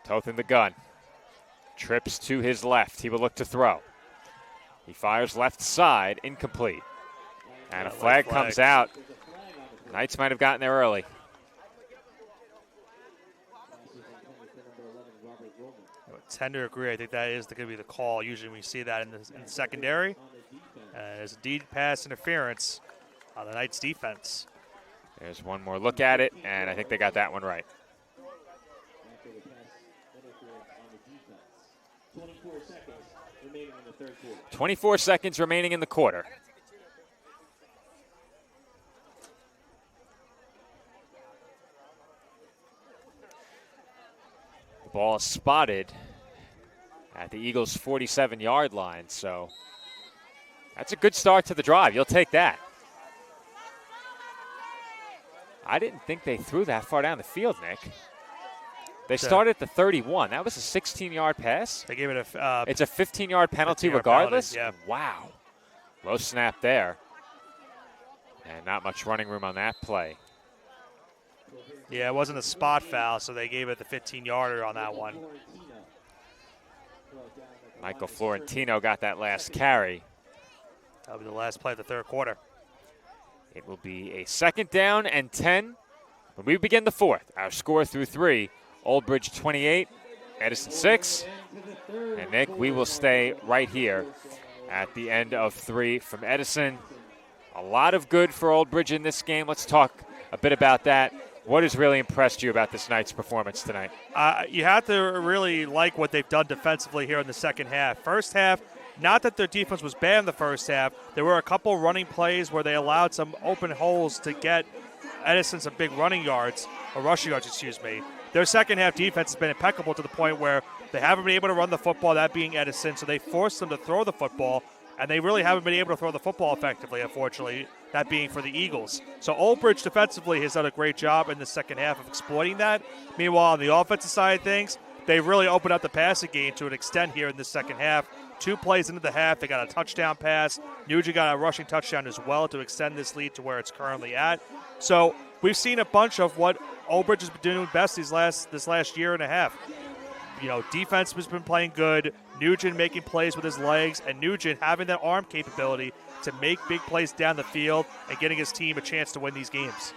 Toth in the gun. Trips to his left. He will look to throw. He fires left side, incomplete. And a flag comes out. Knights might have gotten there early. I would tend to agree. I think that is going to be the call. Usually we see that in the secondary. There's a deep pass interference on the Knights defense. There's one more look at it, and I think they got that one right. 24 seconds remaining in the quarter. The ball is spotted at the Eagles' 47-yard line, so that's a good start to the drive. You'll take that. I didn't think they threw that far down the field, Nick. They started at the 31. That was a 16-yard pass. They gave it it's a 15-yard penalty regardless? Penalty, yeah. Wow. Low snap there. And not much running room on that play. Yeah, it wasn't a spot foul, so they gave it the 15-yarder on that one. Michael Florentino got that last carry. That'll be the last play of the third quarter. It will be a 2nd down and 10 when we begin the fourth. Our score through 3. Old Bridge 28, Edison 6. And Nick, we will stay right here at the end of 3 from Edison. A lot of good for Old Bridge in this game. Let's talk a bit about that. What has really impressed you about this night's performance tonight? You have to really like what they've done defensively here in the second half. First half, not that their defense was bad in the first half. There were a couple running plays where they allowed some open holes to get Edison some big rushing yards, excuse me. Their second half defense has been impeccable to the point where they haven't been able to run the football, that being Edison, so they forced them to throw the football, and they really haven't been able to throw the football effectively, unfortunately, that being for the Eagles. So Old Bridge defensively has done a great job in the second half of exploiting that. Meanwhile, on the offensive side of things, they really opened up the passing game to an extent here in the second half. 2 plays into the half, they got a touchdown pass. Nugent got a rushing touchdown as well to extend this lead to where it's currently at. So we've seen a bunch of what Old Bridge has been doing best this last year and a half. You know, defense has been playing good. Nugent making plays with his legs, and Nugent having that arm capability to make big plays down the field and getting his team a chance to win these games.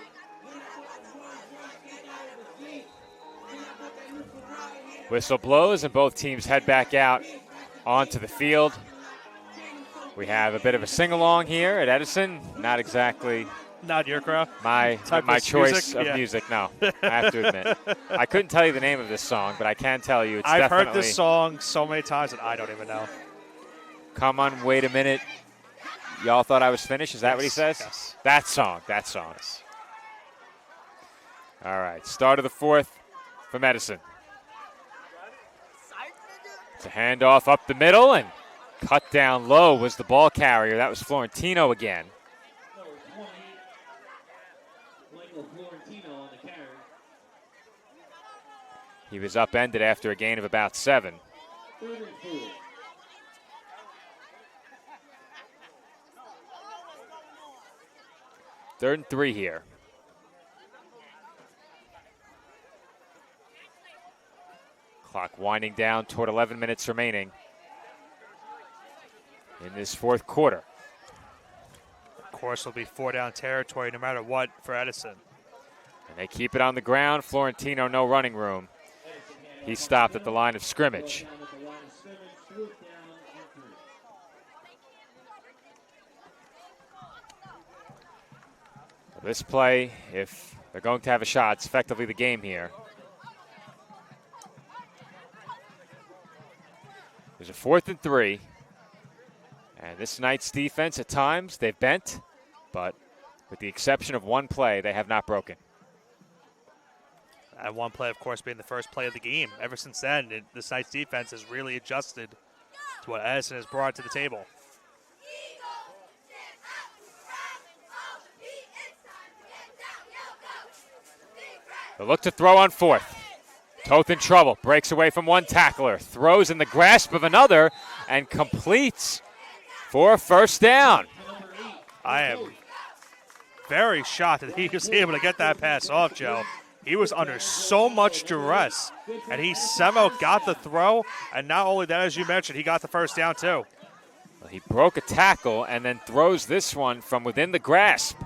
Whistle blows and both teams head back out onto the field. We have a bit of a sing-along here at Edison. Not exactly Not your crowd. my Type of choice music? of Yeah. music. No, I have to admit. I couldn't tell you the name of this song, but I can tell you it's I've definitely. heard this song so many times that I don't even know. Come on, wait a minute. Y'all thought I was finished? Is that what he says? Yes. That song. All right, start of the fourth from Edison. It's a handoff up the middle, and cut down low was the ball carrier. That was Florentino again. Michael Florentino on the carry. He was upended after a gain of about 7. 3rd and 4. Third and 3 here. Clock winding down toward 11 minutes remaining in this fourth quarter. Of course, it'll be 4-down territory no matter what for Edison. And they keep it on the ground. Florentino, no running room. He stopped at the line of scrimmage. This play, if they're going to have a shot, it's effectively the game here. There's a 4th and 3. And this Knights defense, at times, they've bent, but with the exception of one play, they have not broken. And one play, of course, being the first play of the game. Ever since then, this Knights defense has really adjusted to what Edison has brought to the table. The look to throw on 4th. Toth in trouble, breaks away from one tackler, throws in the grasp of another, and completes for a first down. I am very shocked that he was able to get that pass off, Joe. He was under so much duress, and he somehow got the throw, and not only that, as you mentioned, he got the first down too. Well, he broke a tackle and then throws this one from within the grasp.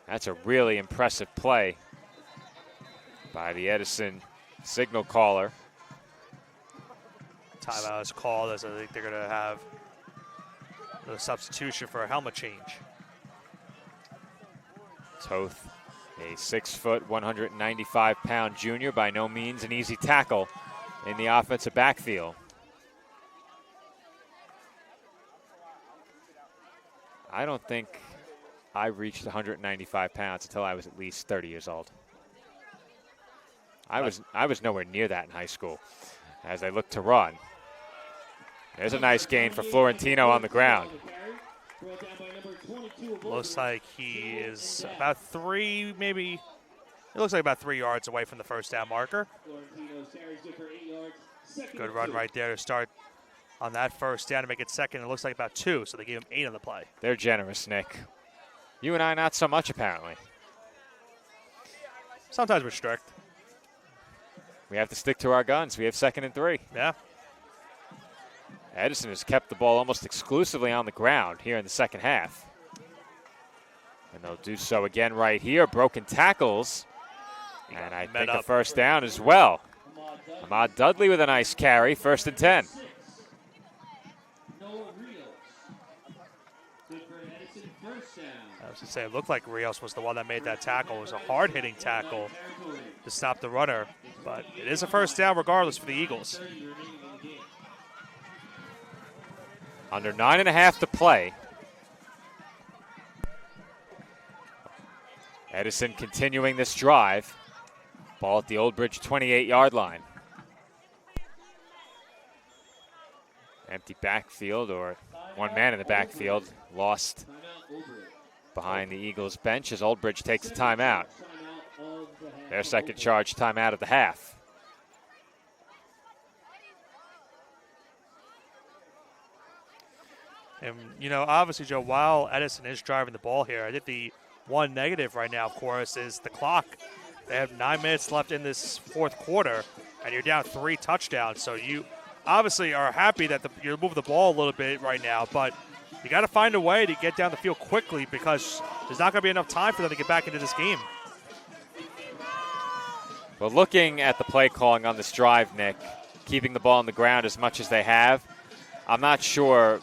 That's a really impressive play by the Edison signal caller. Timeout is called, as I think they're going to have the substitution for a helmet change. Toth, a 6-foot, 195-pound junior, by no means an easy tackle in the offensive backfield. I don't think I reached 195 pounds until I was at least 30 years old. I was nowhere near that in high school. As they look to run, there's a nice gain for Florentino on the ground. Looks like he is about 3, maybe. It looks like about 3 yards away from the first down marker. Good run right there to start on that first down to make it second. It looks like about 2, so they gave him 8 on the play. They're generous, Nick. You and I, not so much, apparently. Sometimes we're strict. We have to stick to our guns. We have 2nd and 3. Yeah. Edison has kept the ball almost exclusively on the ground here in the second half. And they'll do so again right here. Broken tackles. And I think a first down as well. Ahmad Dudley with a nice carry. 1st and 10. I was going to say, it looked like Rios was the one that made that tackle. It was a hard-hitting tackle to stop the runner. But it is a first down regardless for the Eagles. Under 9.5 to play. Edison continuing this drive. Ball at the Old Bridge 28-yard line. Empty backfield, or one man in the backfield, lost behind the Eagles bench as Old Bridge takes a timeout. Their second charge timeout of the half. And, you know, obviously, Joe, while Edison is driving the ball here, I think the one negative right now, of course, is the clock. They have 9 minutes left in this fourth quarter, and you're down 3 touchdowns. So you obviously are happy that you're moving the ball a little bit right now, but you got to find a way to get down the field quickly because there's not going to be enough time for them to get back into this game. Well, looking at the play calling on this drive, Nick, keeping the ball on the ground as much as they have, I'm not sure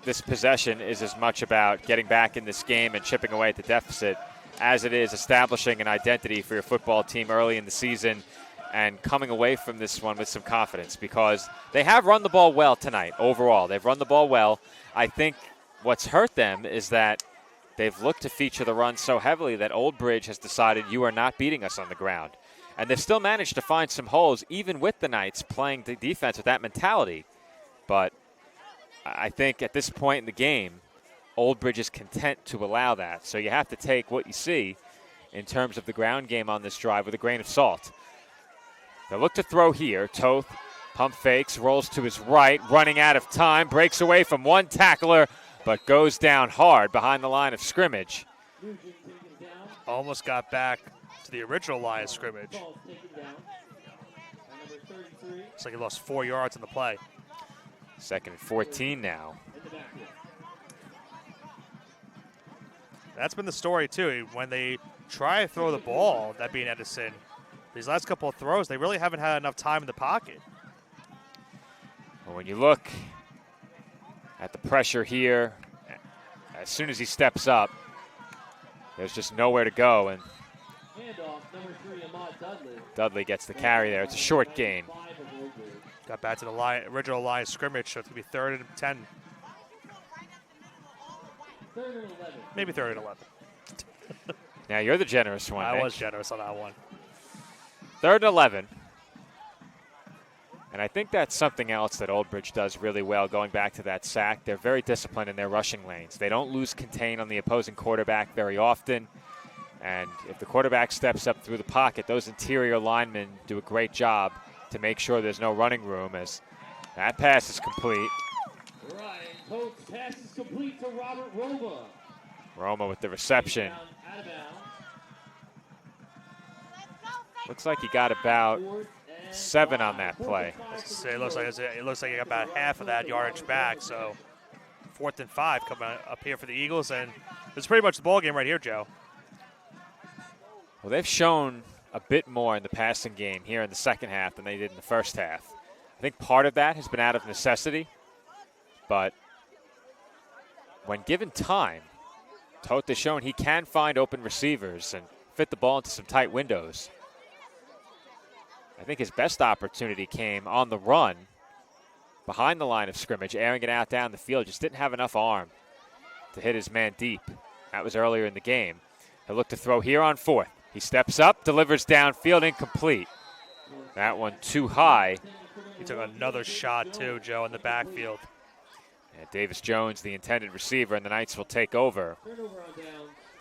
this possession is as much about getting back in this game and chipping away at the deficit as it is establishing an identity for your football team early in the season and coming away from this one with some confidence, because they have run the ball well tonight overall. They've run the ball well. I think what's hurt them is that they've looked to feature the run so heavily that Old Bridge has decided you are not beating us on the ground. And they've still managed to find some holes, even with the Knights playing the defense with that mentality. But I think at this point in the game, Old Bridge is content to allow that. So you have to take what you see in terms of the ground game on this drive with a grain of salt. They'll look to throw here. Toth pump fakes, rolls to his right, running out of time, breaks away from one tackler, but goes down hard behind the line of scrimmage. Almost got back to the original line of scrimmage. Looks like he lost 4 yards in the play. 2nd and 14 now. That's been the story, too. When they try to throw the ball, that being Edison, these last couple of throws, they really haven't had enough time in the pocket. Well, when you look at the pressure here, as soon as he steps up, there's just nowhere to go, and Dudley gets the carry there. It's a short gain. Got back to the original line of scrimmage, so it's going to be 3rd and 10. Maybe 3rd and 11. Now you're the generous one, I Nick. was generous on that one. 3rd and 11. And I think that's something else that Old Bridge does really well, going back to that sack. They're very disciplined in their rushing lanes. They don't lose contain on the opposing quarterback very often. And if the quarterback steps up through the pocket, those interior linemen do a great job to make sure there's no running room, as that pass is complete. Ryan Toth's pass is complete to Robert Roma. Roma with the reception. Out of bounds. Looks like he got about 7 on that play. It looks like he got about half of that yardage back. So 4th and 5 coming up here for the Eagles, and it's pretty much the ball game right here, Joe. Well, they've shown a bit more in the passing game here in the second half than they did in the first half. I think part of that has been out of necessity, but when given time, Toth has shown he can find open receivers and fit the ball into some tight windows. I think his best opportunity came on the run behind the line of scrimmage, airing it out down the field. Just didn't have enough arm to hit his man deep. That was earlier in the game. He'll look to throw here on 4th. He steps up, delivers downfield, incomplete. That one too high. He took another shot, too, Joe, in the backfield. And Davis Jones, the intended receiver, and the Knights will take over.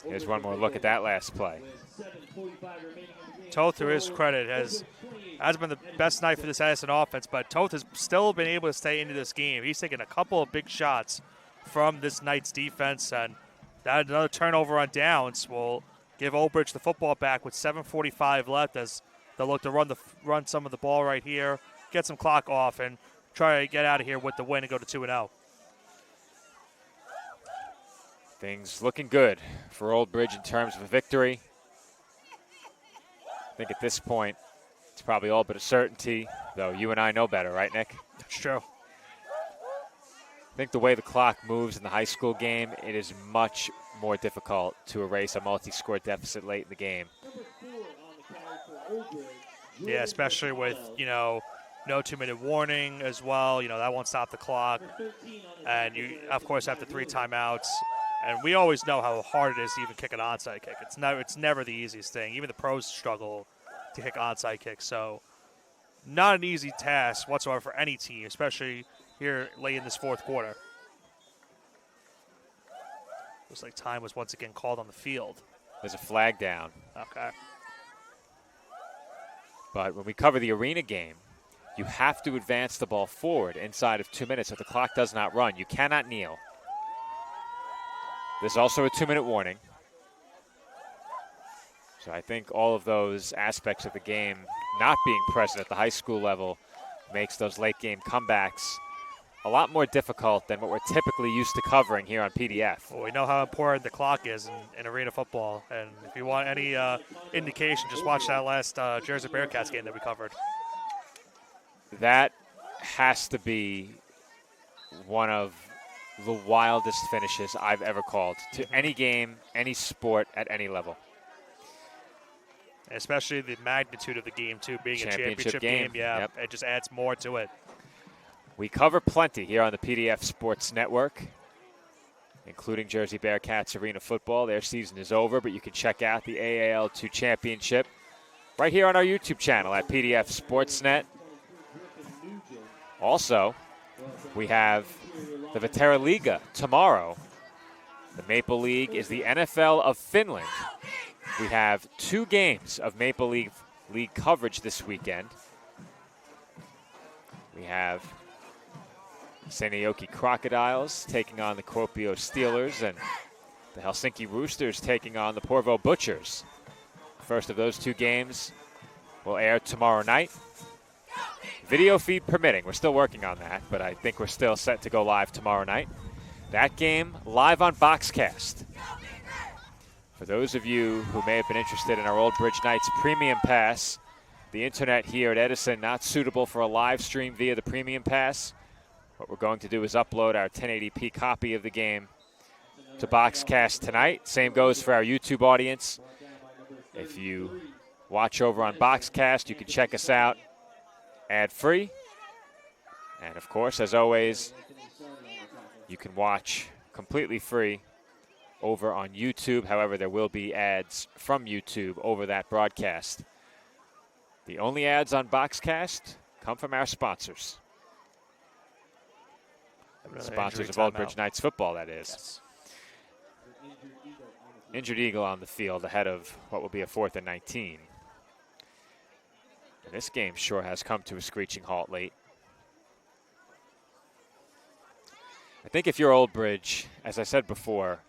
Here's one more look at that last play. Toth, to his credit, has been the best night for this Edison offense, but Toth has still been able to stay into this game. He's taken a couple of big shots from this Knights defense, and that another turnover on downs will give Old Bridge the football back with 7:45 left, as they'll look to run some of the ball right here, get some clock off, and try to get out of here with the win and go to 2-0. Things looking good for Old Bridge in terms of a victory. I think at this point, it's probably all but a certainty, though you and I know better, right, Nick? That's true. I think the way the clock moves in the high school game, it is much more difficult to erase a multi-score deficit late in the game. Yeah, especially with, no 2-minute warning as well. That won't stop the clock. And you, of course, have the 3 timeouts. And we always know how hard it is to even kick an onside kick. It's never the easiest thing. Even the pros struggle to kick onside kicks. So not an easy task whatsoever for any team, especially here late in this 4th quarter. Looks like time was once again called on the field. There's a flag down. Okay. But when we cover the arena game, you have to advance the ball forward inside of 2 minutes so the clock does not run. You cannot kneel. There's also a 2-minute warning. So I think all of those aspects of the game not being present at the high school level makes those late game comebacks a lot more difficult than what we're typically used to covering here on PDF. Well, we know how important the clock is in arena football, and if you want any indication, just watch that last Jersey Bearcats game that we covered. That has to be one of the wildest finishes I've ever called to any game, any sport, at any level. Especially the magnitude of the game, too, being a championship game. Yeah, yep. It just adds more to it. We cover plenty here on the PDF Sports Network, including Jersey Bearcats Arena Football. Their season is over, but you can check out the AAL2 Championship right here on our YouTube channel at PDF Sportsnet. Also, we have the Vetera Liga tomorrow. The Maple League is the NFL of Finland. We have 2 games of Maple League coverage this weekend. We have Seinäjoki Crocodiles taking on the Kuopio Steelers and the Helsinki Roosters taking on the Porvoo Butchers. First of those 2 games will air tomorrow night. Video feed permitting. We're still working on that, but I think we're still set to go live tomorrow night. That game live on Boxcast. For those of you who may have been interested in our Old Bridge Knights Premium Pass, the internet here at Edison not suitable for a live stream via the Premium Pass. What we're going to do is upload our 1080p copy of the game to Boxcast tonight. Same goes for our YouTube audience. If you watch over on Boxcast, you can check us out ad-free. And, of course, as always, you can watch completely free over on YouTube. However, there will be ads from YouTube over that broadcast. The only ads on Boxcast come from our sponsors. Sponsors of Old Bridge Knights football, that is. Yes. Injured Eagle on the field ahead of what will be a 4th and 19. And this game sure has come to a screeching halt late. I think if you're Old Bridge, as I said before,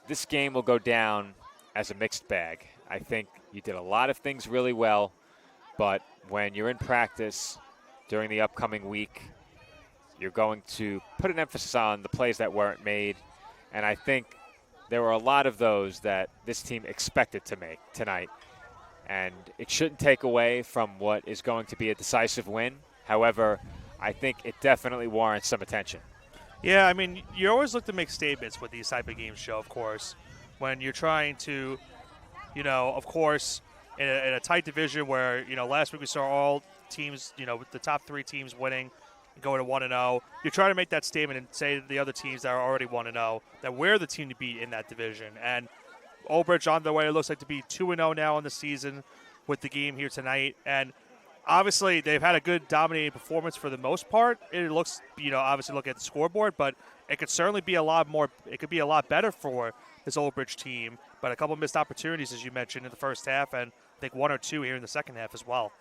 this game will go down as a mixed bag. I think you did a lot of things really well, but when you're in practice during the upcoming week, you're going to put an emphasis on the plays that weren't made, and I think there were a lot of those that this team expected to make tonight, and it shouldn't take away from what is going to be a decisive win. However, I think it definitely warrants some attention. Yeah, I mean, you always look to make statements with these type of games, Joe, of course, when you're trying to, of course, in a tight division where, last week we saw all teams, with the top 3 teams winning, going to 1-0. You try to make that statement and say to the other teams that are already 1-0 that we're the team to beat in that division. And Old Bridge on their way, it looks like to be 2-0 now in the season with the game here tonight. And obviously, they've had a good dominating performance for the most part. It looks, obviously look at the scoreboard, but it could certainly be a lot more. It could be a lot better for this Old Bridge team. But a couple missed opportunities, as you mentioned, in the first half, and I think 1 or 2 here in the second half as well.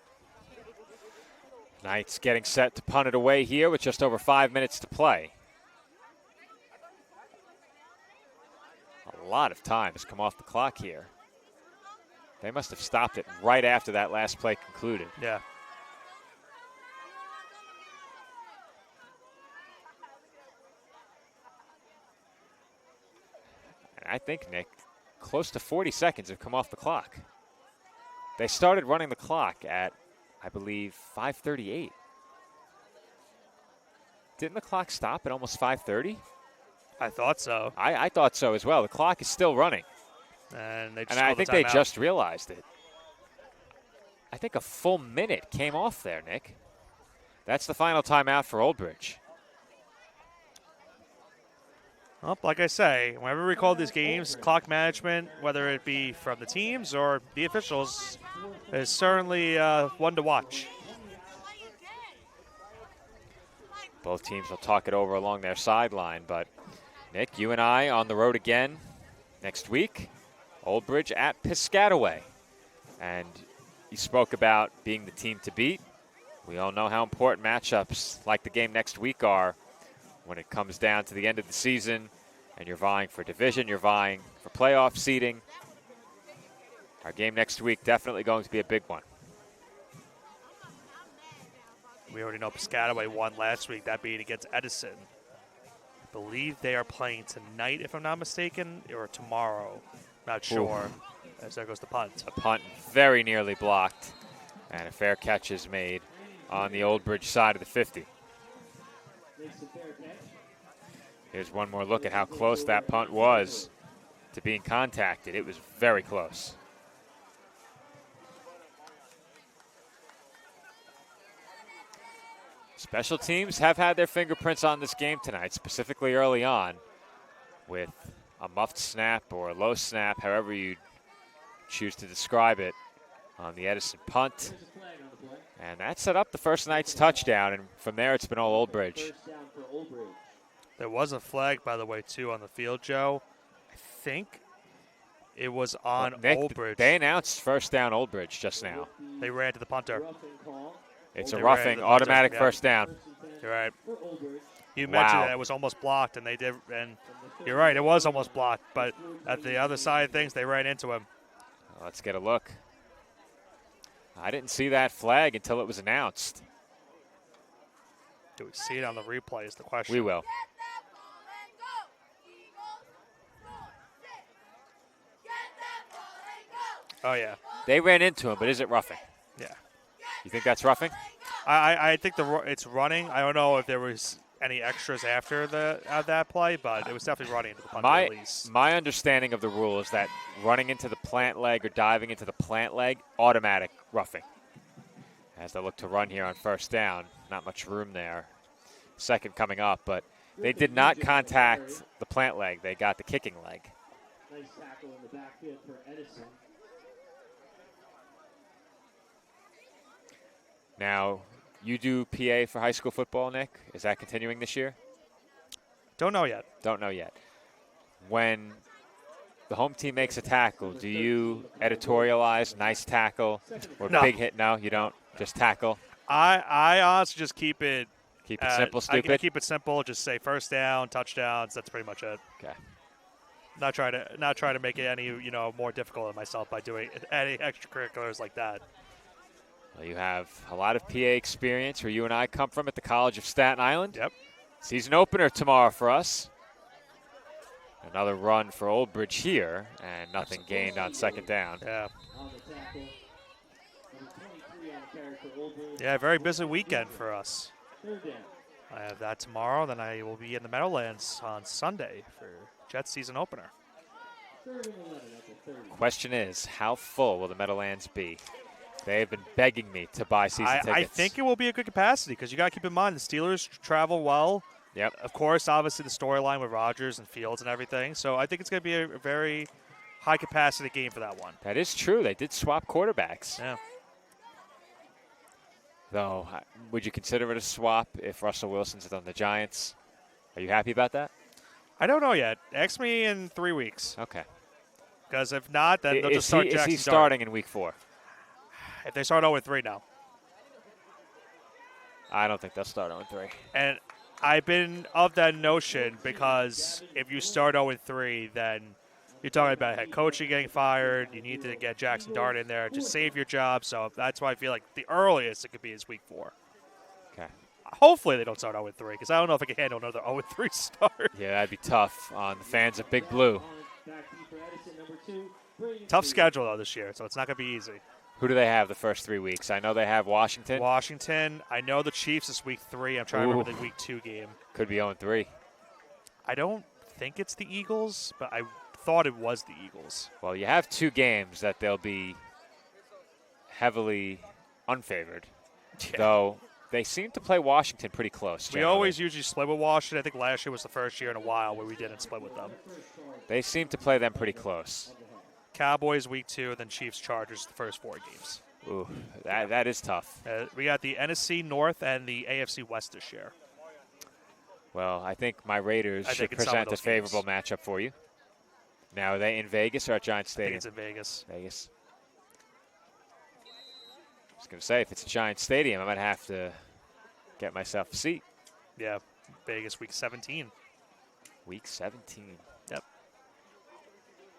Knights getting set to punt it away here with just over 5 minutes to play. A lot of time has come off the clock here. They must have stopped it right after that last play concluded. Yeah. And I think, Nick, close to 40 seconds have come off the clock. They started running the clock at, I believe, 5:38. Didn't the clock stop at almost 5:30? I thought so. I thought so as well. The clock is still running. And I think they just realized it. I think a full minute came off there, Nick. That's the final timeout for Old Bridge. Well, like I say, whenever we call these games, clock management, whether it be from the teams or the officials, is certainly one to watch. Both teams will talk it over along their sideline, but Nick, you and I on the road again next week. Old Bridge at Piscataway. And you spoke about being the team to beat. We all know how important matchups like the game next week are when it comes down to the end of the season and you're vying for division, you're vying for playoff seeding. Our game next week definitely going to be a big one. We already know Piscataway won last week, that being against Edison. I believe they are playing tonight, if I'm not mistaken, or tomorrow. Not sure. As there goes the punt. A punt very nearly blocked, and a fair catch is made on the Old Bridge side of the 50. Here's one more look at how close that punt was to being contacted. It was very close. Special teams have had their fingerprints on this game tonight, specifically early on, with a muffed snap or a low snap, however you choose to describe it, on the Edison punt. And that set up the first night's touchdown, and from there it's been all Old Bridge. There was a flag, by the way, too, on the field, Joe. I think it was on Nick, Old Bridge. They announced first down Old Bridge just now. They ran to the punter. It's a roughing, automatic first down. You're right. You mentioned that it was almost blocked, and they did. And you're right, it was almost blocked. But at the other side of things, they ran into him. Let's get a look. I didn't see that flag until it was announced. Do we see it on the replay is the question. We will. Oh, yeah. They ran into him, but is it roughing? Yeah. You think that's roughing? I think it's running. I don't know if there was any extras after that play, but it was definitely running into the punter at least. My understanding of the rule is that running into the plant leg or diving into the plant leg, automatic roughing. As they look to run here on first down, not much room there. Second coming up, but they did not contact the plant leg. They got the kicking leg. Nice tackle in the backfield for Edison. Now, you do PA for high school football, Nick? Is that continuing this year? Don't know yet. Don't know yet. When the home team makes a tackle, do you editorialize nice tackle or big hit? No, you don't. Just tackle. I honestly just keep it simple, stupid. I keep it simple. Just say first down, touchdowns. That's pretty much it. Okay. Not try to make it any more difficult on myself by doing any extracurriculars like that. Well, you have a lot of PA experience where you and I come from at the College of Staten Island. Yep. Season opener tomorrow for us. Another run for Old Bridge here, and nothing gained on second down. Yeah. Yeah, very busy weekend for us. I have that tomorrow, then I will be in the Meadowlands on Sunday for Jets season opener. Question is, how full will the Meadowlands be? They've been begging me to buy season tickets. I think it will be a good capacity because you got to keep in mind the Steelers travel well. Yep. Of course, obviously the storyline with Rodgers and Fields and everything. So I think it's going to be a very high capacity game for that one. That is true. They did swap quarterbacks. Yeah. Though, would you consider it a swap if Russell Wilson's on the Giants? Are you happy about that? I don't know yet. Ask me in 3 weeks. Okay. Because if not, then they'll just start Jackson Is he starting in week 4? If they start 0-3 now. I don't think they'll start 0-3. And I've been of that notion because if you start 0-3, then you're talking about head coaching getting fired. You need to get Jackson Dart in there to save your job. So that's why I feel like the earliest it could be is week 4. Okay. Hopefully they don't start 0-3 because I don't know if I can handle another 0-3 start. Yeah, that'd be tough on the fans of Big Blue. Tough schedule, though, this year, so it's not going to be easy. Who do they have the first 3 weeks? I know they have Washington. I know the Chiefs is week 3. I'm trying to remember the week 2 game. Could be 0-3. I don't think it's the Eagles, but I thought it was the Eagles. Well, you have 2 games that they'll be heavily unfavored, though they seem to play Washington pretty close. We always usually split with Washington. I think last year was the first year in a while where we didn't split with them. They seem to play them pretty close. Cowboys week 2, and then Chiefs Chargers the first 4 games. Ooh, that is tough. We got the NFC North and the AFC West this year. Well, I think my Raiders should present a favorable matchup for you. Now, are they in Vegas or at Giants Stadium? I think it's in Vegas. Vegas. I was going to say, if it's a Giants Stadium, I might have to get myself a seat. Yeah, Vegas week 17. Week 17. Yep.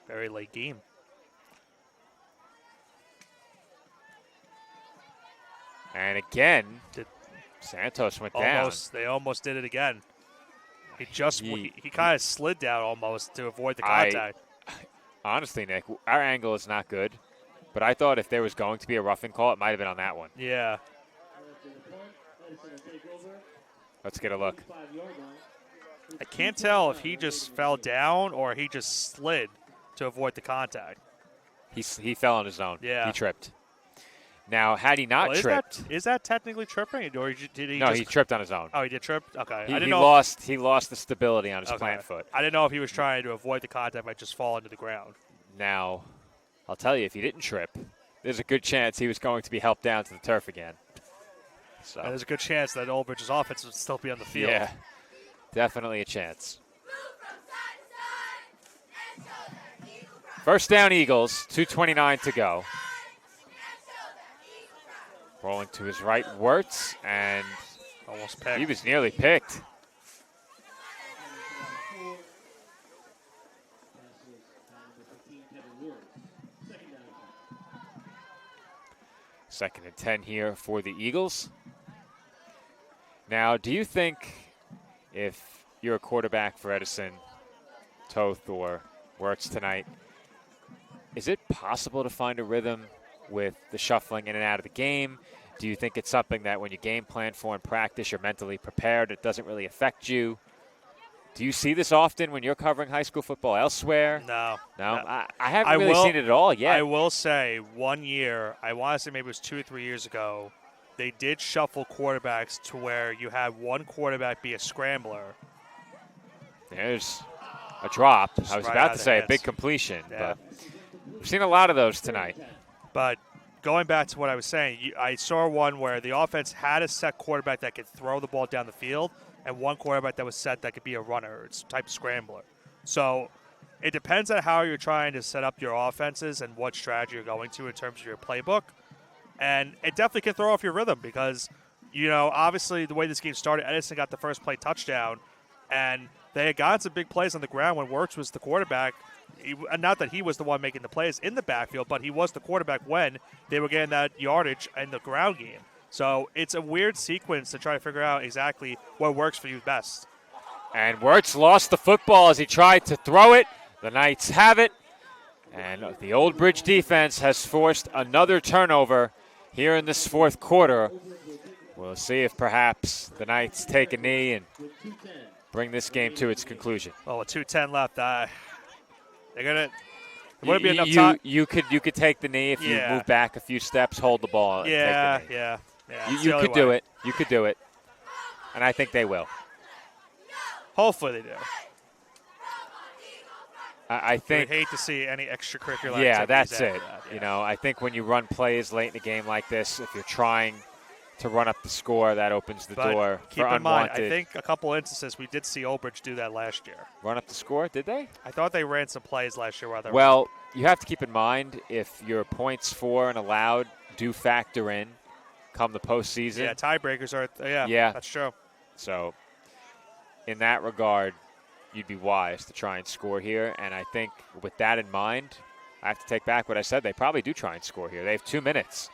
Very late game. And again, Santos went down. They almost did it again. He kind of slid down almost to avoid the contact. Honestly, Nick, our angle is not good, but I thought if there was going to be a roughing call, it might have been on that one. Yeah. Let's get a look. I can't tell if he just fell down or he just slid to avoid the contact. He fell on his own. Yeah. He tripped. Now, had he not tripped, is that technically tripping, or did he? No, just, he tripped on his own. Oh, he did trip. Okay, I didn't he know. He lost the stability on his plant foot. I didn't know if he was trying to avoid the contact by just falling to the ground. Now, I'll tell you, if he didn't trip, there's a good chance he was going to be helped down to the turf again. So and there's a good chance that Old Bridge's offense would still be on the field. Yeah, definitely a chance. First down, Eagles. 2:29 to go. Rolling to his right, Wirtz, and almost picked. He was nearly picked. Second and 10 here for the Eagles. Now, do you think if you're a quarterback for Edison, Toth, or Wirtz tonight, is it possible to find a rhythm with the shuffling in and out of the game? Do you think it's something that when you game plan for in practice, you're mentally prepared, it doesn't really affect you? Do you see this often when you're covering high school football elsewhere? No. I haven't really seen it at all yet. I will say 1 year, I want to say maybe it was 2 or 3 years ago, they did shuffle quarterbacks to where you had one quarterback be a scrambler. There's a drop. I was right about out to of say a hands. big completion, Yeah. but we've seen a lot of those tonight. But going back to what I was saying, I saw one where the offense had a set quarterback that could throw the ball down the field and one quarterback that was set that could be a runner. It's a type of scrambler. So it depends on how you're trying to set up your offenses and what strategy you're going to in terms of your playbook. And it definitely can throw off your rhythm because, obviously the way this game started, Edison got the first play touchdown, and they had gotten some big plays on the ground when Wirtz was the quarterback. Not that he was the one making the plays in the backfield, but he was the quarterback when they were getting that yardage in the ground game. So it's a weird sequence to try to figure out exactly what works for you best. And Wirtz lost the football as he tried to throw it. The Knights have it. And the Old Bridge defense has forced another turnover here in this fourth quarter. We'll see if perhaps the Knights take a knee and bring this game to its conclusion. Well, with 2:10 left, they're gonna. There wouldn't be enough time. You could take the knee if you move back a few steps, hold the ball. And take the knee. Yeah. You could do it. You could do it. And I think they will. Hopefully they do. I think. I'd hate to see any extracurricular. Yeah, that's it. That, yeah. I think when you run plays late in a game like this, if you're trying to run up the score, that opens the door keep for in mind, unwanted. I think a couple instances we did see Old Bridge do that last year. Run up the score, did they? I thought they ran some plays last year. Well, you have to keep in mind if your points for and allowed do factor in come the postseason. Yeah, tiebreakers are. Yeah, that's true. So, in that regard, you'd be wise to try and score here. And I think with that in mind, I have to take back what I said. They probably do try and score here. They have 2 minutes.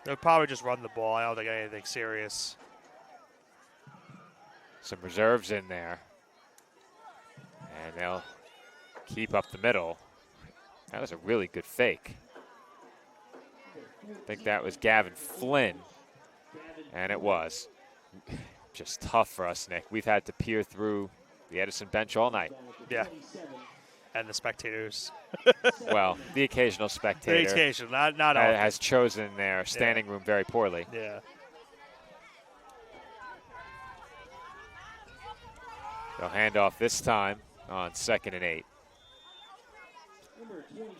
They'll probably just run the ball. I don't think anything serious. Some reserves in there. And they'll keep up the middle. That was a really good fake. I think that was Gavin Flynn. And it was. Just tough for us, Nick. We've had to peer through the Edison bench all night. Yeah. And the spectators. Well, the occasional spectator. The occasional, not all. Has chosen their standing room very poorly. Yeah. They'll hand off this time on 2nd and 8.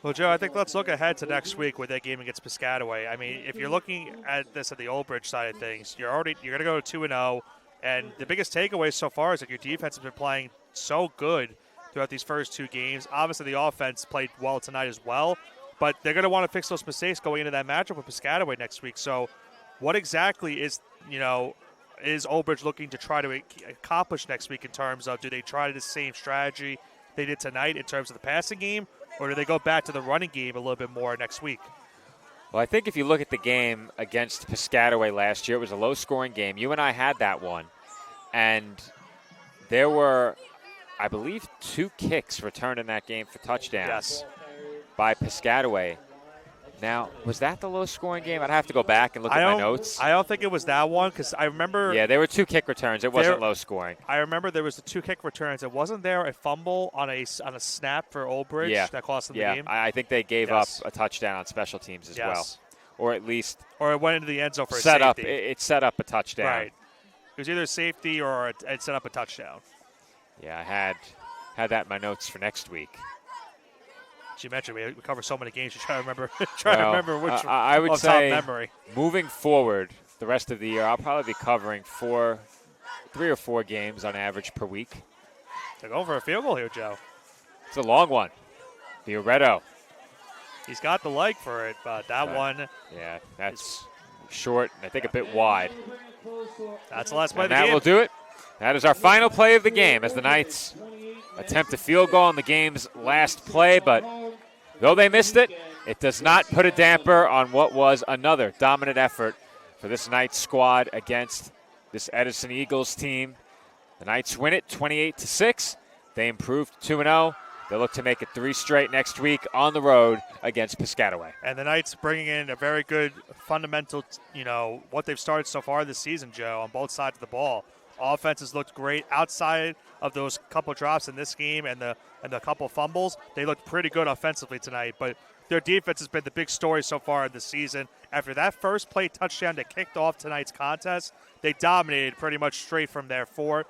Well, Joe, I think let's look ahead to next week with that game against Piscataway. I mean, if you're looking at this at the Old Bridge side of things, you're going to go 2-0, and the biggest takeaway so far is that your defense has been playing so good throughout these first 2 games. Obviously, the offense played well tonight as well, but they're going to want to fix those mistakes going into that matchup with Piscataway next week. So, what exactly is Old Bridge looking to try to accomplish next week in terms of do they try the same strategy they did tonight in terms of the passing game, or do they go back to the running game a little bit more next week? Well, I think if you look at the game against Piscataway last year, it was a low-scoring game. You and I had that one, and there were, I believe, 2 kicks returned in that game for touchdowns by Piscataway. Now, was that the low-scoring game? I'd have to go back and look at my notes. I don't think it was that one because I remember. Yeah, there were 2 kick returns. It wasn't low-scoring. I remember there was the 2 kick returns. It wasn't there a fumble on a snap for Old Bridge that cost them the game? Yeah, I think they gave up a touchdown on special teams as well. Or at least. Or it went into the end zone for a safety. It set up a touchdown. Right. It was either safety or it set up a touchdown. Yeah, I had that in my notes for next week. As you mentioned, we cover so many games. You try to remember. Remember which. I would say, top memory. Moving forward, the rest of the year, I'll probably be covering 3 or 4 games on average per week. They're going for a field goal here, Joe. It's a long one. Fioretto. He's got the leg for it, but that one. Yeah, that's short and I think a bit wide. That's the last play of the game. That will do it. That is our final play of the game as the Knights attempt a field goal on the game's last play, but though they missed it, it does not put a damper on what was another dominant effort for this Knights squad against this Edison Eagles team. The Knights win it 28-6. They improved 2-0. They look to make it 3 straight next week on the road against Piscataway. And the Knights bringing in a very good fundamental, what they've started so far this season, Joe, on both sides of the ball. Offense has looked great outside of those couple drops in this game and the couple fumbles. They looked pretty good offensively tonight, but their defense has been the big story so far this season. After that first play touchdown that kicked off tonight's contest, they dominated pretty much straight from there forward.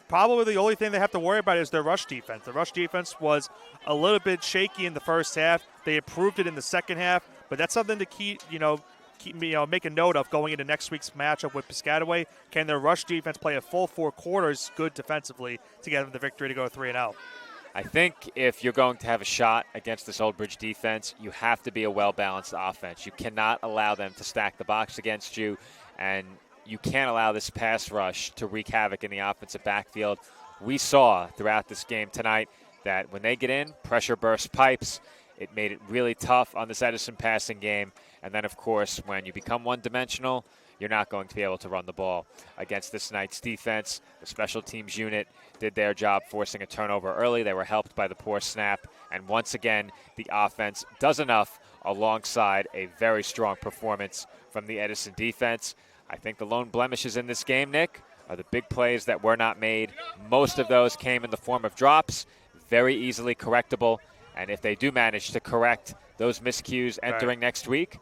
Probably the only thing they have to worry about is their rush defense. The rush defense was a little bit shaky in the first half. They improved it in the second half, but that's something to keep make a note of going into next week's matchup with Piscataway. Can their rush defense play a full 4 quarters good defensively to get them the victory to go 3-0? I think if you're going to have a shot against this Old Bridge defense, you have to be a well-balanced offense. You cannot allow them to stack the box against you, and you can't allow this pass rush to wreak havoc in the offensive backfield. We saw throughout this game tonight that when they get in, pressure burst pipes. It made it really tough on this Edison passing game. And then, of course, when you become one-dimensional, you're not going to be able to run the ball against this Knights defense. The special teams unit did their job forcing a turnover early. They were helped by the poor snap. And once again, the offense does enough alongside a very strong performance from the Edison defense. I think the lone blemishes in this game, Nick, are the big plays that were not made. Most of those came in the form of drops, very easily correctable. And if they do manage to correct those miscues entering next week,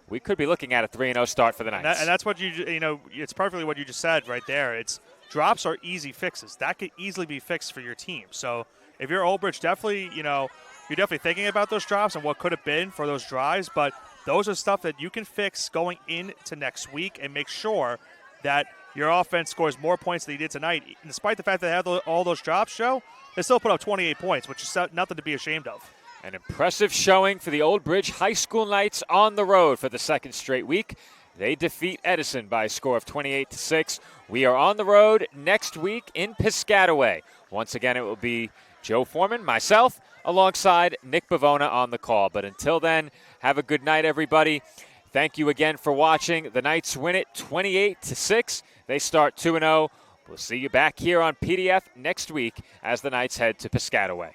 we could be looking at a 3-0 start for the Knights. And that's what it's perfectly what you just said right there. It's drops are easy fixes. That could easily be fixed for your team. So if you're Old Bridge, definitely, you're definitely thinking about those drops and what could have been for those drives, but those are stuff that you can fix going into next week and make sure that your offense scores more points than they did tonight. And despite the fact that they had all those drops, Joe, they still put up 28 points, which is nothing to be ashamed of. An impressive showing for the Old Bridge High School Knights on the road for the 2nd straight week. They defeat Edison by a score of 28-6. We are on the road next week in Piscataway. Once again, it will be Joe Foreman, myself, alongside Nick Bavona on the call. But until then, have a good night, everybody. Thank you again for watching. The Knights win it 28-6. They start 2-0. We'll see you back here on PDF next week as the Knights head to Piscataway.